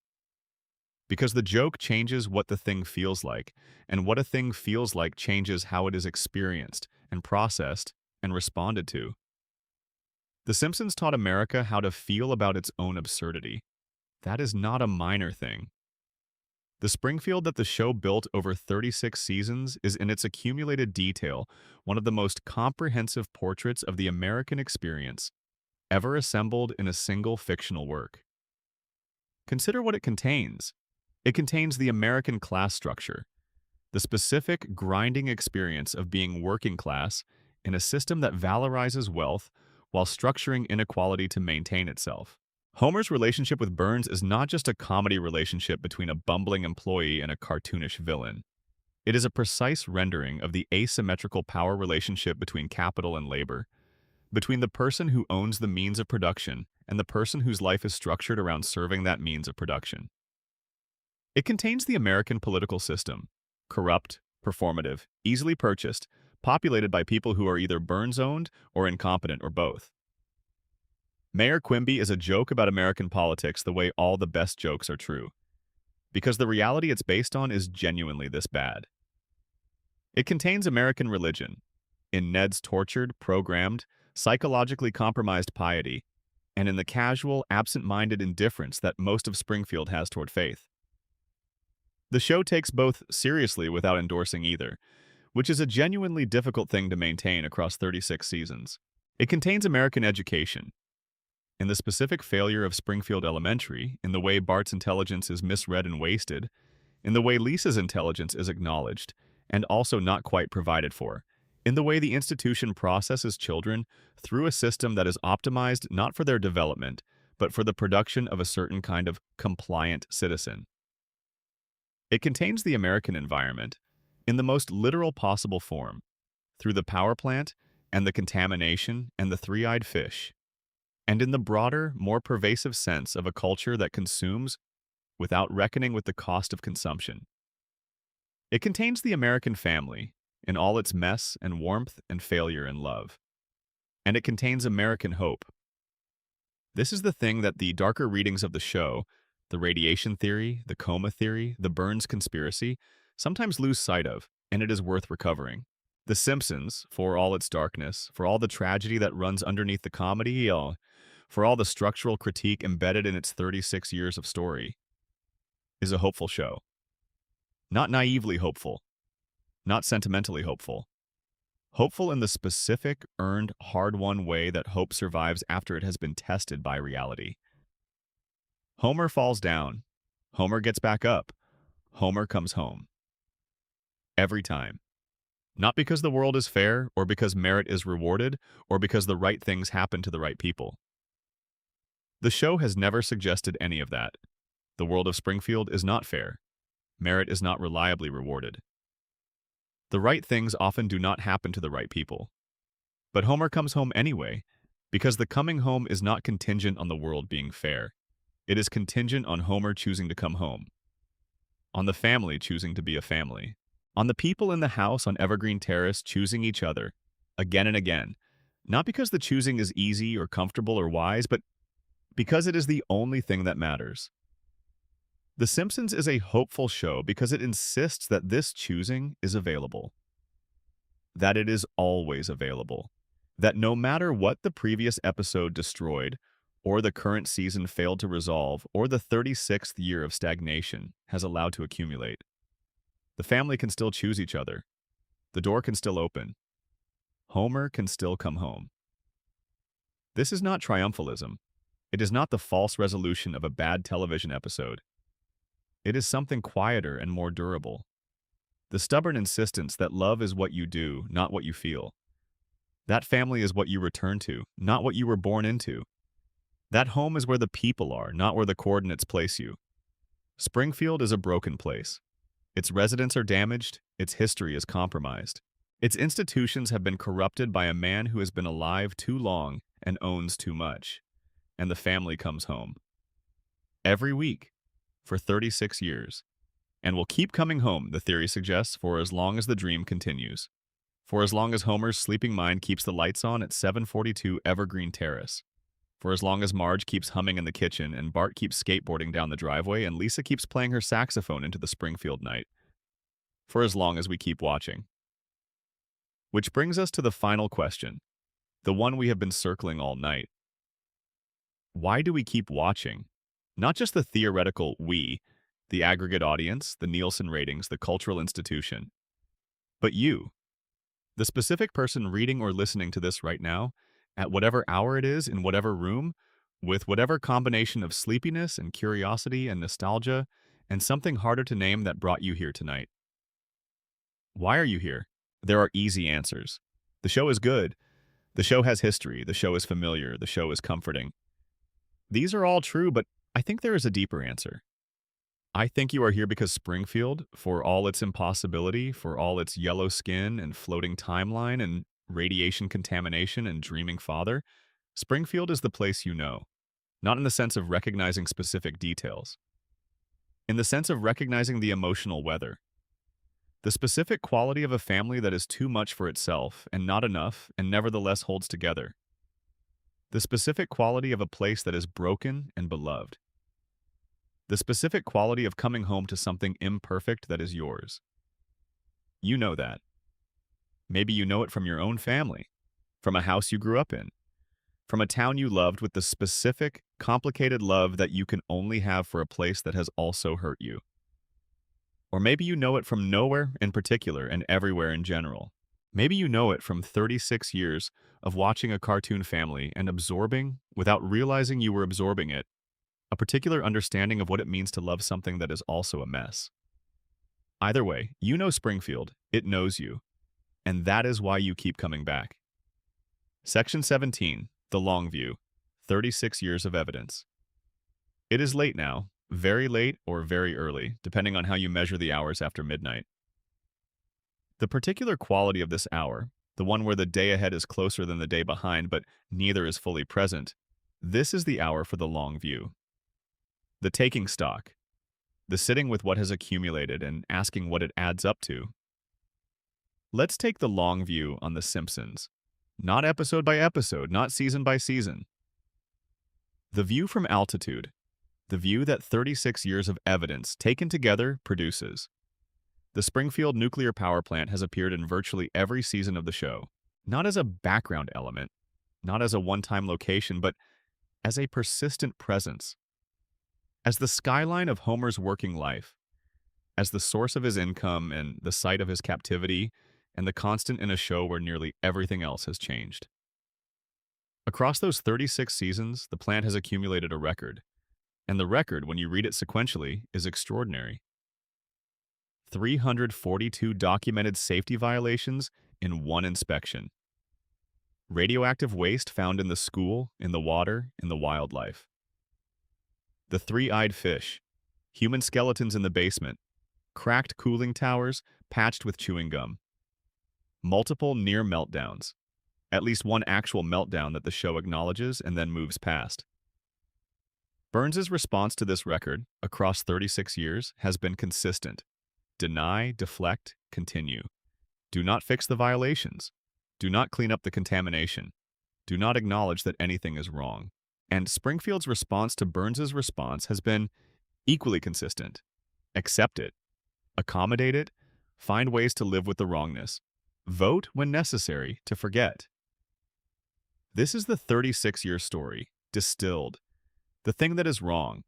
Because the joke changes what the thing feels like, and what a thing feels like changes how it is experienced and processed and responded to. The Simpsons taught America how to feel about its own absurdity. That is not a minor thing. The Springfield that the show built over 36 seasons is in its accumulated detail one of the most comprehensive portraits of the American experience ever assembled in a single fictional work. Consider what it contains. It contains the American class structure, the specific grinding experience of being working class in a system that valorizes wealth while structuring inequality to maintain itself. Homer's relationship with Burns is not just a comedy relationship between a bumbling employee and a cartoonish villain. It is a precise rendering of the asymmetrical power relationship between capital and labor, between the person who owns the means of production and the person whose life is structured around serving that means of production. It contains the American political system, corrupt, performative, easily purchased, populated by people who are either Burns-owned or incompetent or both. Mayor Quimby is a joke about American politics the way all the best jokes are true, because the reality it's based on is genuinely this bad. It contains American religion, in Ned's tortured, programmed, psychologically compromised piety, and in the casual, absent-minded indifference that most of Springfield has toward faith. The show takes both seriously without endorsing either, which is a genuinely difficult thing to maintain across 36 seasons. It contains American education, in the specific failure of Springfield Elementary, in the way Bart's intelligence is misread and wasted, in the way Lisa's intelligence is acknowledged and also not quite provided for, in the way the institution processes children through a system that is optimized not for their development, but for the production of a certain kind of compliant citizen. It contains the American environment, in the most literal possible form, through the power plant and the contamination and the three-eyed fish, and in the broader, more pervasive sense of a culture that consumes without reckoning with the cost of consumption. It contains the American family, in all its mess and warmth and failure and love. And it contains American hope. This is the thing that the darker readings of the show, the radiation theory, the coma theory, the Burns conspiracy, sometimes lose sight of, and it is worth recovering. The Simpsons, for all its darkness, for all the tragedy that runs underneath the comedy, for all the structural critique embedded in its 36 years of story, is a hopeful show. Not naively hopeful, not sentimentally hopeful. Hopeful in the specific, earned, hard-won way that hope survives after it has been tested by reality. Homer falls down. Homer gets back up. Homer comes home. Every time. Not because the world is fair, or because merit is rewarded, or because the right things happen to the right people. The show has never suggested any of that. The world of Springfield is not fair. Merit is not reliably rewarded. The right things often do not happen to the right people. But Homer comes home anyway, because the coming home is not contingent on the world being fair. It is contingent on Homer choosing to come home, on the family choosing to be a family, on the people in the house on Evergreen Terrace choosing each other, again and again, not because the choosing is easy or comfortable or wise, but because it is the only thing that matters. The Simpsons is a hopeful show because it insists that this choosing is available, that it is always available, that no matter what the previous episode destroyed, or the current season failed to resolve, or the 36th year of stagnation has allowed to accumulate, the family can still choose each other. The door can still open. Homer can still come home. This is not triumphalism. It is not the false resolution of a bad television episode. It is something quieter and more durable. The stubborn insistence that love is what you do, not what you feel. That family is what you return to, not what you were born into. That home is where the people are, not where the coordinates place you. Springfield is a broken place. Its residents are damaged, its history is compromised. Its institutions have been corrupted by a man who has been alive too long and owns too much. And the family comes home. Every week, for 36 years. And will keep coming home, the theory suggests, for as long as the dream continues. For as long as Homer's sleeping mind keeps the lights on at 742 Evergreen Terrace. For as long as Marge keeps humming in the kitchen and Bart keeps skateboarding down the driveway and Lisa keeps playing her saxophone into the Springfield night. For as long as we keep watching. Which brings us to the final question, the one we have been circling all night. Why do we keep watching? Not just the theoretical we, the aggregate audience, the Nielsen ratings, the cultural institution, but you, the specific person reading or listening to this right now, at whatever hour it is, in whatever room, with whatever combination of sleepiness and curiosity and nostalgia, and something harder to name that brought you here tonight. Why are you here? There are easy answers. The show is good. The show has history. The show is familiar. The show is comforting. These are all true, but I think there is a deeper answer. I think you are here because Springfield, for all its impossibility, for all its yellow skin and floating timeline and radiation contamination and dreaming father, Springfield is the place you know, not in the sense of recognizing specific details, in the sense of recognizing the emotional weather, the specific quality of a family that is too much for itself and not enough and nevertheless holds together, the specific quality of a place that is broken and beloved, the specific quality of coming home to something imperfect that is yours. You know that. Maybe you know it from your own family, from a house you grew up in, from a town you loved with the specific, complicated love that you can only have for a place that has also hurt you. Or maybe you know it from nowhere in particular and everywhere in general. Maybe you know it from 36 years of watching a cartoon family and absorbing, without realizing you were absorbing it, a particular understanding of what it means to love something that is also a mess. Either way, you know Springfield, it knows you, and that is why you keep coming back. Section 17, The Long View, 36 Years of Evidence. It is late now, very late or very early, depending on how you measure the hours after midnight. The particular quality of this hour, the one where the day ahead is closer than the day behind, but neither is fully present, this is the hour for the long view. The taking stock, the sitting with what has accumulated and asking what it adds up to. Let's take the long view on The Simpsons. Not episode by episode, not season by season. The view from altitude, the view that 36 years of evidence taken together produces. The Springfield nuclear power plant has appeared in virtually every season of the show, not as a background element, not as a one-time location, but as a persistent presence. As the skyline of Homer's working life, as the source of his income and the site of his captivity, and the constant in a show where nearly everything else has changed. Across those 36 seasons, the plant has accumulated a record, and the record, when you read it sequentially, is extraordinary. 342 documented safety violations in one inspection. Radioactive waste found in the school, in the water, in the wildlife. The three-eyed fish, human skeletons in the basement, cracked cooling towers patched with chewing gum. Multiple near meltdowns, at least one actual meltdown that the show acknowledges and then moves past. Burns's response to this record, across 36 years, has been consistent. Deny, deflect, continue. Do not fix the violations. Do not clean up the contamination. Do not acknowledge that anything is wrong. And Springfield's response to Burns's response has been equally consistent. Accept it. Accommodate it. Find ways to live with the wrongness. Vote when necessary to forget. This is the 36-year story, distilled. The thing that is wrong.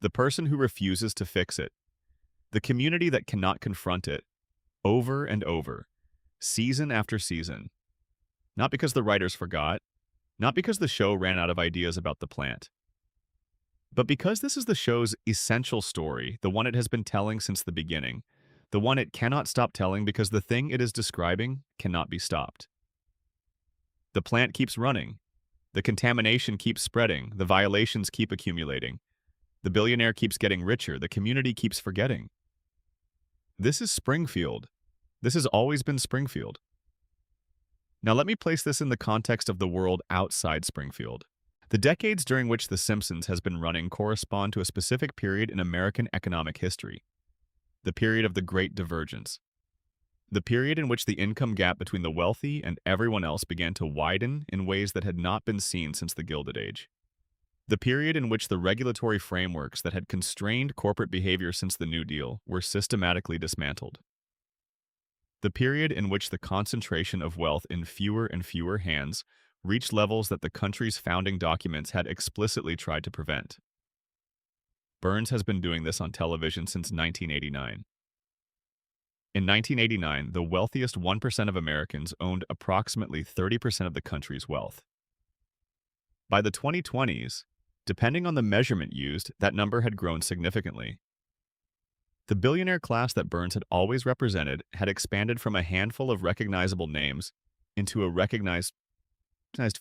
The person who refuses to fix it. The community that cannot confront it. Over and over. Season after season. Not because the writers forgot. Not because the show ran out of ideas about the plant. But because this is the show's essential story, the one it has been telling since the beginning. The one it cannot stop telling because the thing it is describing cannot be stopped. The plant keeps running. The contamination keeps spreading. The violations keep accumulating. The billionaire keeps getting richer. The community keeps forgetting. This is Springfield. This has always been Springfield. Now let me place this in the context of the world outside Springfield. The decades during which The Simpsons has been running correspond to a specific period in American economic history. The period of the Great Divergence. The period in which the income gap between the wealthy and everyone else began to widen in ways that had not been seen since the Gilded Age. The period in which the regulatory frameworks that had constrained corporate behavior since the New Deal were systematically dismantled. The period in which the concentration of wealth in fewer and fewer hands reached levels that the country's founding documents had explicitly tried to prevent. Burns has been doing this on television since 1989. In 1989, the wealthiest 1% of Americans owned approximately 30% of the country's wealth. By the 2020s, depending on the measurement used, that number had grown significantly. The billionaire class that Burns had always represented had expanded from a handful of recognizable names into a recognized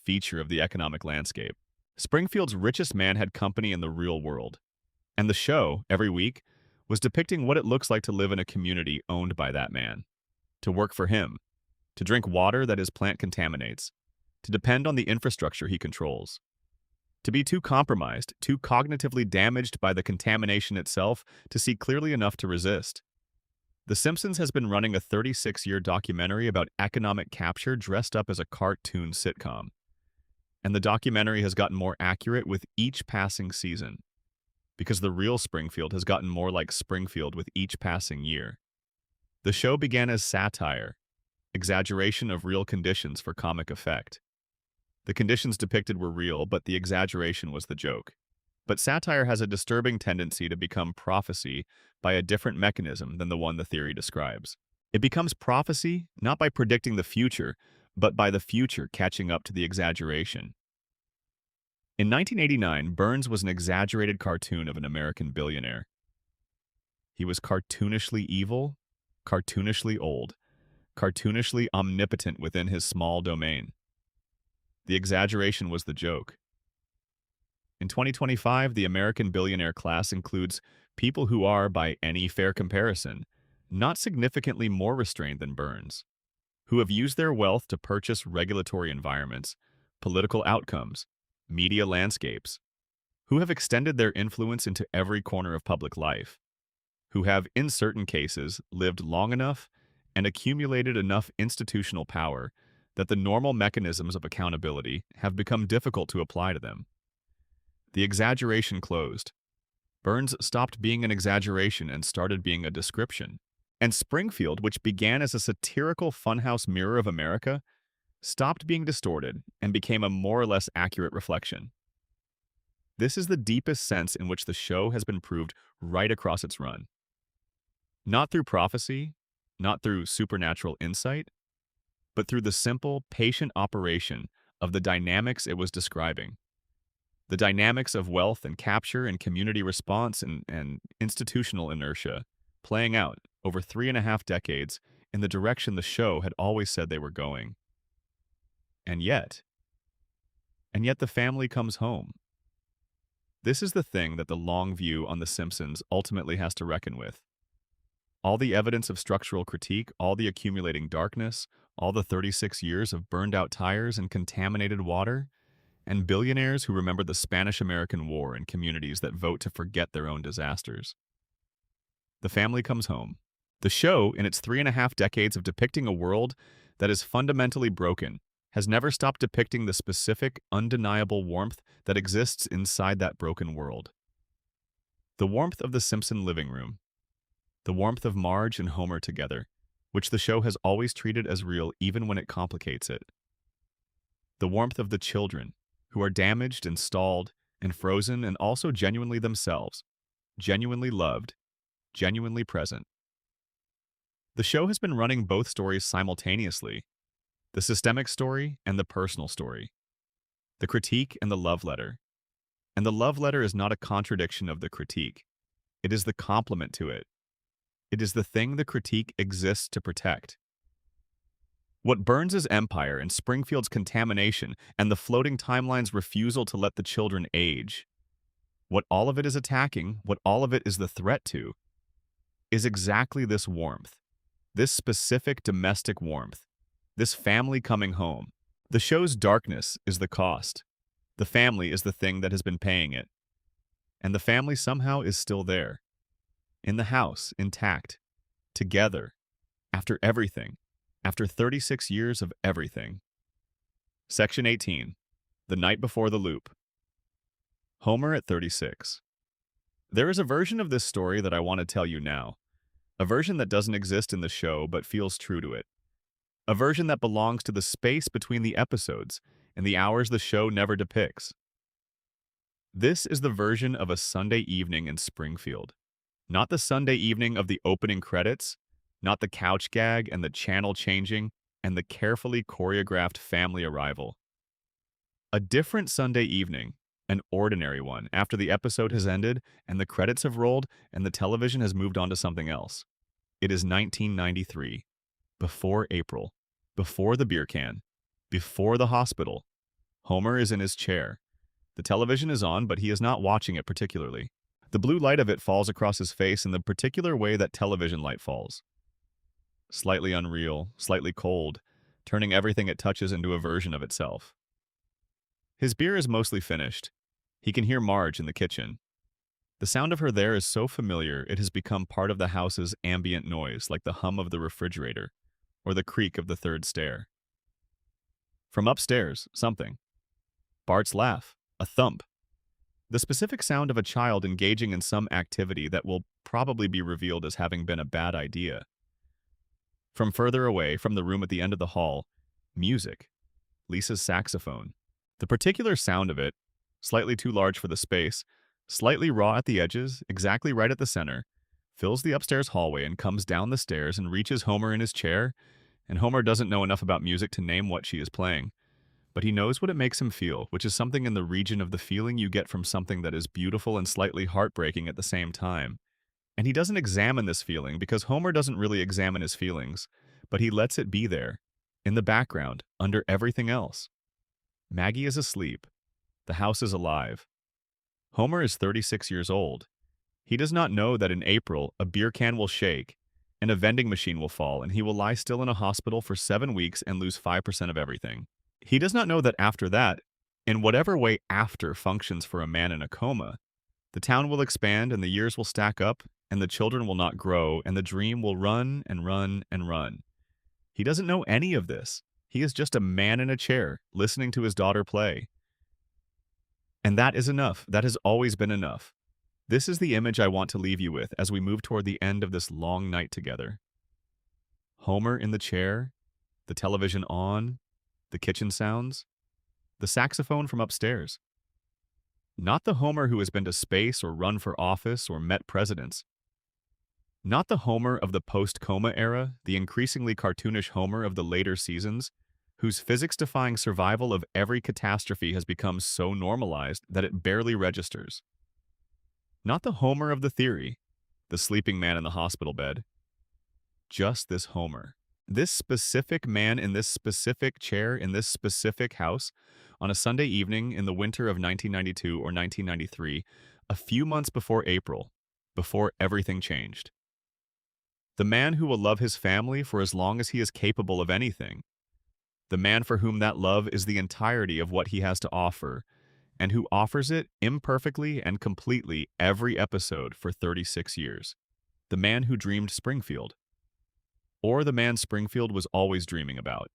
feature of the economic landscape. Springfield's richest man had company in the real world, and the show, every week, was depicting what it looks like to live in a community owned by that man, to work for him, to drink water that his plant contaminates, to depend on the infrastructure he controls, to be too compromised, too cognitively damaged by the contamination itself to see clearly enough to resist. The Simpsons has been running a 36-year documentary about economic capture dressed up as a cartoon sitcom, and the documentary has gotten more accurate with each passing season, because the real Springfield has gotten more like Springfield with each passing year. The show began as satire, exaggeration of real conditions for comic effect. The conditions depicted were real, but the exaggeration was the joke. But satire has a disturbing tendency to become prophecy by a different mechanism than the one the theory describes. It becomes prophecy not by predicting the future, but by the future catching up to the exaggeration. In 1989, Burns was an exaggerated cartoon of an American billionaire. He was cartoonishly evil, cartoonishly old, cartoonishly omnipotent within his small domain. The exaggeration was the joke. In 2025, the American billionaire class includes people who are, by any fair comparison, not significantly more restrained than Burns, who have used their wealth to purchase regulatory environments, political outcomes, media landscapes, who have extended their influence into every corner of public life, who have, in certain cases, lived long enough and accumulated enough institutional power that the normal mechanisms of accountability have become difficult to apply to them. The exaggeration closed. Burns stopped being an exaggeration and started being a description. And Springfield, which began as a satirical funhouse mirror of America, stopped being distorted and became a more or less accurate reflection. This is the deepest sense in which the show has been proved right across its run. Not through prophecy, not through supernatural insight, but through the simple, patient operation of the dynamics it was describing. The dynamics of wealth and capture and community response and institutional inertia playing out over 3.5 decades in the direction the show had always said they were going. And yet the family comes home. This is the thing that the long view on The Simpsons ultimately has to reckon with. All the evidence of structural critique, all the accumulating darkness, all the 36 years of burned-out tires and contaminated water, and billionaires who remember the Spanish-American War in communities that vote to forget their own disasters. The family comes home. The show, in its 3.5 decades of depicting a world that is fundamentally broken, has never stopped depicting the specific, undeniable warmth that exists inside that broken world. The warmth of the Simpson living room. The warmth of Marge and Homer together, which the show has always treated as real even when it complicates it. The warmth of the children, who are damaged and stalled and frozen and also genuinely themselves, genuinely loved, genuinely present. The show has been running both stories simultaneously, the systemic story and the personal story, the critique and the love letter. And the love letter is not a contradiction of the critique. It is the complement to it. It is the thing the critique exists to protect. What Burns's empire and Springfield's contamination and the floating timeline's refusal to let the children age, what all of it is attacking, what all of it is the threat to, is exactly this warmth, this specific domestic warmth, this family coming home. The show's darkness is the cost. The family is the thing that has been paying it. And the family somehow is still there. In the house, intact. Together. After everything. After 36 years of everything. Section 18. The night before the loop. Homer at 36. There is a version of this story that I want to tell you now. A version that doesn't exist in the show but feels true to it. A version that belongs to the space between the episodes and the hours the show never depicts. This is the version of a Sunday evening in Springfield. Not the Sunday evening of the opening credits, not the couch gag and the channel changing and the carefully choreographed family arrival. A different Sunday evening, an ordinary one, after the episode has ended and the credits have rolled and the television has moved on to something else. It is 1993, before April, before the beer can, before the hospital. Homer is in his chair. The television is on, but he is not watching it particularly. The blue light of it falls across his face in the particular way that television light falls. Slightly unreal, slightly cold, turning everything it touches into a version of itself. His beer is mostly finished. He can hear Marge in the kitchen. The sound of her there is so familiar it has become part of the house's ambient noise, like the hum of the refrigerator or the creak of the third stair. From upstairs, something. Bart's laugh, a thump. The specific sound of a child engaging in some activity that will probably be revealed as having been a bad idea. From further away, from the room at the end of the hall, music. Lisa's saxophone. The particular sound of it, slightly too large for the space, slightly raw at the edges, exactly right at the center, fills the upstairs hallway and comes down the stairs and reaches Homer in his chair, and Homer doesn't know enough about music to name what she is playing. But he knows what it makes him feel, which is something in the region of the feeling you get from something that is beautiful and slightly heartbreaking at the same time. And he doesn't examine this feeling because Homer doesn't really examine his feelings, but he lets it be there, in the background, under everything else. Maggie is asleep. The house is alive. Homer is 36 years old. He does not know that in April, a beer can will shake, and a vending machine will fall, and he will lie still in a hospital for 7 weeks and lose 5% of everything. He does not know that after that, in whatever way after functions for a man in a coma, the town will expand and the years will stack up and the children will not grow and the dream will run and run and run. He doesn't know any of this. He is just a man in a chair listening to his daughter play. And that is enough. That has always been enough. This is the image I want to leave you with as we move toward the end of this long night together. Homer in the chair, the television on, the kitchen sounds, the saxophone from upstairs. Not the Homer who has been to space or run for office or met presidents. Not the Homer of the post-coma era, the increasingly cartoonish Homer of the later seasons, whose physics-defying survival of every catastrophe has become so normalized that it barely registers. Not the Homer of the theory, the sleeping man in the hospital bed. Just this Homer. This specific man in this specific chair in this specific house on a Sunday evening in the winter of 1992 or 1993, a few months before April, before everything changed. The man who will love his family for as long as he is capable of anything. The man for whom that love is the entirety of what he has to offer, and who offers it imperfectly and completely every episode for 36 years. The man who dreamed Springfield. Or the man Springfield was always dreaming about,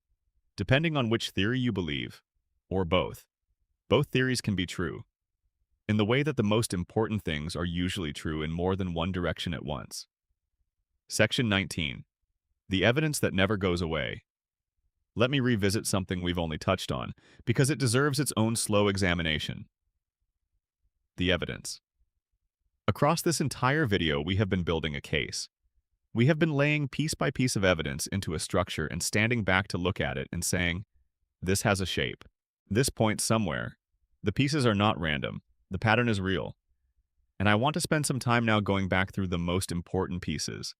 depending on which theory you believe, or both. Both theories can be true, in the way that the most important things are usually true in more than one direction at once. Section 19. The evidence that never goes away. Let me revisit something we've only touched on, because it deserves its own slow examination. The evidence. Across this entire video, we have been building a case. We have been laying piece by piece of evidence into a structure and standing back to look at it and saying, this has a shape. This points somewhere. The pieces are not random. The pattern is real. And I want to spend some time now going back through the most important pieces.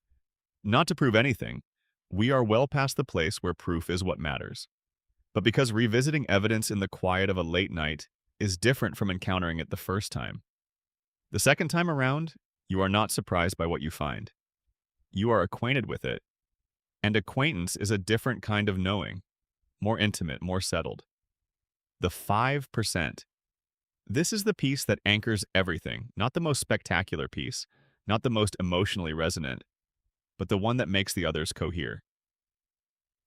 Not to prove anything. We are well past the place where proof is what matters. But because revisiting evidence in the quiet of a late night is different from encountering it the first time. The second time around, you are not surprised by what you find. You are acquainted with it. And acquaintance is a different kind of knowing, more intimate, more settled. The 5%. This is the piece that anchors everything, not the most spectacular piece, not the most emotionally resonant, but the one that makes the others cohere.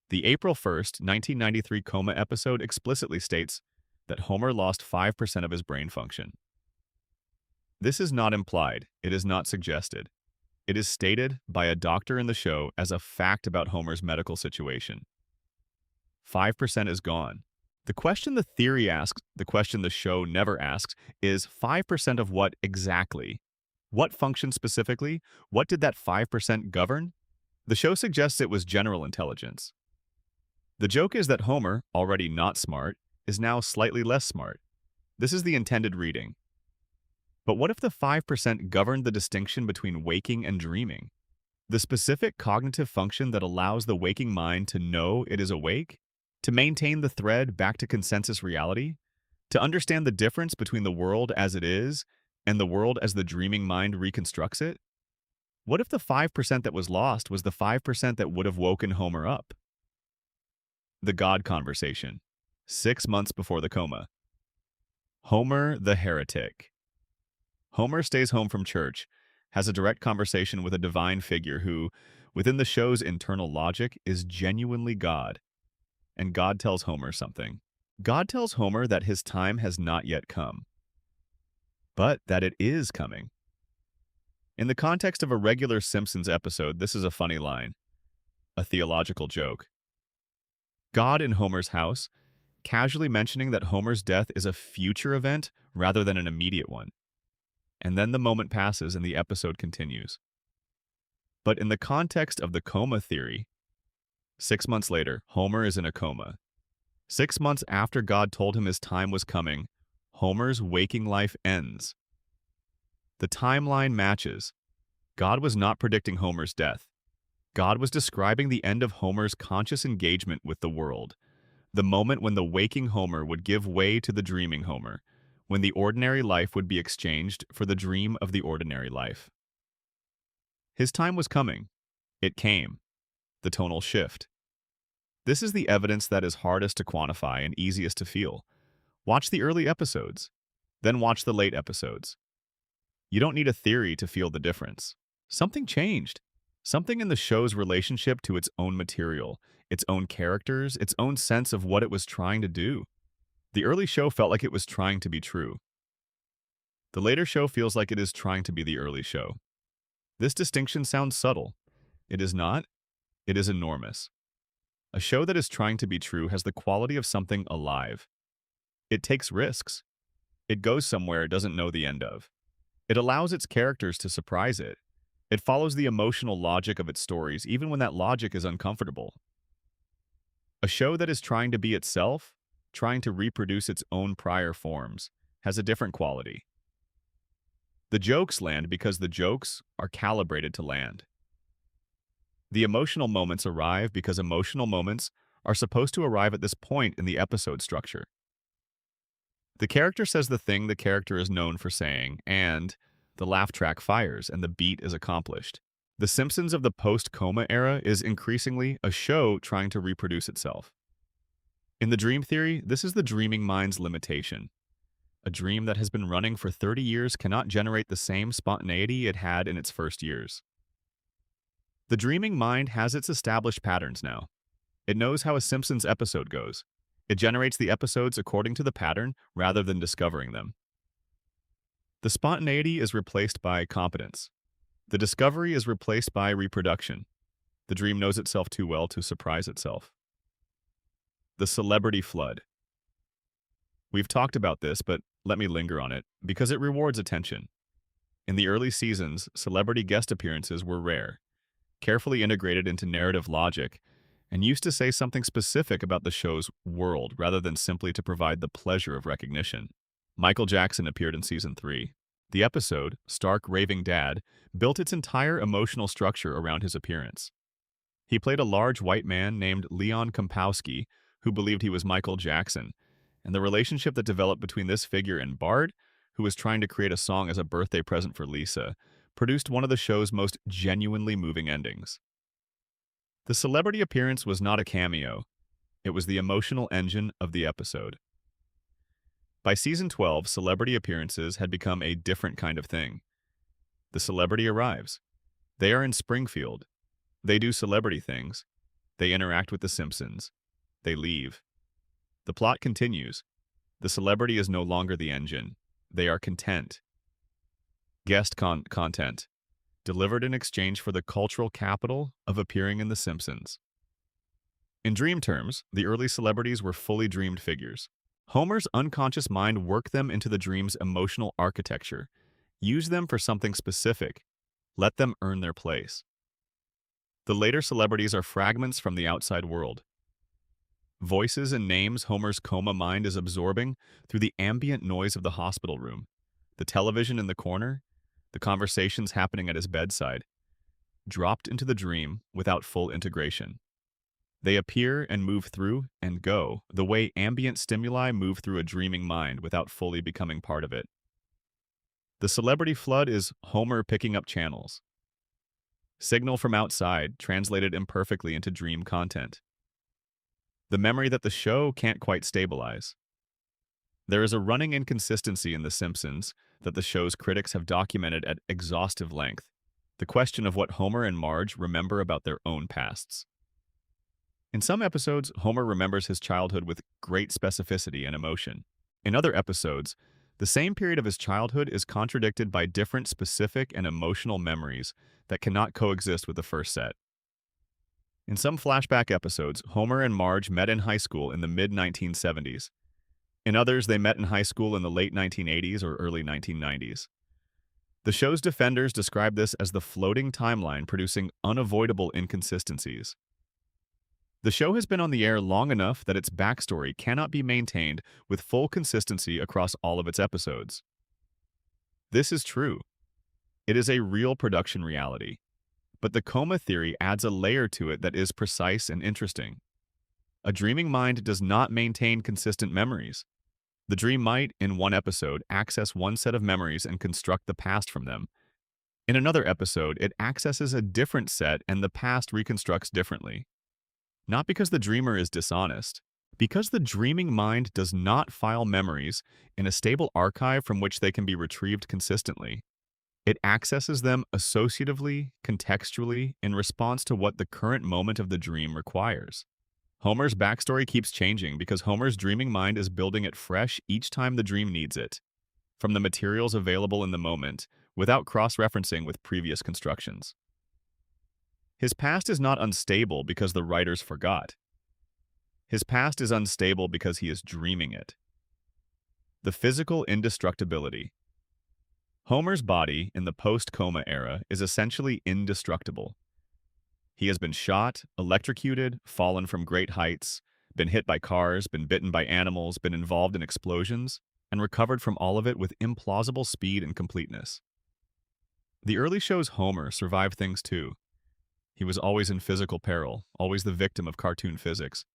The April 1st, 1993 coma episode explicitly states that Homer lost 5% of his brain function. This is not implied, it is not suggested. It is stated by a doctor in the show as a fact about Homer's medical situation. 5% is gone. The question the theory asks, the question the show never asks, is 5% of what exactly? What function specifically? What did that 5% govern? The show suggests it was general intelligence. The joke is that Homer, already not smart, is now slightly less smart. This is the intended reading. But what if the 5% governed the distinction between waking and dreaming? The specific cognitive function that allows the waking mind to know it is awake? To maintain the thread back to consensus reality? To understand the difference between the world as it is and the world as the dreaming mind reconstructs it? What if the 5% that was lost was the 5% that would have woken Homer up? The God conversation. 6 months before the coma. Homer the heretic. Homer stays home from church, has a direct conversation with a divine figure who, within the show's internal logic, is genuinely God. And God tells Homer something. God tells Homer that his time has not yet come, but that it is coming. In the context of a regular Simpsons episode, this is a funny line, a theological joke. God in Homer's house, casually mentioning that Homer's death is a future event rather than an immediate one. And then the moment passes and the episode continues. But in the context of the coma theory, 6 months later, Homer is in a coma. 6 months after God told him his time was coming, Homer's waking life ends. The timeline matches. God was not predicting Homer's death. God was describing the end of Homer's conscious engagement with the world, the moment when the waking Homer would give way to the dreaming Homer, when the ordinary life would be exchanged for the dream of the ordinary life. His time was coming. It came. The tonal shift. This is the evidence that is hardest to quantify and easiest to feel. Watch the early episodes, then watch the late episodes. You don't need a theory to feel the difference. Something changed. Something in the show's relationship to its own material, its own characters, its own sense of what it was trying to do. The early show felt like it was trying to be true. The later show feels like it is trying to be the early show. This distinction sounds subtle. It is not. It is enormous. A show that is trying to be true has the quality of something alive. It takes risks. It goes somewhere it doesn't know the end of. It allows its characters to surprise it. It follows the emotional logic of its stories, even when that logic is uncomfortable. A show that is trying to be itself, trying to reproduce its own prior forms, has a different quality. The jokes land because the jokes are calibrated to land. The emotional moments arrive because emotional moments are supposed to arrive at this point in the episode structure. The character says the thing the character is known for saying, and the laugh track fires and the beat is accomplished. The Simpsons of the post-coma era is increasingly a show trying to reproduce itself. In the dream theory, this is the dreaming mind's limitation. A dream that has been running for 30 years cannot generate the same spontaneity it had in its first years. The dreaming mind has its established patterns now. It knows how a Simpsons episode goes. It generates the episodes according to the pattern rather than discovering them. The spontaneity is replaced by competence. The discovery is replaced by reproduction. The dream knows itself too well to surprise itself. The celebrity flood. We've talked about this, but let me linger on it, because it rewards attention. In the early seasons, celebrity guest appearances were rare, carefully integrated into narrative logic, and used to say something specific about the show's world rather than simply to provide the pleasure of recognition. Michael Jackson appeared in Season 3. The episode, Stark Raving Dad, built its entire emotional structure around his appearance. He played a large white man named Leon Kompowski, who believed he was Michael Jackson, and the relationship that developed between this figure and Bart, who was trying to create a song as a birthday present for Lisa, produced one of the show's most genuinely moving endings. The celebrity appearance was not a cameo. It was the emotional engine of the episode. By Season 12, celebrity appearances had become a different kind of thing. The celebrity arrives. They are in Springfield. They do celebrity things. They interact with the Simpsons. They leave. The plot continues. The celebrity is no longer the engine. They are content. Content, delivered in exchange for the cultural capital of appearing in The Simpsons. In dream terms, the early celebrities were fully dreamed figures. Homer's unconscious mind worked them into the dream's emotional architecture, used them for something specific, let them earn their place. The later celebrities are fragments from the outside world. Voices and names Homer's coma mind is absorbing through the ambient noise of the hospital room, the television in the corner, the conversations happening at his bedside, dropped into the dream without full integration. They appear and move through and go the way ambient stimuli move through a dreaming mind without fully becoming part of it. The celebrity flood is Homer picking up channels. Signal from outside translated imperfectly into dream content. The memory that the show can't quite stabilize. There is a running inconsistency in The Simpsons that the show's critics have documented at exhaustive length, the question of what Homer and Marge remember about their own pasts. In some episodes, Homer remembers his childhood with great specificity and emotion. In other episodes, the same period of his childhood is contradicted by different specific and emotional memories that cannot coexist with the first set. In some flashback episodes, Homer and Marge met in high school in the mid-1970s. In others, they met in high school in the late 1980s or early 1990s. The show's defenders describe this as the floating timeline producing unavoidable inconsistencies. The show has been on the air long enough that its backstory cannot be maintained with full consistency across all of its episodes. This is true. It is a real production reality. But the coma theory adds a layer to it that is precise and interesting. A dreaming mind does not maintain consistent memories. The dream might, in one episode, access one set of memories and construct the past from them. In another episode, it accesses a different set and the past reconstructs differently. Not because the dreamer is dishonest, because the dreaming mind does not file memories in a stable archive from which they can be retrieved consistently. It accesses them associatively, contextually, in response to what the current moment of the dream requires. Homer's backstory keeps changing because Homer's dreaming mind is building it fresh each time the dream needs it, from the materials available in the moment, without cross-referencing with previous constructions. His past is not unstable because the writers forgot. His past is unstable because he is dreaming it. The physical indestructibility. Homer's body in the post-coma era is essentially indestructible. He has been shot, electrocuted, fallen from great heights, been hit by cars, been bitten by animals, been involved in explosions, and recovered from all of it with implausible speed and completeness. The early show's Homer survived things too. He was always in physical peril, always the victim of cartoon physics.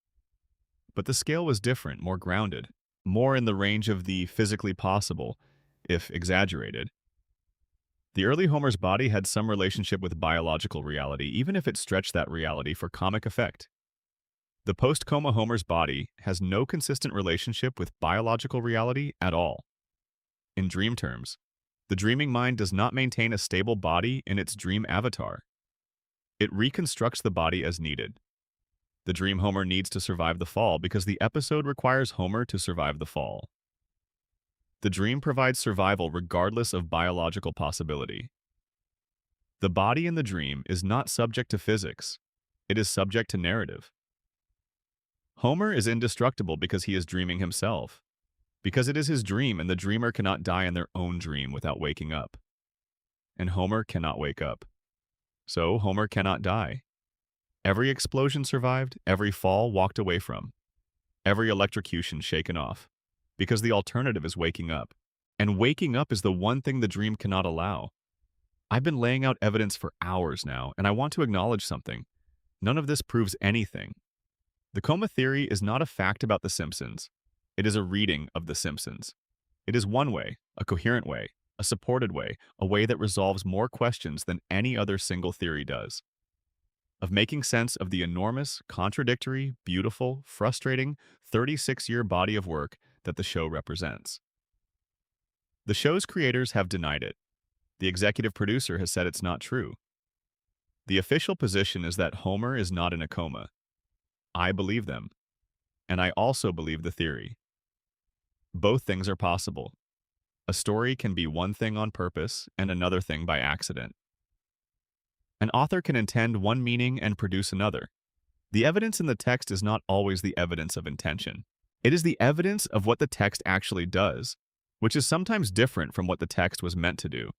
But the scale was different, more grounded, more in the range of the physically possible, if exaggerated. The early Homer's body had some relationship with biological reality, even if it stretched that reality for comic effect. The post-coma Homer's body has no consistent relationship with biological reality at all. In dream terms, the dreaming mind does not maintain a stable body in its dream avatar. It reconstructs the body as needed. The dream Homer needs to survive the fall because the episode requires Homer to survive the fall. The dream provides survival regardless of biological possibility. The body in the dream is not subject to physics. It is subject to narrative. Homer is indestructible because he is dreaming himself, because it is his dream and the dreamer cannot die in their own dream without waking up. And Homer cannot wake up. So Homer cannot die. Every explosion survived, every fall walked away from, every electrocution shaken off. Because the alternative is waking up. And waking up is the one thing the dream cannot allow. I've been laying out evidence for hours now, and I want to acknowledge something. None of this proves anything. The coma theory is not a fact about The Simpsons. It is a reading of The Simpsons. It is one way, a coherent way, a supported way, a way that resolves more questions than any other single theory does. Of making sense of the enormous, contradictory, beautiful, frustrating, 36-year body of work that the show represents. The show's creators have denied it. The executive producer has said it's not true. The official position is that Homer is not in a coma. I believe them, and I also believe the theory. Both things are possible. A story can be one thing on purpose and another thing by accident. An author can intend one meaning and produce another. The evidence in the text is not always the evidence of intention. It is the evidence of what the text actually does, which is sometimes different from what the text was meant to do.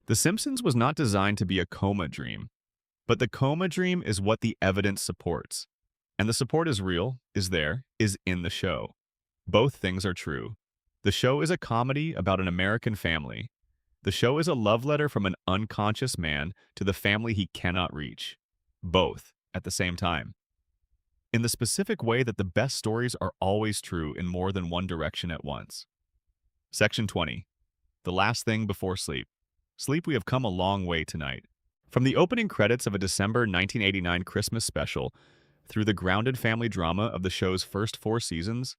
The Simpsons was not designed to be a coma dream, but the coma dream is what the evidence supports. And the support is real, is there, is in the show. Both things are true. The show is a comedy about an American family. The show is a love letter from an unconscious man to the family he cannot reach. Both at the same time. In the specific way that the best stories are always true in more than one direction at once. Section 20. The last thing before sleep. Sleep, we have come a long way tonight. From the opening credits of a December 1989 Christmas special, through the grounded family drama of the show's first 4 seasons,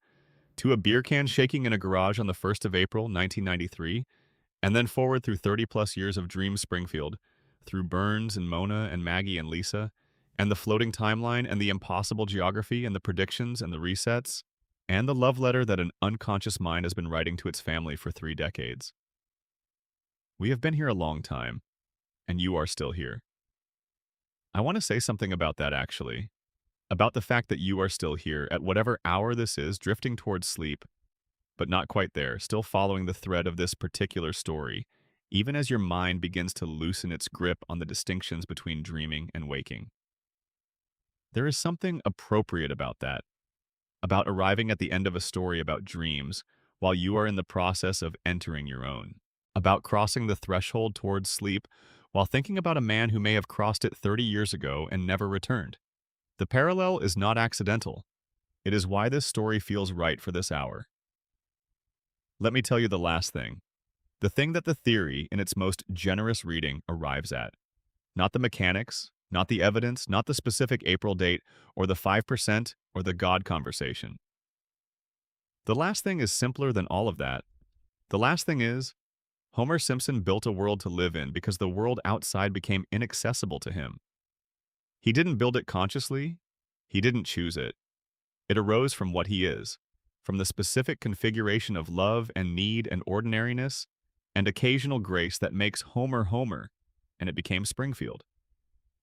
to a beer can shaking in a garage on the 1st of April, 1993, and then forward through 30-plus years of Dream Springfield, through Burns and Mona and Maggie and Lisa, and the floating timeline and the impossible geography and the predictions and the resets, and the love letter that an unconscious mind has been writing to its family for 3 decades. We have been here a long time, and you are still here. I want to say something about that, actually. About the fact that you are still here at whatever hour this is, drifting towards sleep, but not quite there, still following the thread of this particular story, even as your mind begins to loosen its grip on the distinctions between dreaming and waking. There is something appropriate about that, about arriving at the end of a story about dreams while you are in the process of entering your own, about crossing the threshold towards sleep while thinking about a man who may have crossed it 30 years ago and never returned. The parallel is not accidental. It is why this story feels right for this hour. Let me tell you the last thing. The thing that the theory, in its most generous reading, arrives at. Not the mechanics, not the evidence, not the specific April date, or the 5%, or the God conversation. The last thing is simpler than all of that. The last thing is, Homer Simpson built a world to live in because the world outside became inaccessible to him. He didn't build it consciously. He didn't choose it. It arose from what he is, from the specific configuration of love and need and ordinariness and occasional grace that makes Homer Homer, and it became Springfield.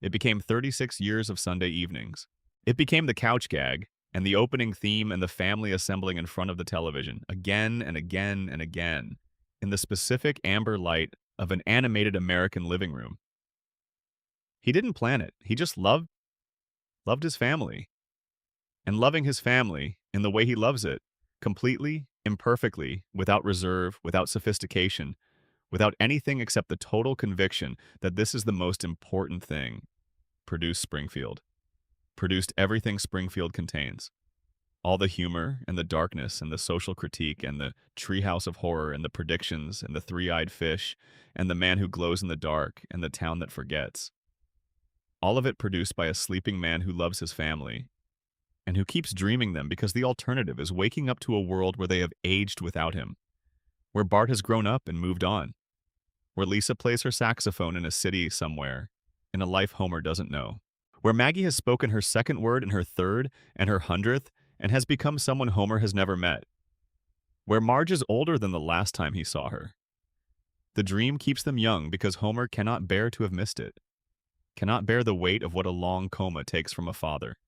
It became 36 years of Sunday evenings. It became the couch gag and the opening theme and the family assembling in front of the television, again and again and again, in the specific amber light of an animated American living room. He didn't plan it. He just loved his family. And loving his family in the way he loves it, completely, imperfectly, without reserve, without sophistication, without anything except the total conviction that this is the most important thing, produced Springfield. Produced everything Springfield contains. All the humor and the darkness and the social critique and the treehouse of horror and the predictions and the three-eyed fish and the man who glows in the dark and the town that forgets. All of it produced by a sleeping man who loves his family and who keeps dreaming them because the alternative is waking up to a world where they have aged without him, where Bart has grown up and moved on, where Lisa plays her saxophone in a city somewhere, in a life Homer doesn't know, where Maggie has spoken her second word and her third and her 100th and has become someone Homer has never met, where Marge is older than the last time he saw her. The dream keeps them young because Homer cannot bear to have missed it, cannot bear the weight of what a long coma takes from a father,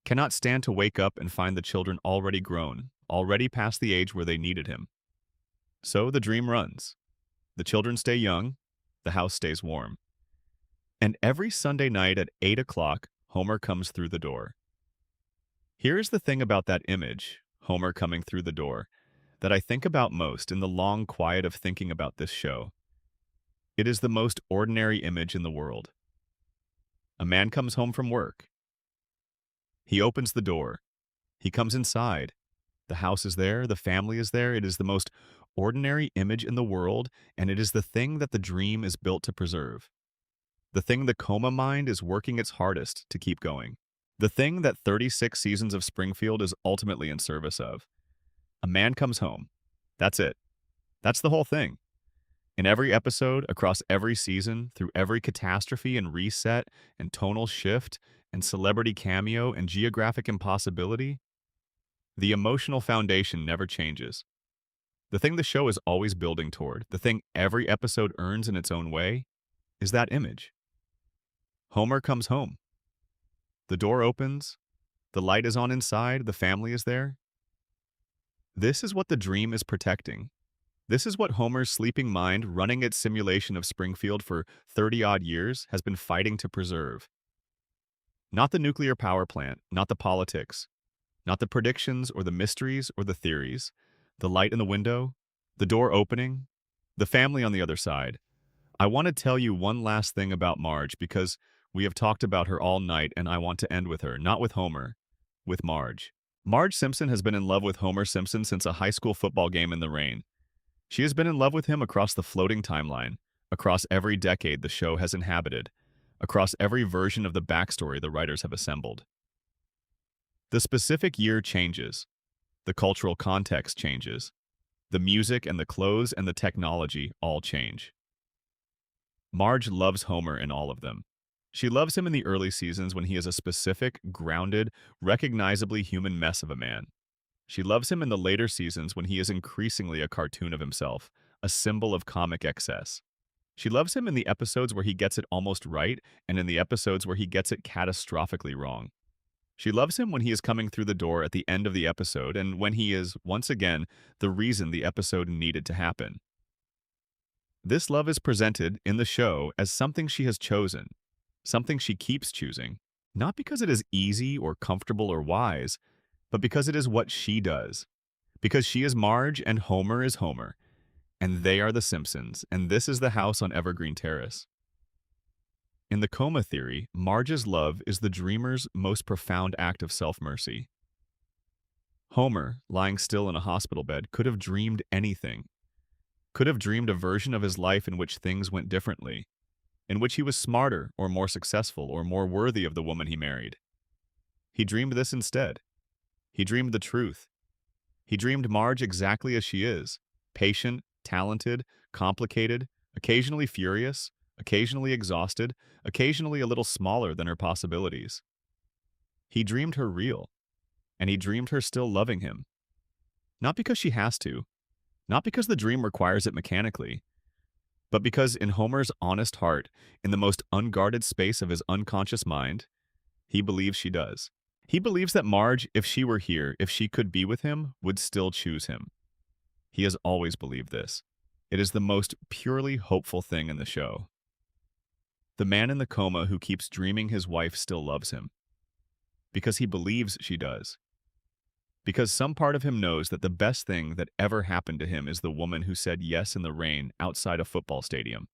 cannot stand to wake up and find the children already grown, already past the age where they needed him. So the dream runs. The children stay young, the house stays warm. And every Sunday night at 8 o'clock, Homer comes through the door. Here's the thing about that image, Homer coming through the door, that I think about most in the long quiet of thinking about this show. It is the most ordinary image in the world. A man comes home from work. He opens the door. He comes inside. The house is there. The family is there. It is the most ordinary image in the world, and it is the thing that the dream is built to preserve. The thing the coma mind is working its hardest to keep going. The thing that 36 seasons of Springfield is ultimately in service of. A man comes home. That's it. That's the whole thing. In every episode, across every season, through every catastrophe and reset and tonal shift and celebrity cameo and geographic impossibility, the emotional foundation never changes. The thing the show is always building toward, the thing every episode earns in its own way, is that image. Homer comes home. The door opens, the light is on inside, the family is there. This is what the dream is protecting. This is what Homer's sleeping mind, running its simulation of Springfield for 30-odd years, has been fighting to preserve. Not the nuclear power plant, not the politics, not the predictions or the mysteries or the theories, the light in the window, the door opening, the family on the other side. I want to tell you one last thing about Marge because we have talked about her all night and I want to end with her, not with Homer, with Marge. Marge Simpson has been in love with Homer Simpson since a high school football game in the rain. She has been in love with him across the floating timeline, across every decade the show has inhabited, across every version of the backstory the writers have assembled. The specific year changes. The cultural context changes. The music and the clothes and the technology all change. Marge loves Homer in all of them. She loves him in the early seasons when he is a specific, grounded, recognizably human mess of a man. She loves him in the later seasons when he is increasingly a cartoon of himself, a symbol of comic excess. She loves him in the episodes where he gets it almost right and in the episodes where he gets it catastrophically wrong. She loves him when he is coming through the door at the end of the episode and when he is, once again, the reason the episode needed to happen. This love is presented in the show as something she has chosen, something she keeps choosing, not because it is easy or comfortable or wise, but because it is what she does. Because she is Marge and Homer is Homer, and they are the Simpsons, and this is the house on Evergreen Terrace. In the coma theory, Marge's love is the dreamer's most profound act of self-mercy. Homer, lying still in a hospital bed, could have dreamed anything. Could have dreamed a version of his life in which things went differently, in which he was smarter or more successful or more worthy of the woman he married. He dreamed this instead. He dreamed the truth. He dreamed Marge exactly as she is, patient, talented, complicated, occasionally furious, occasionally exhausted, occasionally a little smaller than her possibilities. He dreamed her real, and he dreamed her still loving him. Not because she has to, not because the dream requires it mechanically, but because in Homer's honest heart, in the most unguarded space of his unconscious mind, he believes she does. He believes that Marge, if she were here, if she could be with him, would still choose him. He has always believed this. It is the most purely hopeful thing in the show. The man in the coma who keeps dreaming his wife still loves him. Because he believes she does. Because some part of him knows that the best thing that ever happened to him is the woman who said yes in the rain outside a football stadium.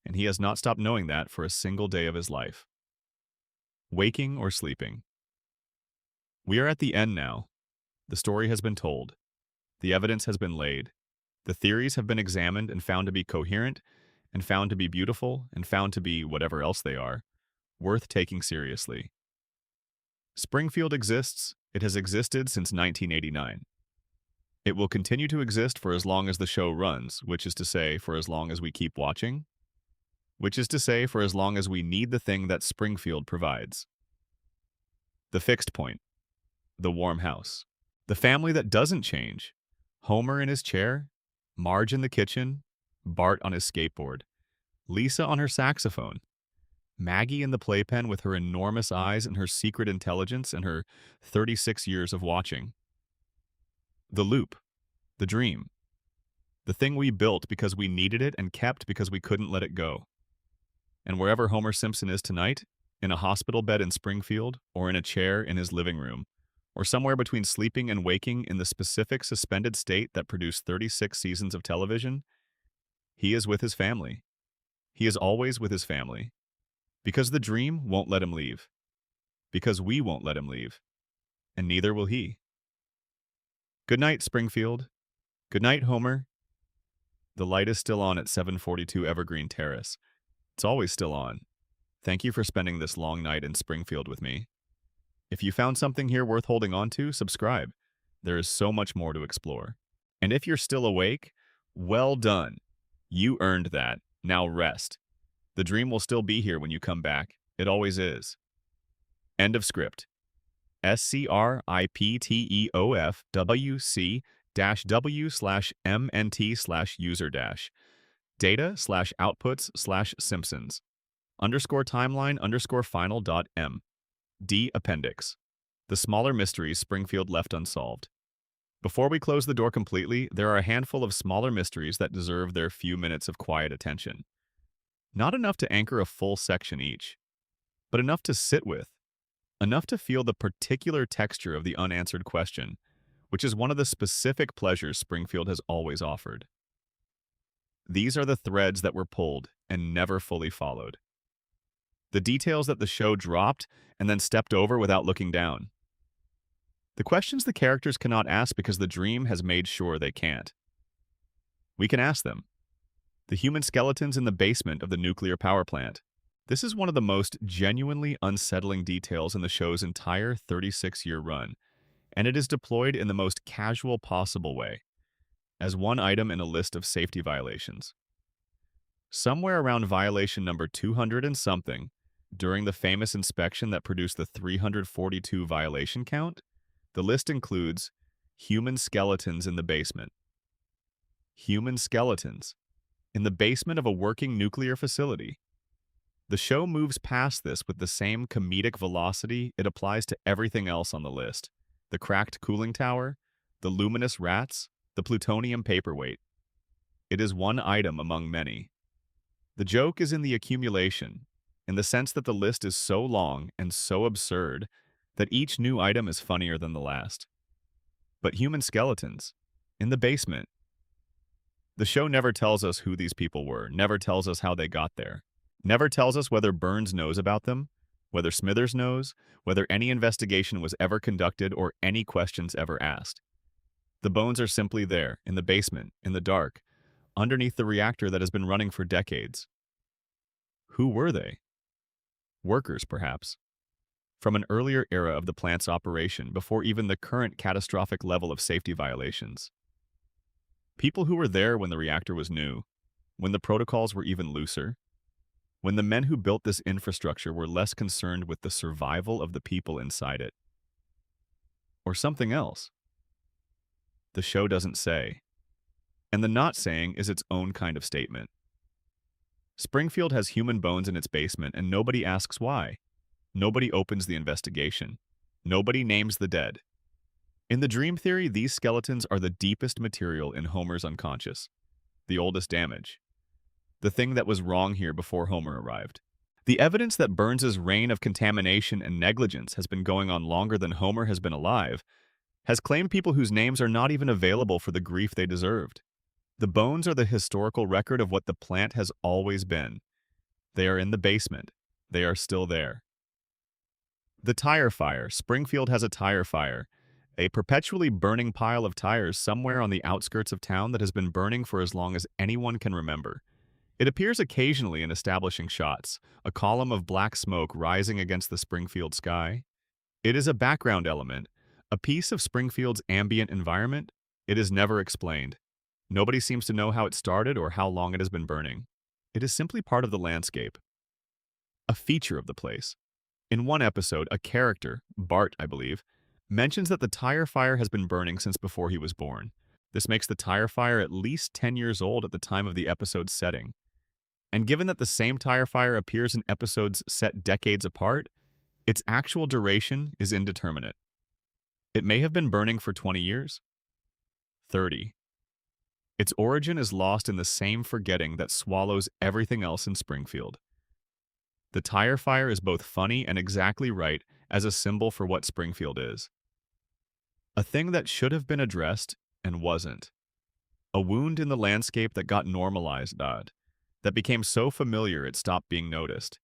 And he has not stopped knowing that for a single day of his life. Waking or sleeping. We are at the end now. The story has been told. The evidence has been laid. The theories have been examined and found to be coherent, and found to be beautiful, and found to be, whatever else they are, worth taking seriously. Springfield exists. It has existed since 1989. It will continue to exist for as long as the show runs, which is to say, for as long as we keep watching, which is to say, for as long as we need the thing that Springfield provides. The fixed point. The warm house. The family that doesn't change. Homer in his chair, Marge in the kitchen, Bart on his skateboard, Lisa on her saxophone, Maggie in the playpen with her enormous eyes and her secret intelligence and her 36 years of watching. The loop. The dream. The thing we built because we needed it and kept because we couldn't let it go. And wherever Homer Simpson is tonight, in a hospital bed in Springfield, or in a chair in his living room, or somewhere between sleeping and waking in the specific suspended state that produced 36 seasons of television, he is with his family. He is always with his family. Because the dream won't let him leave. Because we won't let him leave. And neither will he. Good night, Springfield. Good night, Homer. The light is still on at 742 Evergreen Terrace. It's always still on. Thank you for spending this long night in Springfield with me. If you found something here worth holding on to, subscribe. There is so much more to explore. And if you're still awake, well done. You earned that. Now rest. The dream will still be here when you come back. It always is. End of script. SCRIPTEOFWC-W/MNT/user data/outputs/Simpsons _timeline_final.m. D. Appendix. The smaller mysteries Springfield left unsolved. Before we close the door completely, there are a handful of smaller mysteries that deserve their few minutes of quiet attention. Not enough to anchor a full section each, but enough to sit with, enough to feel the particular texture of the unanswered question, which is one of the specific pleasures Springfield has always offered. These are the threads that were pulled and never fully followed. The details that the show dropped and then stepped over without looking down. The questions the characters cannot ask because the dream has made sure they can't. We can ask them. The human skeletons in the basement of the nuclear power plant. This is one of the most genuinely unsettling details in the show's entire 36-year run, and it is deployed in the most casual possible way, as one item in a list of safety violations. Somewhere around violation number 200 and something, during the famous inspection that produced the 342 violation count, the list includes human skeletons in the basement. Human skeletons in the basement of a working nuclear facility. The show moves past this with the same comedic velocity it applies to everything else on the list. The cracked cooling tower, the luminous rats, the plutonium paperweight. It is one item among many. The joke is in the accumulation, in the sense that the list is so long and so absurd that each new item is funnier than the last. But human skeletons, in the basement. The show never tells us who these people were, never tells us how they got there, never tells us whether Burns knows about them, whether Smithers knows, whether any investigation was ever conducted or any questions ever asked. The bones are simply there, in the basement, in the dark, underneath the reactor that has been running for decades. Who were they? Workers, perhaps. From an earlier era of the plant's operation before even the current catastrophic level of safety violations. People who were there when the reactor was new, when the protocols were even looser, when the men who built this infrastructure were less concerned with the survival of the people inside it. Or something else. The show doesn't say. And the not saying is its own kind of statement. Springfield has human bones in its basement and nobody asks why. Nobody opens the investigation. Nobody names the dead. In the dream theory, these skeletons are the deepest material in Homer's unconscious, the oldest damage, the thing that was wrong here before Homer arrived. The evidence that Burns's reign of contamination and negligence has been going on longer than Homer has been alive has claimed people whose names are not even available for the grief they deserved. The bones are the historical record of what the plant has always been. They are in the basement. They are still there. The tire fire. Springfield has a tire fire, a perpetually burning pile of tires somewhere on the outskirts of town that has been burning for as long as anyone can remember. It appears occasionally in establishing shots, a column of black smoke rising against the Springfield sky. It is a background element, a piece of Springfield's ambient environment. It is never explained. Nobody seems to know how it started or how long it has been burning. It is simply part of the landscape, a feature of the place. In one episode, a character, Bart, I believe, mentions that the tire fire has been burning since before he was born. This makes the tire fire at least 10 years old at the time of the episode's setting. And given that the same tire fire appears in episodes set decades apart, its actual duration is indeterminate. It may have been burning for 20 years, 30. Its origin is lost in the same forgetting that swallows everything else in Springfield. The tire fire is both funny and exactly right as a symbol for what Springfield is. A thing that should have been addressed and wasn't. A wound in the landscape that got normalized, that became so familiar it stopped being noticed,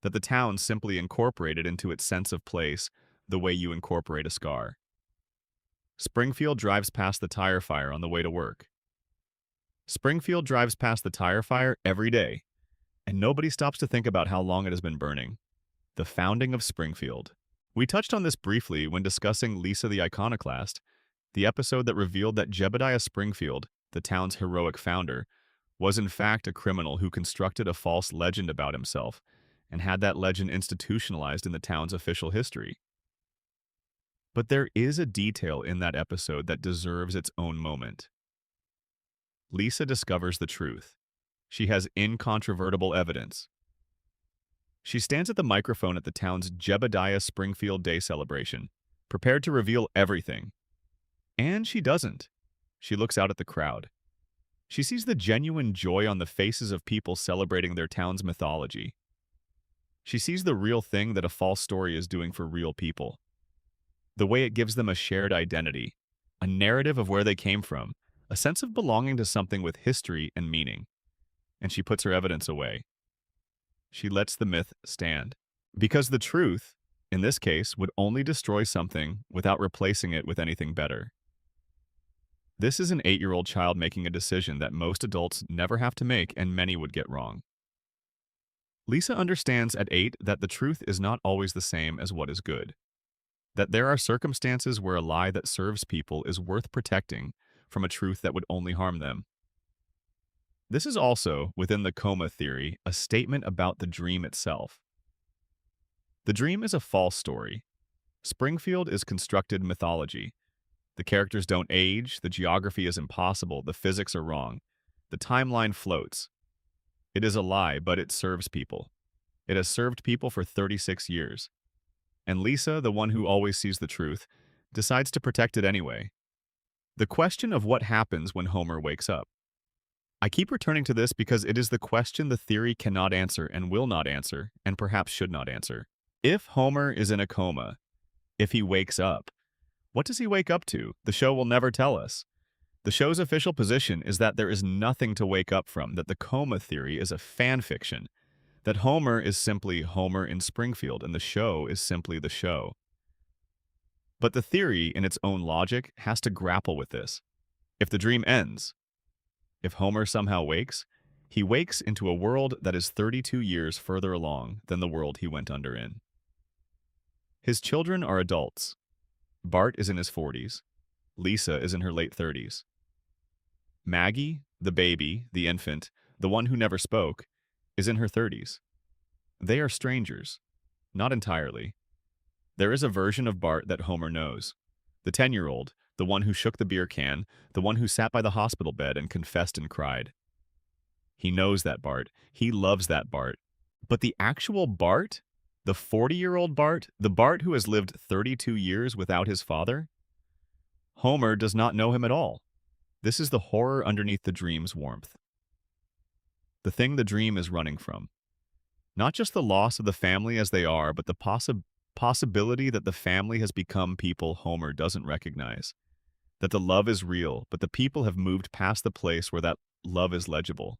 that the town simply incorporated into its sense of place the way you incorporate a scar. Springfield drives past the tire fire on the way to work. Springfield drives past the tire fire every day, and nobody stops to think about how long it has been burning. The founding of Springfield. We touched on this briefly when discussing Lisa the Iconoclast, the episode that revealed that Jebediah Springfield, the town's heroic founder, was in fact a criminal who constructed a false legend about himself and had that legend institutionalized in the town's official history. But there is a detail in that episode that deserves its own moment. Lisa discovers the truth. She has incontrovertible evidence. She stands at the microphone at the town's Jebediah Springfield Day celebration, prepared to reveal everything. And she doesn't. She looks out at the crowd. She sees the genuine joy on the faces of people celebrating their town's mythology. She sees the real thing that a false story is doing for real people. The way it gives them a shared identity, a narrative of where they came from, a sense of belonging to something with history and meaning. And she puts her evidence away. She lets the myth stand. Because the truth, in this case, would only destroy something without replacing it with anything better. This is an 8-year-old child making a decision that most adults never have to make and many would get wrong. Lisa understands at 8 that the truth is not always the same as what is good. That there are circumstances where a lie that serves people is worth protecting from a truth that would only harm them. This is also, within the coma theory, a statement about the dream itself. The dream is a false story. Springfield is constructed mythology. The characters don't age, the geography is impossible, the physics are wrong. The timeline floats. It is a lie, but it serves people. It has served people for 36 years. And Lisa, the one who always sees the truth, decides to protect it anyway. The question of what happens when Homer wakes up. I keep returning to this because it is the question the theory cannot answer and will not answer, and perhaps should not answer. If Homer is in a coma, if he wakes up, what does he wake up to? The show will never tell us. The show's official position is that there is nothing to wake up from, that the coma theory is a fan fiction, that Homer is simply Homer in Springfield and the show is simply the show. But the theory, in its own logic, has to grapple with this. If the dream ends, if Homer somehow wakes, he wakes into a world that is 32 years further along than the world he went under in. His children are adults. Bart is in his 40s. Lisa is in her late 30s. Maggie, the baby, the infant, the one who never spoke, is in her 30s. They are strangers. Not entirely. There is a version of Bart that Homer knows. The 10-year-old, the one who shook the beer can, the one who sat by the hospital bed and confessed and cried. He knows that Bart. He loves that Bart. But the actual Bart, the 40-year-old Bart, the Bart who has lived 32 years without his father? Homer does not know him at all. This is the horror underneath the dream's warmth. The thing the dream is running from. Not just the loss of the family as they are, but the possibility that the family has become people Homer doesn't recognize. That the love is real, but the people have moved past the place where that love is legible.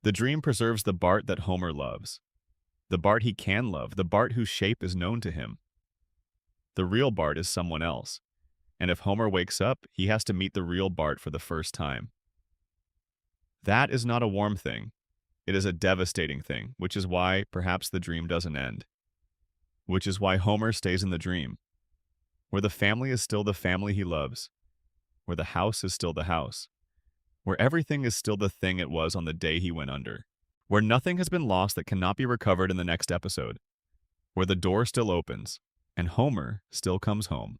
The dream preserves the Bart that Homer loves. The Bart he can love, the Bart whose shape is known to him. The real Bart is someone else. And if Homer wakes up, he has to meet the real Bart for the first time. That is not a warm thing. It is a devastating thing, which is why perhaps the dream doesn't end. Which is why Homer stays in the dream. Where the family is still the family he loves. Where the house is still the house. Where everything is still the thing it was on the day he went under. Where nothing has been lost that cannot be recovered in the next episode. Where the door still opens, and Homer still comes home.